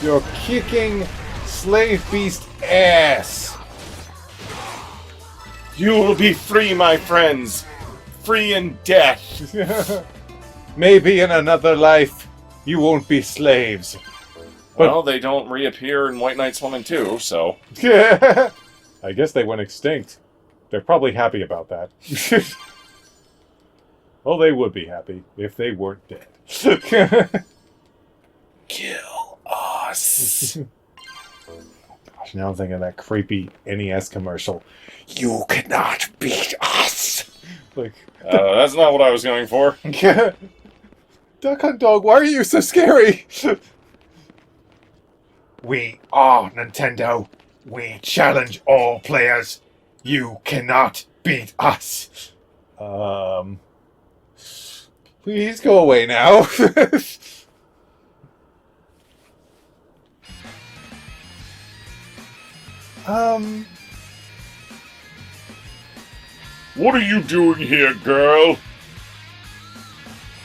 You're kicking slave beast ass. You will be free, my friends. Free in death. Maybe in another life, you won't be slaves. Well, they don't reappear in White Knight Swimming 2, so... I guess they went extinct. They're probably happy about that. Well, they would be happy if they weren't dead. Kill us. Gosh, now I'm thinking of that creepy NES commercial. You cannot beat us! Like, That's not what I was going for. Duck Hunt Dog, why are you so scary? We are Nintendo. We challenge all players. You cannot beat us. Please go away now. What are you doing here, girl?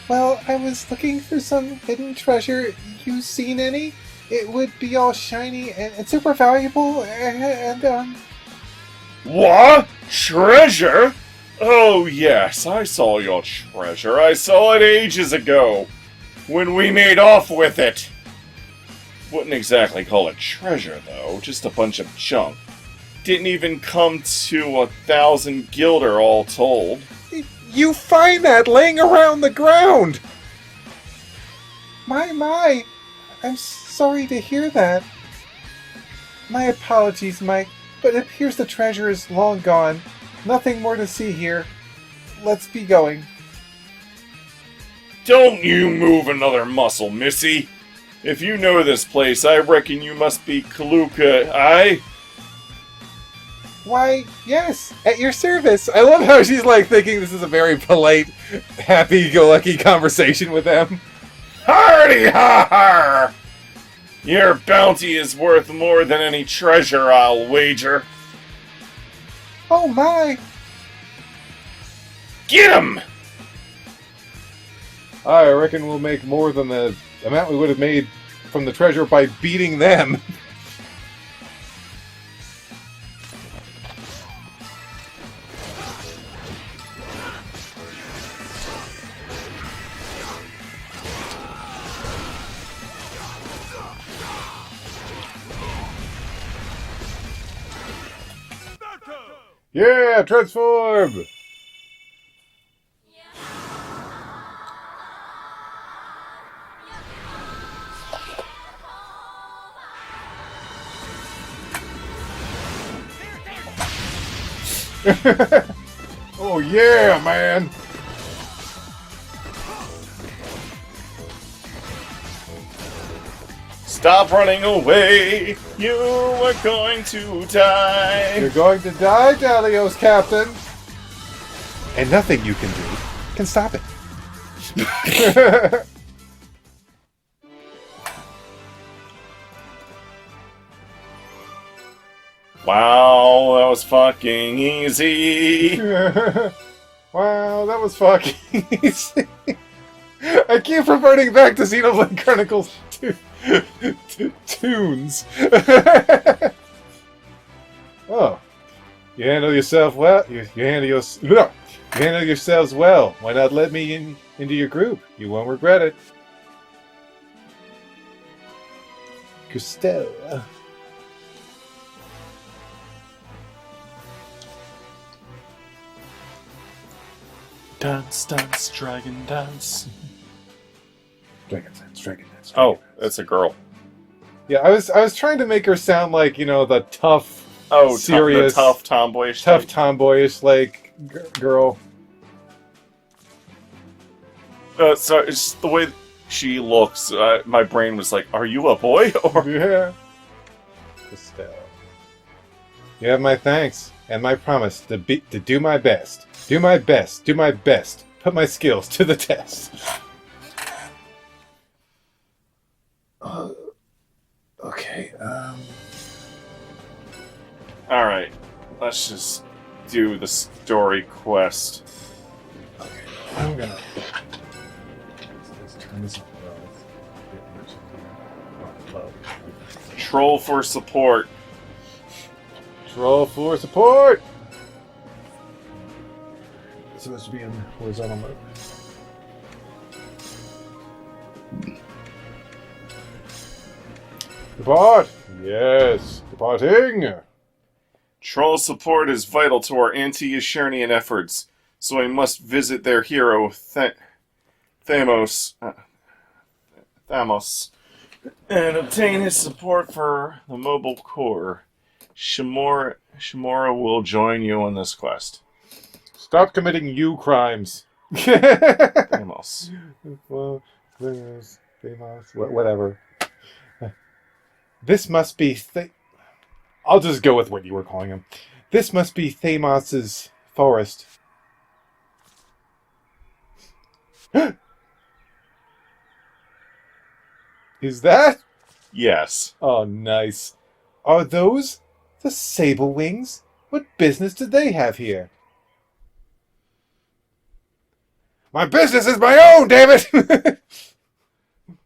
Well, I was looking for some hidden treasure. You seen any? It would be all shiny and super valuable and What? Treasure? Oh, yes, I saw your treasure. I saw it ages ago, when we made off with it. Wouldn't exactly call it treasure, though. Just a bunch of junk. Didn't even come to 1,000 guilder all told. You find that laying around the ground! My. I'm sorry to hear that. My apologies, Mike, but it appears the treasure is long gone. Nothing more to see here. Let's be going. Don't you move another muscle, missy. If you know this place, I reckon you must be Kaluka, aye? Why, yes, At your service. I love how she's like thinking this is a very polite, happy-go-lucky conversation with them. Hardy ha ha! Your bounty is worth more than any treasure, I'll wager. Oh my! Get him! I reckon we'll make more than the amount we would have made from the treasure by beating them. Yeah, transform! Oh yeah, man! Stop running away! You are going to die! You're going to die, Dalios, Captain! And nothing you can do can stop it. Wow, that was fucking easy. Wow, that was fucking easy. I keep reverting back to Xenoblade Chronicles tunes. Oh, you handle yourself well. You handle yourselves well. Why not let me into your group? You won't regret it. Costello. Dance, dance, dragon dance. Dragon dance. Oh, that's a girl. Yeah, I was trying to make her sound like, you know, the tough, serious, the tough tomboyish, tomboyish, like girl. So it's the way she looks. My brain was like, "Are you a boy?" Or Yeah. Costello. You have my thanks and my promise to do my best. Do my best. Do my best. Put my skills to the test. Okay, all right, let's just do the story quest. okay. I'm gonna... Let's turn this on. Low. Troll for support. Troll for support. It's supposed to be in horizontal mode. Depart. Yes, departing. Troll support is vital to our anti-Ashernian efforts, so we must visit their hero, Thamos, and obtain his support for the mobile core. Shimura will join you on this quest. Stop committing you crimes. Thamos. Well, whatever. This must be... I'll just go with what you were calling him. This must be Thamos's forest. Is that? Yes. Oh, nice. Are those the Sable Wings? What business do they have here? My business is my own, damn it!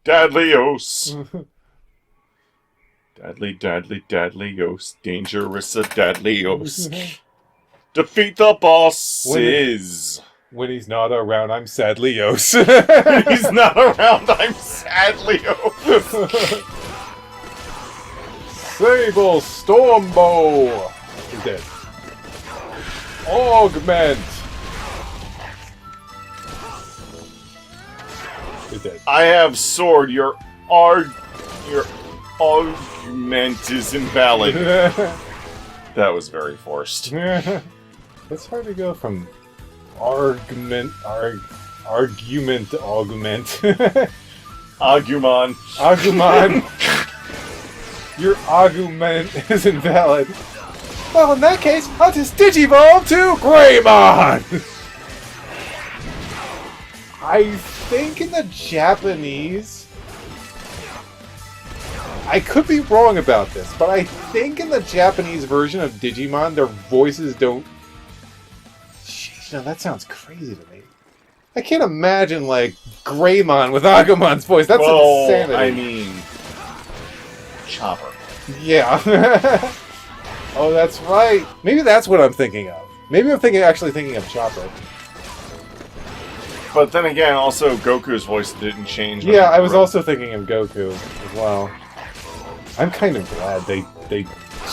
Dadlios. Dadlios. Dangerous Dadlios. Defeat the bosses. When he's not around, I'm sadly-os. He's not around, I'm Sadlios. Sable Stormbow! He's dead. Augment! He's dead. I have sword. Your argument is invalid. That was very forced. It's hard to go from argument to augment. Agumon. Agumon. Your argument is invalid. Well, in that case, I'll just digivolve to Greymon! I think in the Japanese... I could be wrong about this, but I think in the Japanese version of Digimon, their voices don't... Jeez, no, that sounds crazy to me. I can't imagine, like, Greymon with Agumon's voice. That's insanity. I mean... Chopper. Yeah. Oh, that's right. Maybe that's what I'm thinking of. Maybe I'm actually thinking of Chopper. But then again, also, Goku's voice didn't change. Yeah, I was also thinking of Goku as well. I'm kind of glad they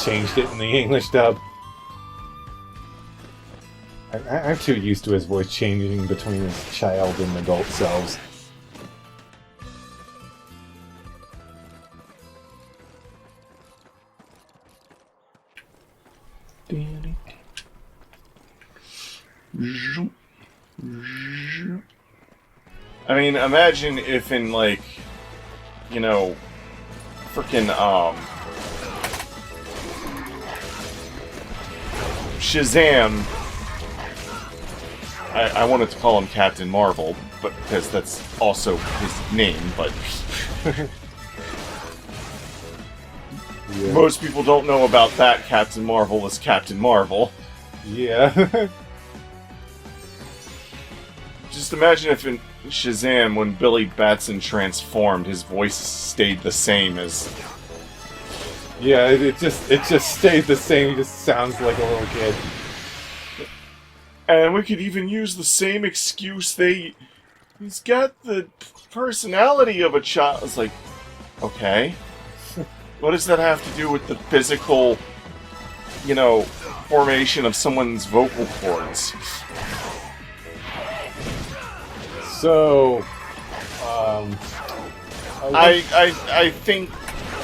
changed it in the English dub. I'm too used to his voice changing between his child and adult selves. I mean, imagine if in, like, you know, frickin', Shazam, I wanted to call him Captain Marvel, but because that's also his name, but... Yeah. Most people don't know about that Captain Marvel as Captain Marvel. Yeah. Just imagine if in Shazam, when Billy Batson transformed, his voice stayed the same as... Yeah, it just stayed the same. He just sounds like a little kid. And we could even use the same excuse. He's got the personality of a child. It's like, okay. What does that have to do with the physical, formation of someone's vocal cords? So, I think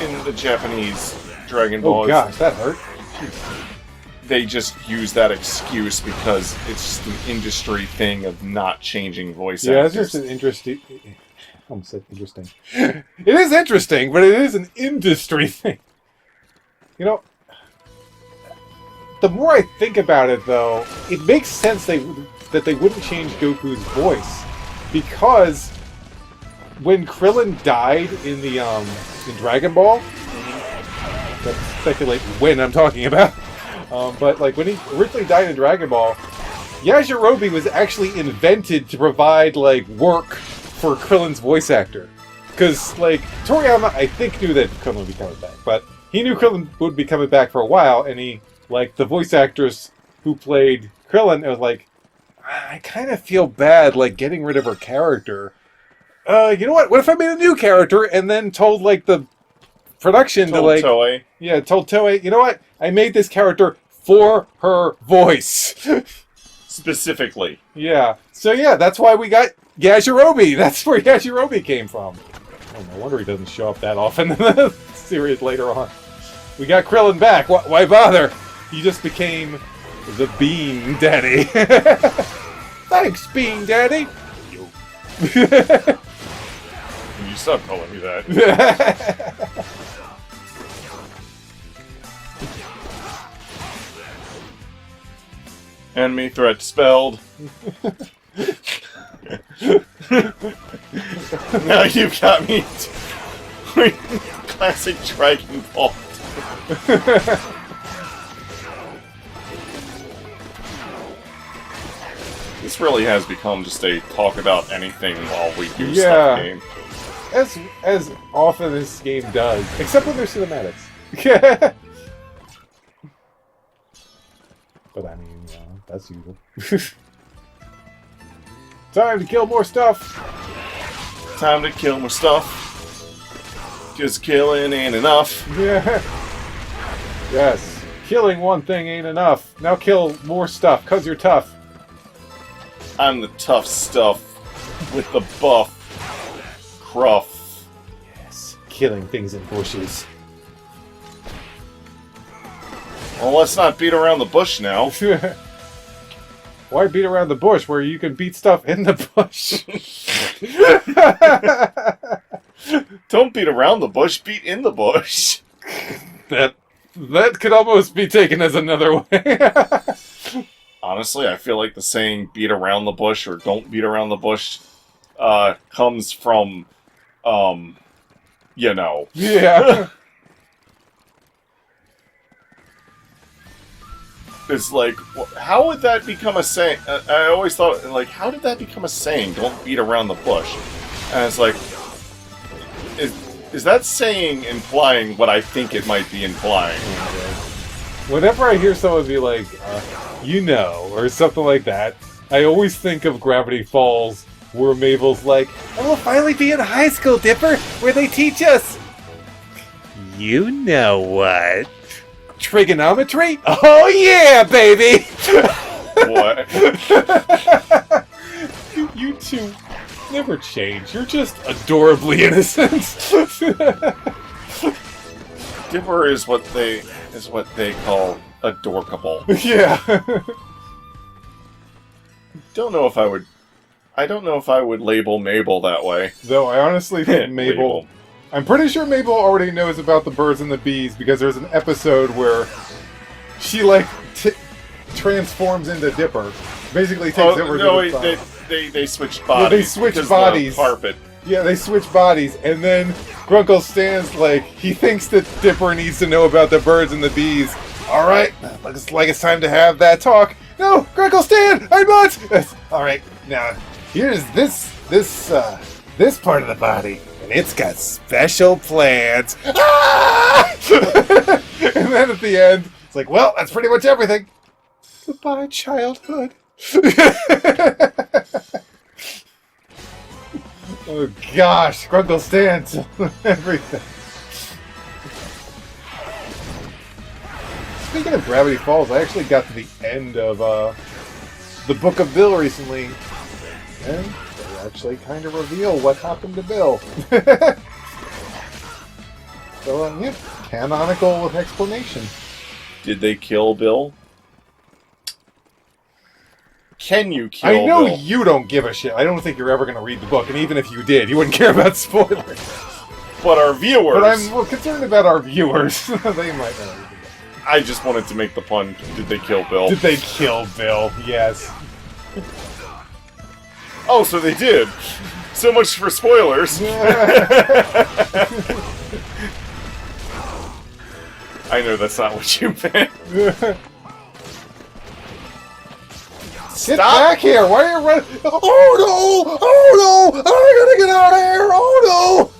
in the Japanese Dragon Ball, oh gosh, that hurt. they just use that excuse because it's just an industry thing of not changing voice Yeah, actors. it's just an interesting. I almost said interesting. It is interesting, but it is an industry thing. The more I think about it, though, it makes sense that they wouldn't change Goku's voice, because when Krillin died in Dragon Ball, let's speculate when I'm talking about. But like when he originally died in Dragon Ball, Yajirobe was actually invented to provide work for Krillin's voice actor. Because Toriyama, I think, knew that Krillin would be coming back, but he knew Krillin would be coming back for a while, and he the voice actress who played Krillin, it was like, I kind of feel bad getting rid of her character. You know what? What if I made a new character and then told the production Toei. told Toei, you know what? I made this character for her voice. Specifically. Yeah. So yeah, that's why we got Yajirobe. That's where Yajirobe came from. Oh, no wonder he doesn't show up that often in the series later on. We got Krillin back. Why bother? He just became the Bean Daddy. Thanks, Bean Daddy. Can you stop calling me that? Enemy threat dispelled. Now you've got me. Classic Dragon Ball. This really has become just a talk about anything while we do stuff game. As often as this game does, except when there's cinematics. But I mean, that's usual. Time to kill more stuff! Time to kill more stuff. Just killing ain't enough. Yeah. Yes. Killing one thing ain't enough. Now kill more stuff, cause you're tough. I'm the tough stuff with the buff. Cruff. Yes. Killing things in bushes. Well, let's not beat around the bush now. Why beat around the bush where you can beat stuff in the bush? Don't beat around the bush, beat in the bush. That could almost be taken as another way. Honestly, I feel like the saying beat around the bush or don't beat around the bush comes from, Yeah. It's like, how would that become a saying? I always thought, how did that become a saying? Don't beat around the bush. And it's like, is that saying implying what I think it might be implying? Whenever I hear someone be like, or something like that, I always think of Gravity Falls, where Mabel's like, and we'll finally be in high school, Dipper, where they teach us. You know what? Trigonometry? Oh yeah, baby! What? You two never change. You're just adorably innocent. Dipper is what they call adorkable. Yeah. I don't know if I would label Mabel that way. Though I honestly think Mabel... I'm pretty sure Mabel already knows about the birds and the bees, because there's an episode where she, transforms into Dipper. Basically takes over... No, they switched bodies. Yeah, they switched bodies. The carpet Yeah, they switch bodies, and then Grunkle Stan's like, he thinks that Dipper needs to know about the birds and the bees. Alright, looks like it's time to have that talk. No, Grunkle Stan, I'm not! Alright, now, here's this part of the body, and it's got special plans. Ah! And then at the end, it's like, well, that's pretty much everything. Goodbye, childhood. Oh gosh, Grunkle Stan's everything. Speaking of Gravity Falls, I actually got to the end of the Book of Bill recently, and they actually kind of reveal what happened to Bill. So, yeah, canonical with explanation. Did they kill Bill? Can you kill Bill? I know you don't give a shit. I don't think you're ever going to read the book, and even if you did, you wouldn't care about spoilers. But our viewers... But I'm concerned about our viewers. They might not. I just wanted to make the pun. Did they kill Bill? Did they kill Bill? Yes. Oh, so they did. So much for spoilers. I know that's not what you meant. Get back here! Why are you running? Oh no! Oh no! I gotta get out of here! Oh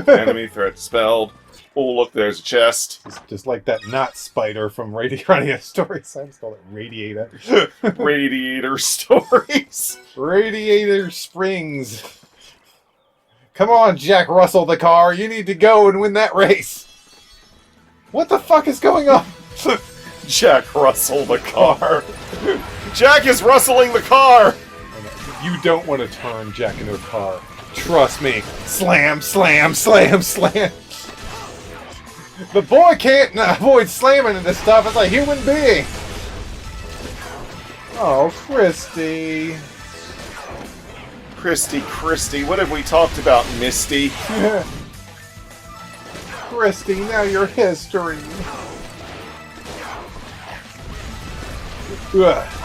no! Enemy threat spelled. Oh, look, there's a chest. It's just like that knot spider from Radiator Stories. I just call it Radiator. Radiator Stories. Radiator Springs. Come on, Jack Russell the car. You need to go and win that race. What the fuck is going on? Jack Russell the car. Jack is rustling the car. You don't want to turn Jack into a car. Trust me. Slam, slam, slam, slam. The boy can't avoid slamming into stuff as a human being. Oh, Christy. Christy, what have we talked about, Misty? Christy, now your history. Ugh.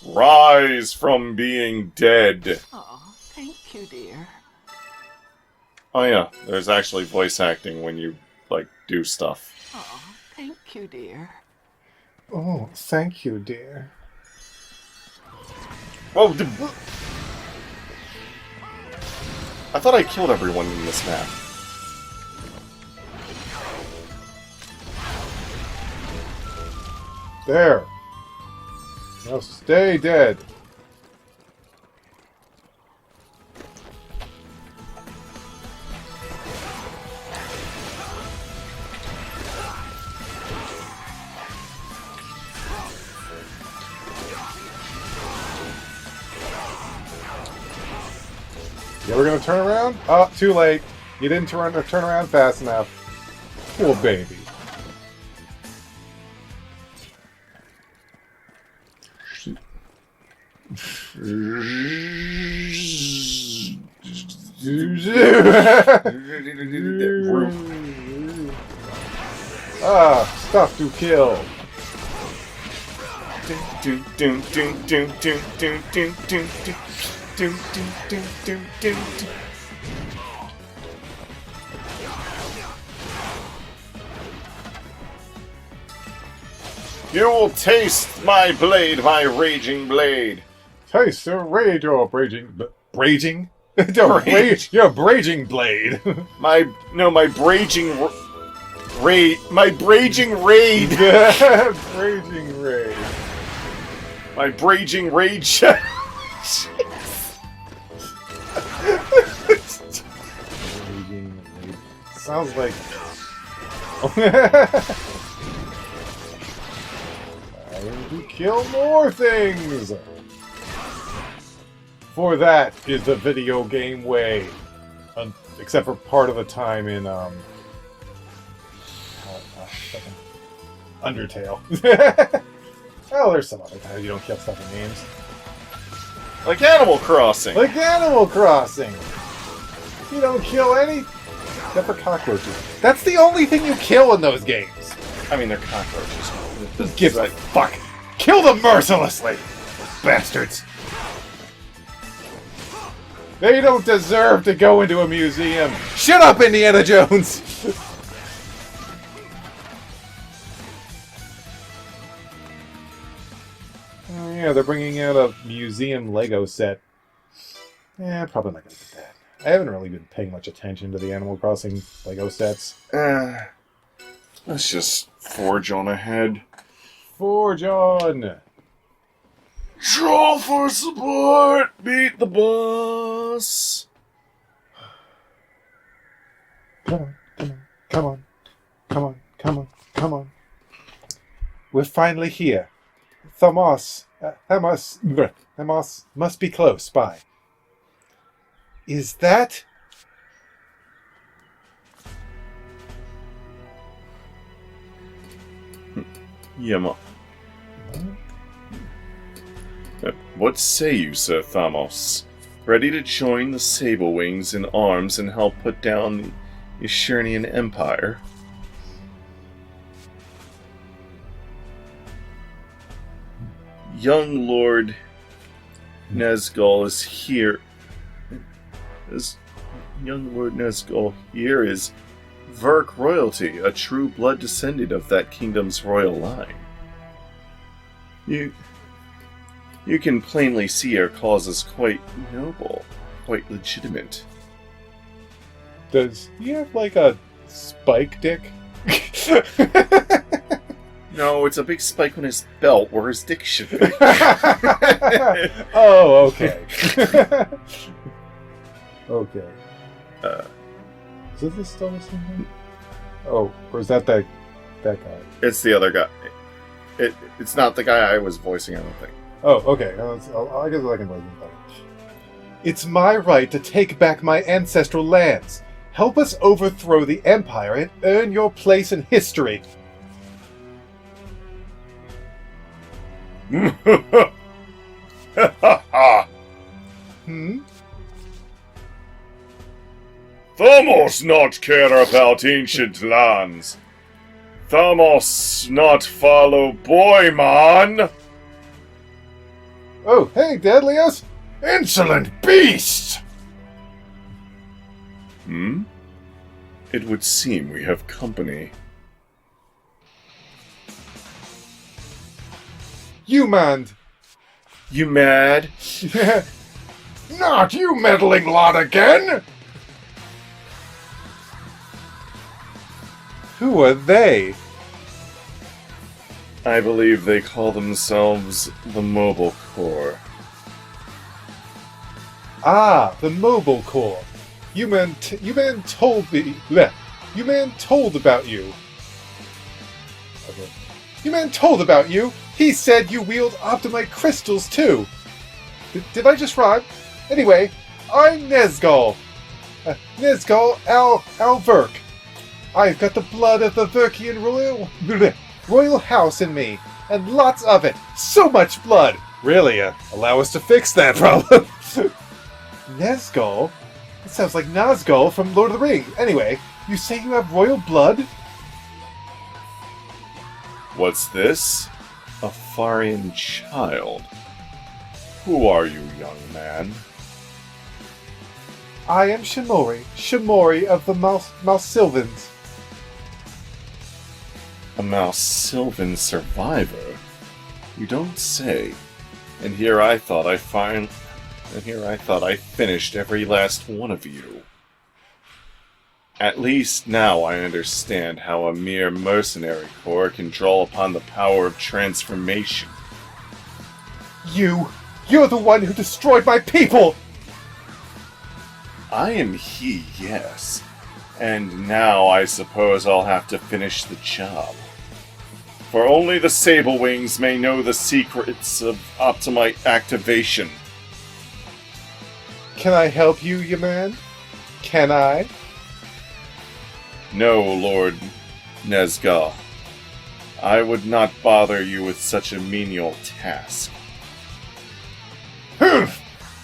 Rise from being dead. Oh, thank you, dear. Oh yeah, there's actually voice acting when you, like, do stuff. Oh, thank you, dear. Oh, thank you, dear. Whoa, I thought I killed everyone in this map. There. Now stay dead. You ever gonna turn around? Oh, too late. You didn't turn around fast enough. Poor baby. Stuff to kill. You will taste my blade, my raging blade. Taste the rage, your raging, raging. Rage. Your raging blade. My raging raid. My raging raid. Raging raid. My raging rage. Raging raid. Sounds like. Trying to kill more things. For that is the video game way. Except for part of the time in Undertale. Oh, there's some other times you don't kill stuff in games. Like Animal Crossing. Like Animal Crossing. You don't kill any except for cockroaches. That's the only thing you kill in those games. I mean, they're cockroaches. Who gives a fuck? Kill them mercilessly! Bastards! They don't deserve to go into a museum! Shut up, Indiana Jones! Oh yeah, they're bringing out a museum Lego set. Yeah, probably not gonna get that. I haven't really been paying much attention to the Animal Crossing Lego sets. Let's just forge on ahead. Forge on! Draw for support! Beat the boss! Come on. We're finally here. Thamos must be close by. Is that? Yama. What say you, Sir Thamos? Ready to join the Sable Wings in arms and help put down the Eternian Empire? Young Lord Nazgul is here. Young Lord Nazgul here is Verk royalty, a true blood descendant of that kingdom's royal line. You can plainly see our cause is quite noble, quite legitimate. Does he have like a spike dick? No, it's a big spike on his belt where his dick should be. Oh, okay. Okay. Is this still the same one? Oh, or is that guy? It's the other guy. It's not the guy I was voicing, I don't think. Oh, okay. I guess I can play that. It's my right to take back my ancestral lands. Help us overthrow the Empire and earn your place in history. Thamos not care about ancient lands. Thamos not follow boy, man. Oh, hey, Deadlios! Insolent beast! It would seem we have company. You manned! You mad? Not you meddling lot again! Who are they? I believe they call themselves the Mobile Corps. Ah, the Mobile Corps. You man told me. Bleh. You man told about you. Okay. You man told about you. He said you wield optimite crystals too. Did I just rhyme? Anyway, I'm Nazgul. Nazgul Verk. I've got the blood of the Verkian royal house in me, and lots of it. So much blood. Really? Allow us to fix that problem. Nazgul? That sounds like Nazgul from Lord of the Rings. Anyway, you say you have royal blood? What's this? A Farian child. Who are you, young man? I am Shamori of the Malsylvans. A Malsylvan survivor? You don't say. And here I thought I finished every last one of you. At least now I understand how a mere mercenary corps can draw upon the power of transformation. You're the one who destroyed my people! I am he, yes. And now I suppose I'll have to finish the job. For only the Sable Wings may know the secrets of Optimite activation. Can I help you, you man? Can I? No, Lord Nazgul. I would not bother you with such a menial task.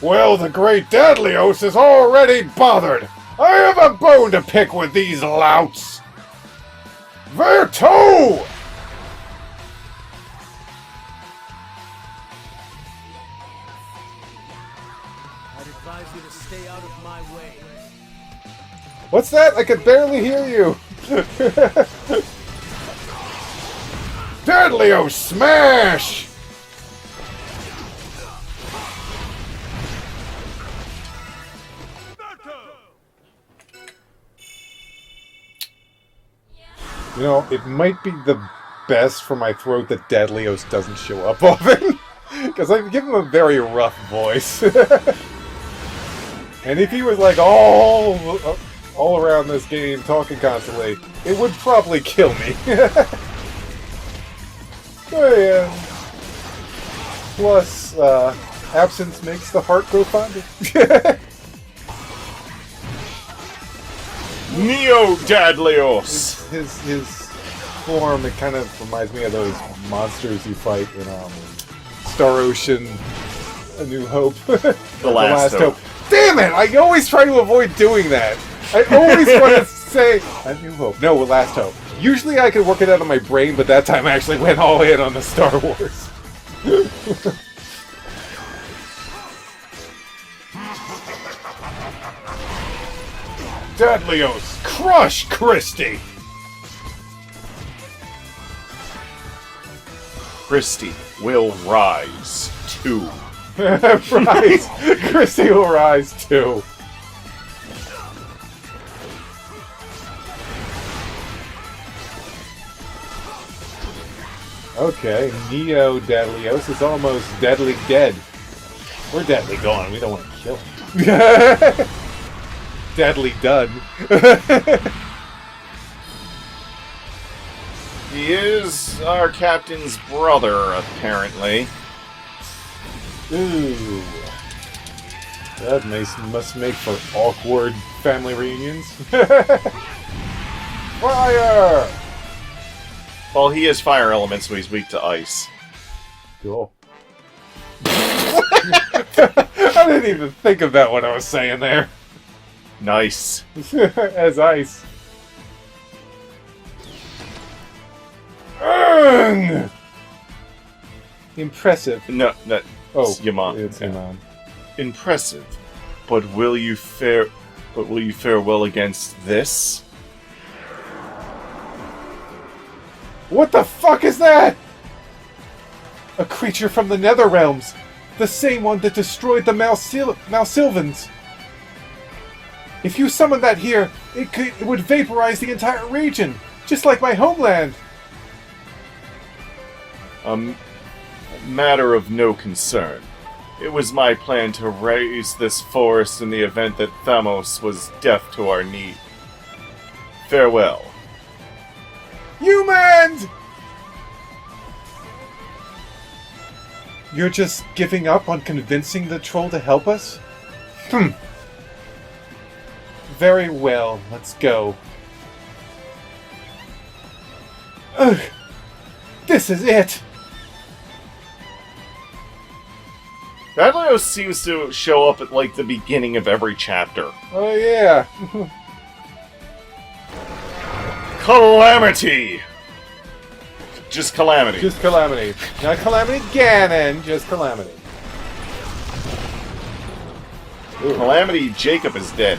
Well, the great Dadlios is already bothered. I have a bone to pick with these louts. Verto! What's that? I could barely hear you. Deadlio, smash! You know, it might be the best for my throat that Deadlios doesn't show up often. Because I give him a very rough voice. And if he was like all around this game talking constantly, it would probably kill me. Oh yeah. Plus, absence makes the heart grow fonder. Neo Dadlios! His form, it kind of reminds me of those monsters you fight in Star Ocean, A New Hope. The Last Hope. Damn it! I always try to avoid doing that. I always want to say A New Hope. No, Last Hope. Usually I could work it out of my brain, but that time I actually went all in on the Star Wars. Deadlios, crush Christie! Christie will rise too. Rise! Christie will rise too. Okay, Neo Deadlios is almost deadly dead. We're deadly gone. We don't want to kill him. Deadly done. He is our captain's brother, apparently. Ooh. That must make for awkward family reunions. Fire! Well, he is fire element, so he's weak to ice. Cool. I didn't even think of that when I was saying there. Nice. As ice. Earn! Impressive. No, Oh, it's Yaman. It's Yaman. Impressive. But will you fare well against this? What the fuck is that? A creature from the Nether Realms. The same one that destroyed the Malsylvans. If you summon that here, it would vaporize the entire region, just like my homeland. Matter of no concern. It was my plan to raise this forest in the event that Thamos was deaf to our need. Farewell. Humans! You're just giving up on convincing the troll to help us? Very well, let's go. Ugh! This is it! Dadlios seems to show up at, like, the beginning of every chapter. Oh yeah! Calamity! Just Calamity. Just Calamity. Not Calamity Ganon, just Calamity. Ooh. Calamity Jacob is dead.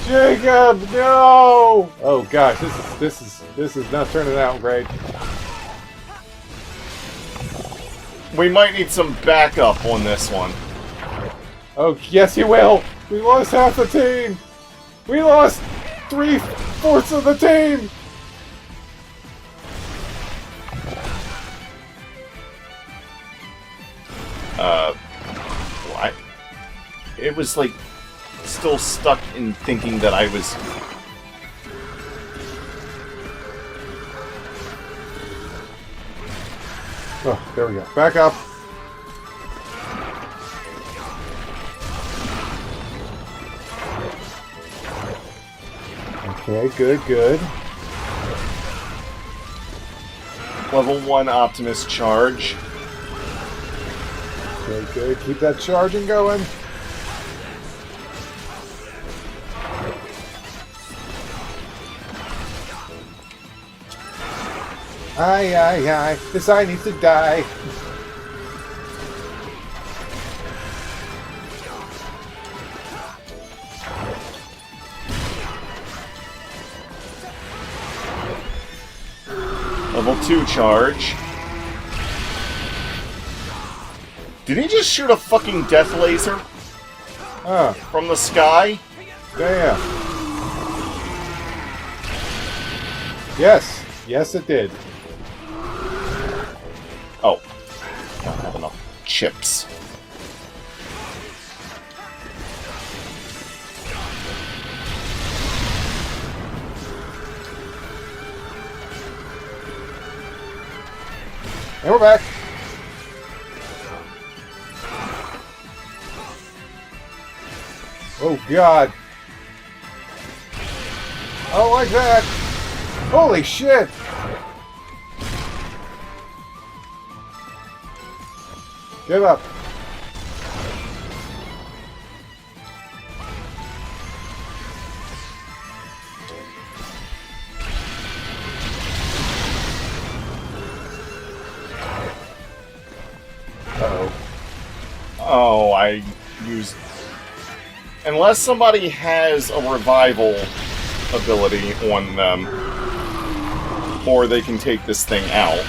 Jacob, no! Oh gosh, this is not turning out great. We might need some backup on this one. Oh yes, you will. We lost half the team. We lost 3/4 of the team. What? It was like still stuck in thinking that I was. Oh, there we go. Back up. Okay, good. Level 1 Optimus charge. Okay, good. Keep that charging going. Aye. This eye needs to die. Level 2 charge. Did he just shoot a fucking death laser Ah, from the sky? damn. Yes. Yes, it did. Oh. I don't have enough chips. And we're back. Oh, God. I don't like that. Holy shit. Give up. Uh-oh. Oh, I used... Unless somebody has a revival ability on them, or they can take this thing out.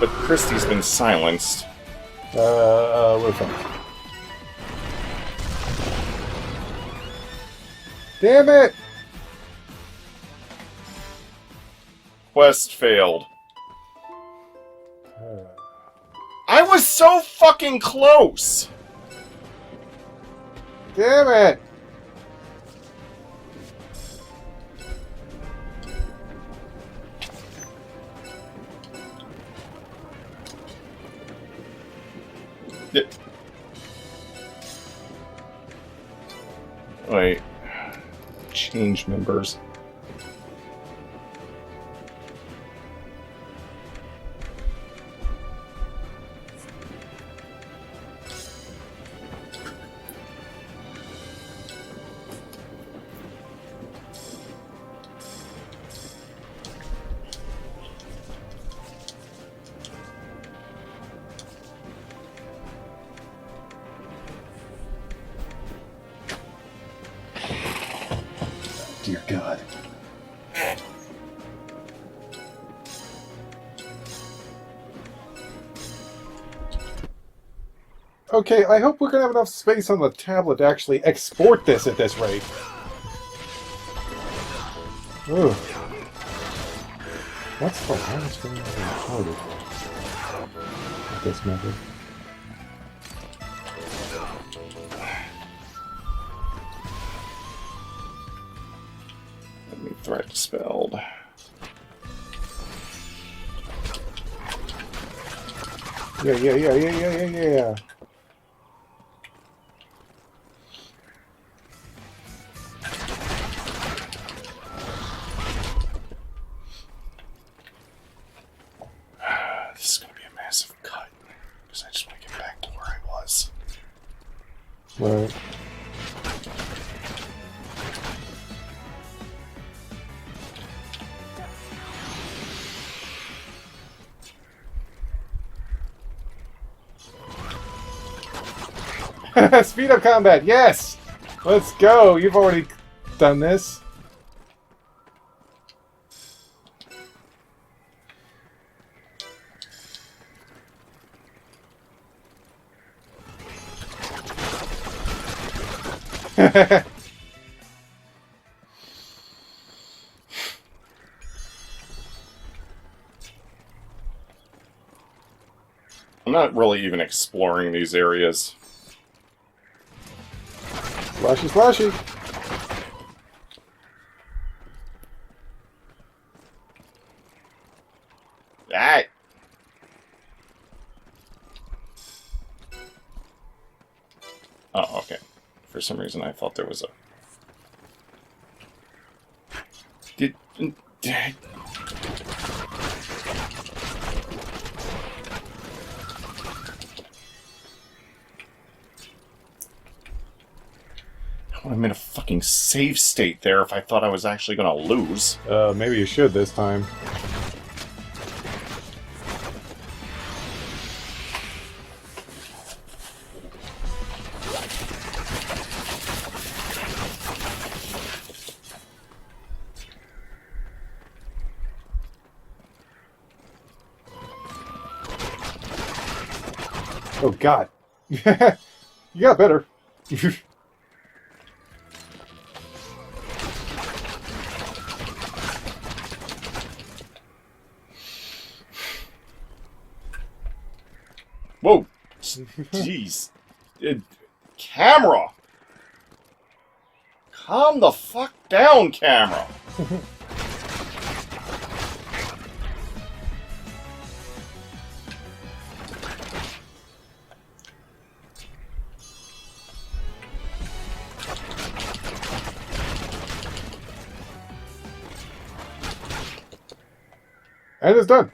But Christie's been silenced. We're fine. Damn it! Quest failed. I was so fucking close! Damn it! Yeah. Wait. Change members. Dear God. Okay, I hope we're gonna have enough space on the tablet to actually export this at this rate. Ooh. What's the longest thing I've recorded with this method? Enemy threat dispelled. Yeah. This is gonna be a massive cut. Because I just want to get back to where I was. Right. Speed up combat, yes! Let's go! You've already done this. I'm not really even exploring these areas. Splashy, splashy! Ah! Oh, okay. For some reason I thought there was a... Did... I'm in a fucking save state there if I thought I was actually gonna lose. Maybe you should this time. Oh, God. You got better. Whoa. Jeez. Camera! Calm the fuck down, camera! And it's done.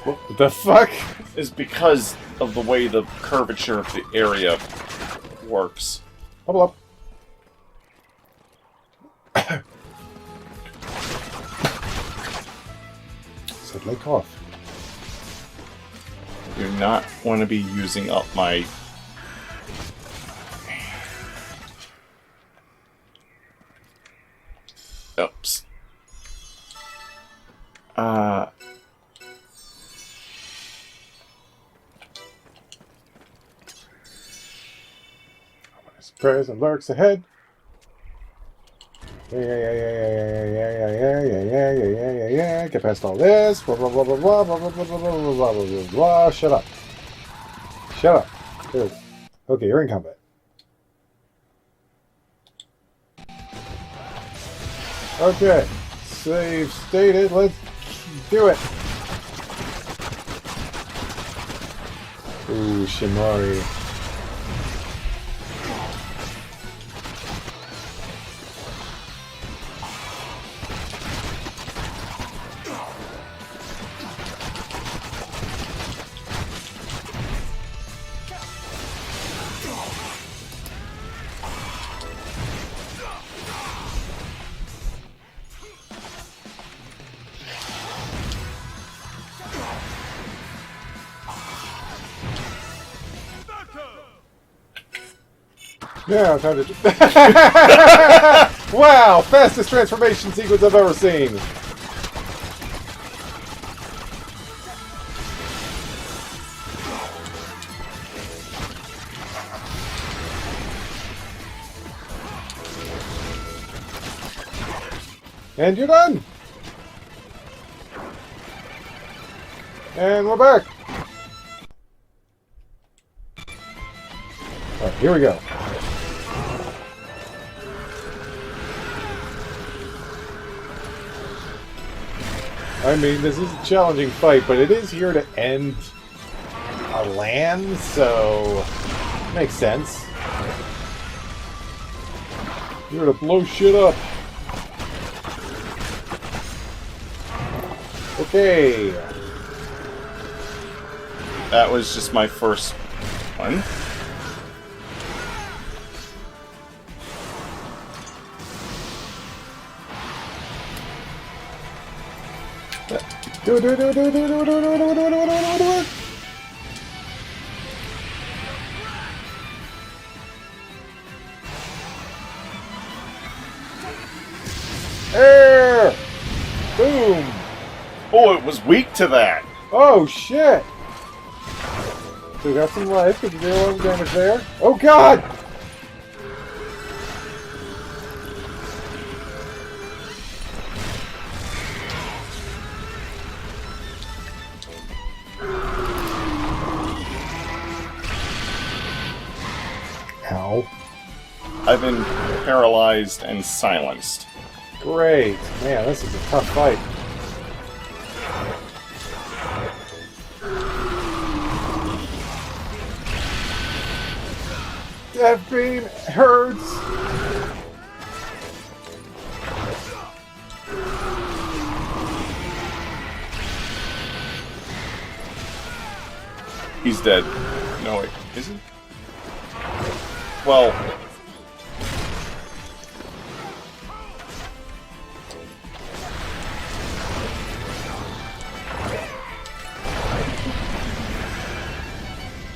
What the fuck? Is because of the way the curvature of the area works. Bubble up. Said lay off. Do not want to be using up my... Oops. Present lurks ahead. Yeah. Get past all this. Blah blah blah blah blah blah blah blah blah blah blah blah blah. Shut up. Shut up. Good. Okay, you're in combat. Okay. Save stated. Let's do it. Ooh, Shimari. Now, time to... Wow! Fastest transformation sequence I've ever seen! And you're done! And we're back! Alright, here we go. I mean, this is a challenging fight, but it is here to end a land, so makes sense. Here to blow shit up. Okay. That was just my first one. Do it. Air! Boom! Oh, it was weak to that. Oh, shit! Still got some life. Could you do a little damage there? Oh, God! Ow. I've been paralyzed and silenced. Great. Man, this is a tough fight. Death Beam hurts! He's dead. No, wait. Is he? Well...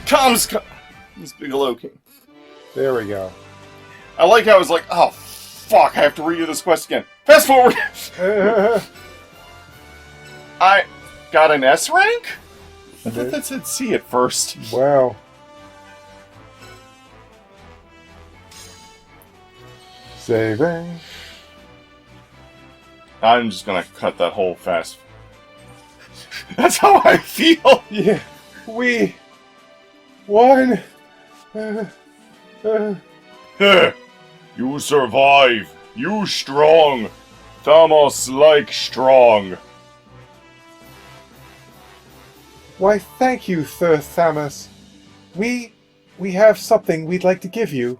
Comms! This Bigelow King. There we go. I like how I was like, oh, fuck, I have to redo this quest again. Fast forward! got an S rank? I thought that said C at first. Wow. Saving. I'm just gonna cut that whole fast. That's how I feel! Yeah. We won. You survive! You strong! Thamos like strong! Why, thank you, Sir Thamus. We have something we'd like to give you.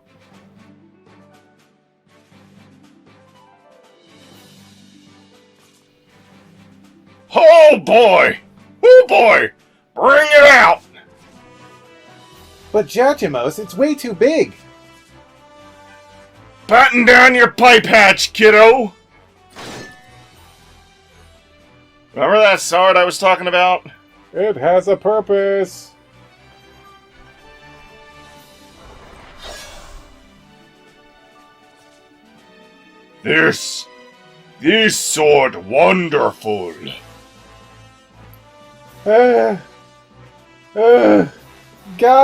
Oh boy! Oh boy! Bring it out! But Jajimos, it's way too big. Batten down your pipe hatch, kiddo! Remember that sword I was talking about? It has a purpose. This sword wonderful. God,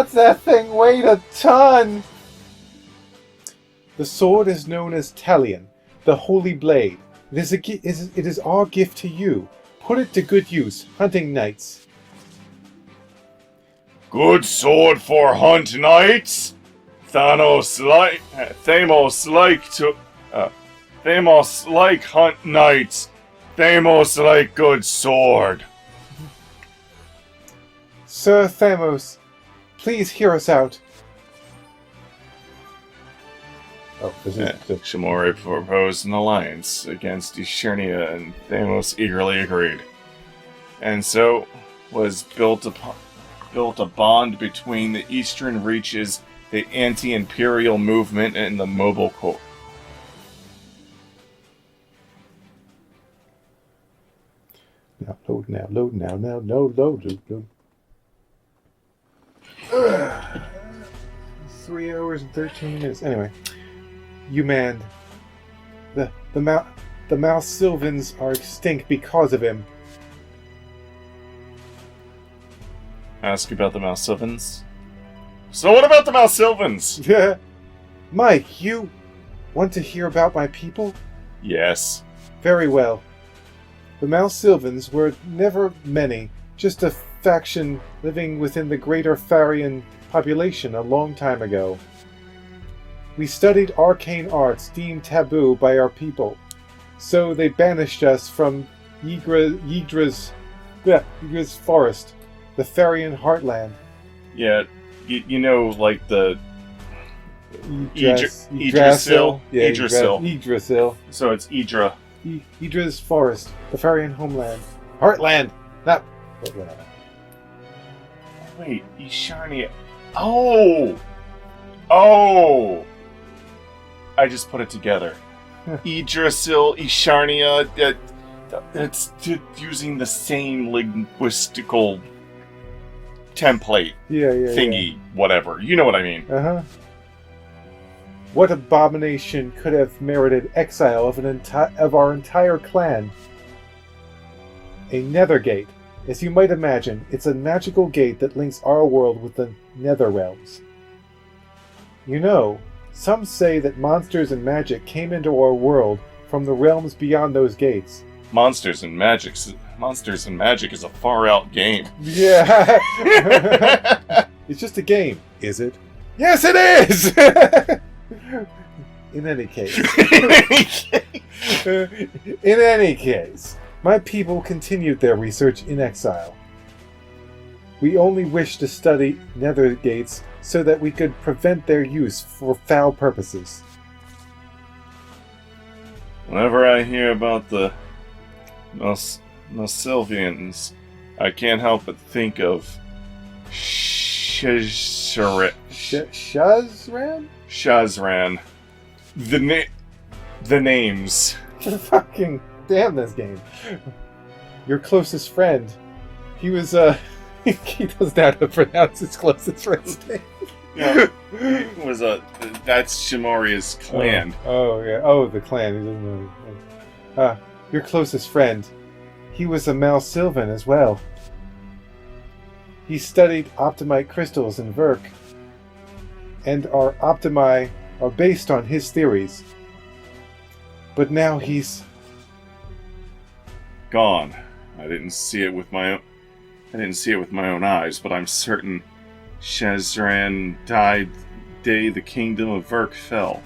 that thing weighed a ton. The sword is known as Talion, the Holy Blade. It is our gift to you. Put it to good use, hunting knights. Good sword for hunt knights. Thamos like hunt knights. Thamos like good sword. Sir Thamos, please hear us out. Oh, this is Shamori proposed an alliance against Eschernia, and Thamos eagerly agreed. And so was built a bond between the Eastern Reaches, the anti-imperial movement, and the Mobile Corps. Load. 3 hours and 13 minutes. Anyway, you man, the Malsylvans are extinct because of him. Ask about the Malsylvans? So what about the Malsylvans? Mike, you want to hear about my people? Yes. Very well. The Malsylvans were never many, just a faction living within the greater Farian population a long time ago. We studied arcane arts deemed taboo by our people, so they banished us from Yggdra's forest, the Farian heartland. Yeah, you know, like the Yggdrasil. Yeah, Yggdrasil. Yggdrasil. So it's Ydra. Yggdra's forest, the Farian homeland. Heartland! Not... Wait, Escharnia. Oh! I just put it together. Yggdrasil, Escharnia, it's using the same linguistical template thingy, whatever. You know what I mean. Uh-huh. What abomination could have merited exile of our entire clan? A nether gate. As you might imagine, it's a magical gate that links our world with the nether realms. You know, some say that monsters and magic came into our world from the realms beyond those gates. Monsters and Magic is a far-out game. Yeah! It's just a game, is it? Yes, it is! In any case, my people continued their research in exile. We only wished to study nether gates so that we could prevent their use for foul purposes. Whenever I hear about the Malsylvians, I can't help but think of Shazran? Shazran. The names. Fucking damn this game. Your closest friend. He was, he doesn't know how to pronounce his closest friend's name. Yeah. That's Shimoria's clan. Oh, yeah. Oh, the clan. He doesn't know. Your closest friend. he was a Malsylvan as well. He studied optimite crystals in Verk, and our optimi are based on his theories. But now he's gone. I didn't see it with my own eyes, but I'm certain Shazran died the day the kingdom of Verk fell.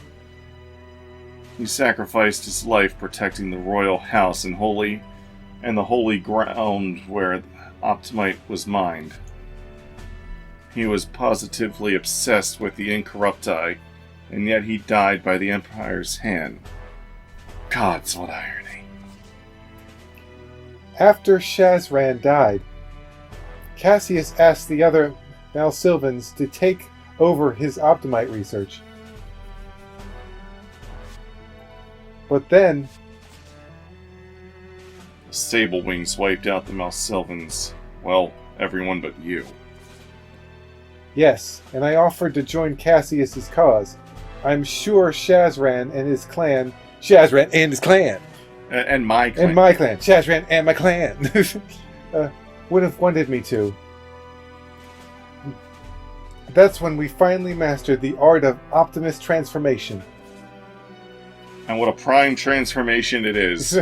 He sacrificed his life protecting the royal house and the holy ground where optimite was mined. He was positively obsessed with the incorrupti, and yet he died by the Empire's hand. Gods, what irony. After Shazran died, Cassius asked the other Malsylvans to take over his optimite research. But then the Sable Wings wiped out the Malsylvans. Well, everyone but you. Yes, and I offered to join Cassius's cause. I'm sure Shazran and his clan... Shazran and his clan! And my clan. And my clan. Shazran and my clan! Would have wanted me to. That's when we finally mastered the art of Optimus transformation. And what a prime transformation it is.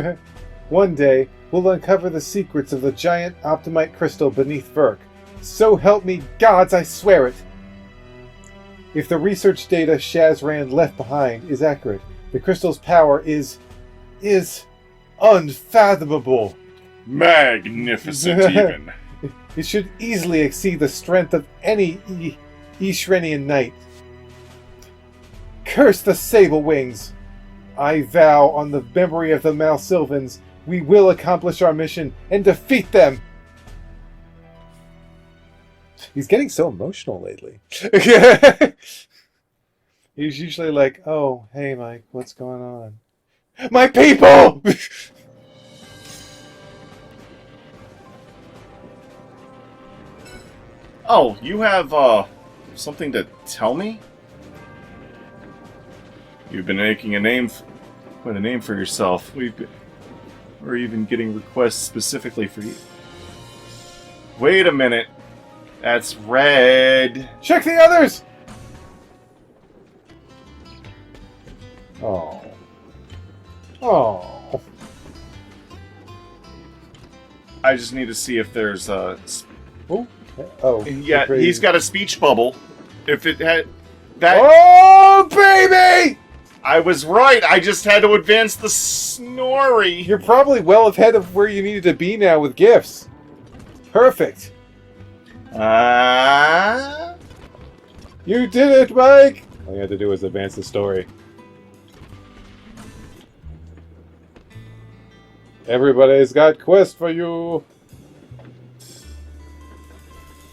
One day, we'll uncover the secrets of the giant optimite crystal beneath Verk. So help me gods, I swear it! If the research data Shazran left behind is accurate, the crystal's power is unfathomable. Magnificent, even. It should easily exceed the strength of any Ishrenian knight. Curse the Sable Wings! I vow on the memory of the Malsylvans, we will accomplish our mission and defeat them! He's getting so emotional lately. He's usually like, oh, hey Mike, what's going on? My people! Oh, you have, something to tell me? You've been making a name for yourself. We're even getting requests specifically for you. Wait a minute. That's red. Check the others! Oh. Oh. I just need to see if there's a... Oh. Yeah, he's got a speech bubble. If it had... That... Oh, baby! I was right. I just had to advance the Snorri. You're probably well ahead of where you needed to be now with gifts. Perfect. You did it, Mike! All you had to do was advance the story. Everybody's got quest for you.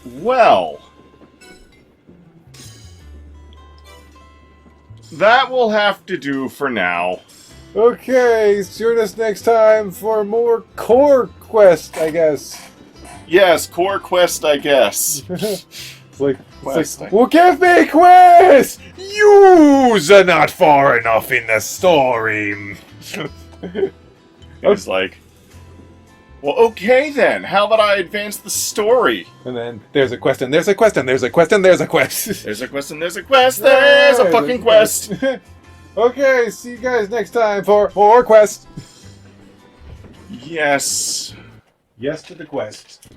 Well, that will have to do for now. Okay, join us next time for more core quest, I guess. Yes, core quest, I guess. It's like, Quest. well, give me quest! Yous are not far enough in the story. He's like, well, okay then. How about I advance the story? And then there's a quest, and there's a quest, and there's a quest, and there's a quest. There's a quest, and there's a quest. There's a fucking quest. Okay, see you guys next time for more quest. Yes. Yes to the quest.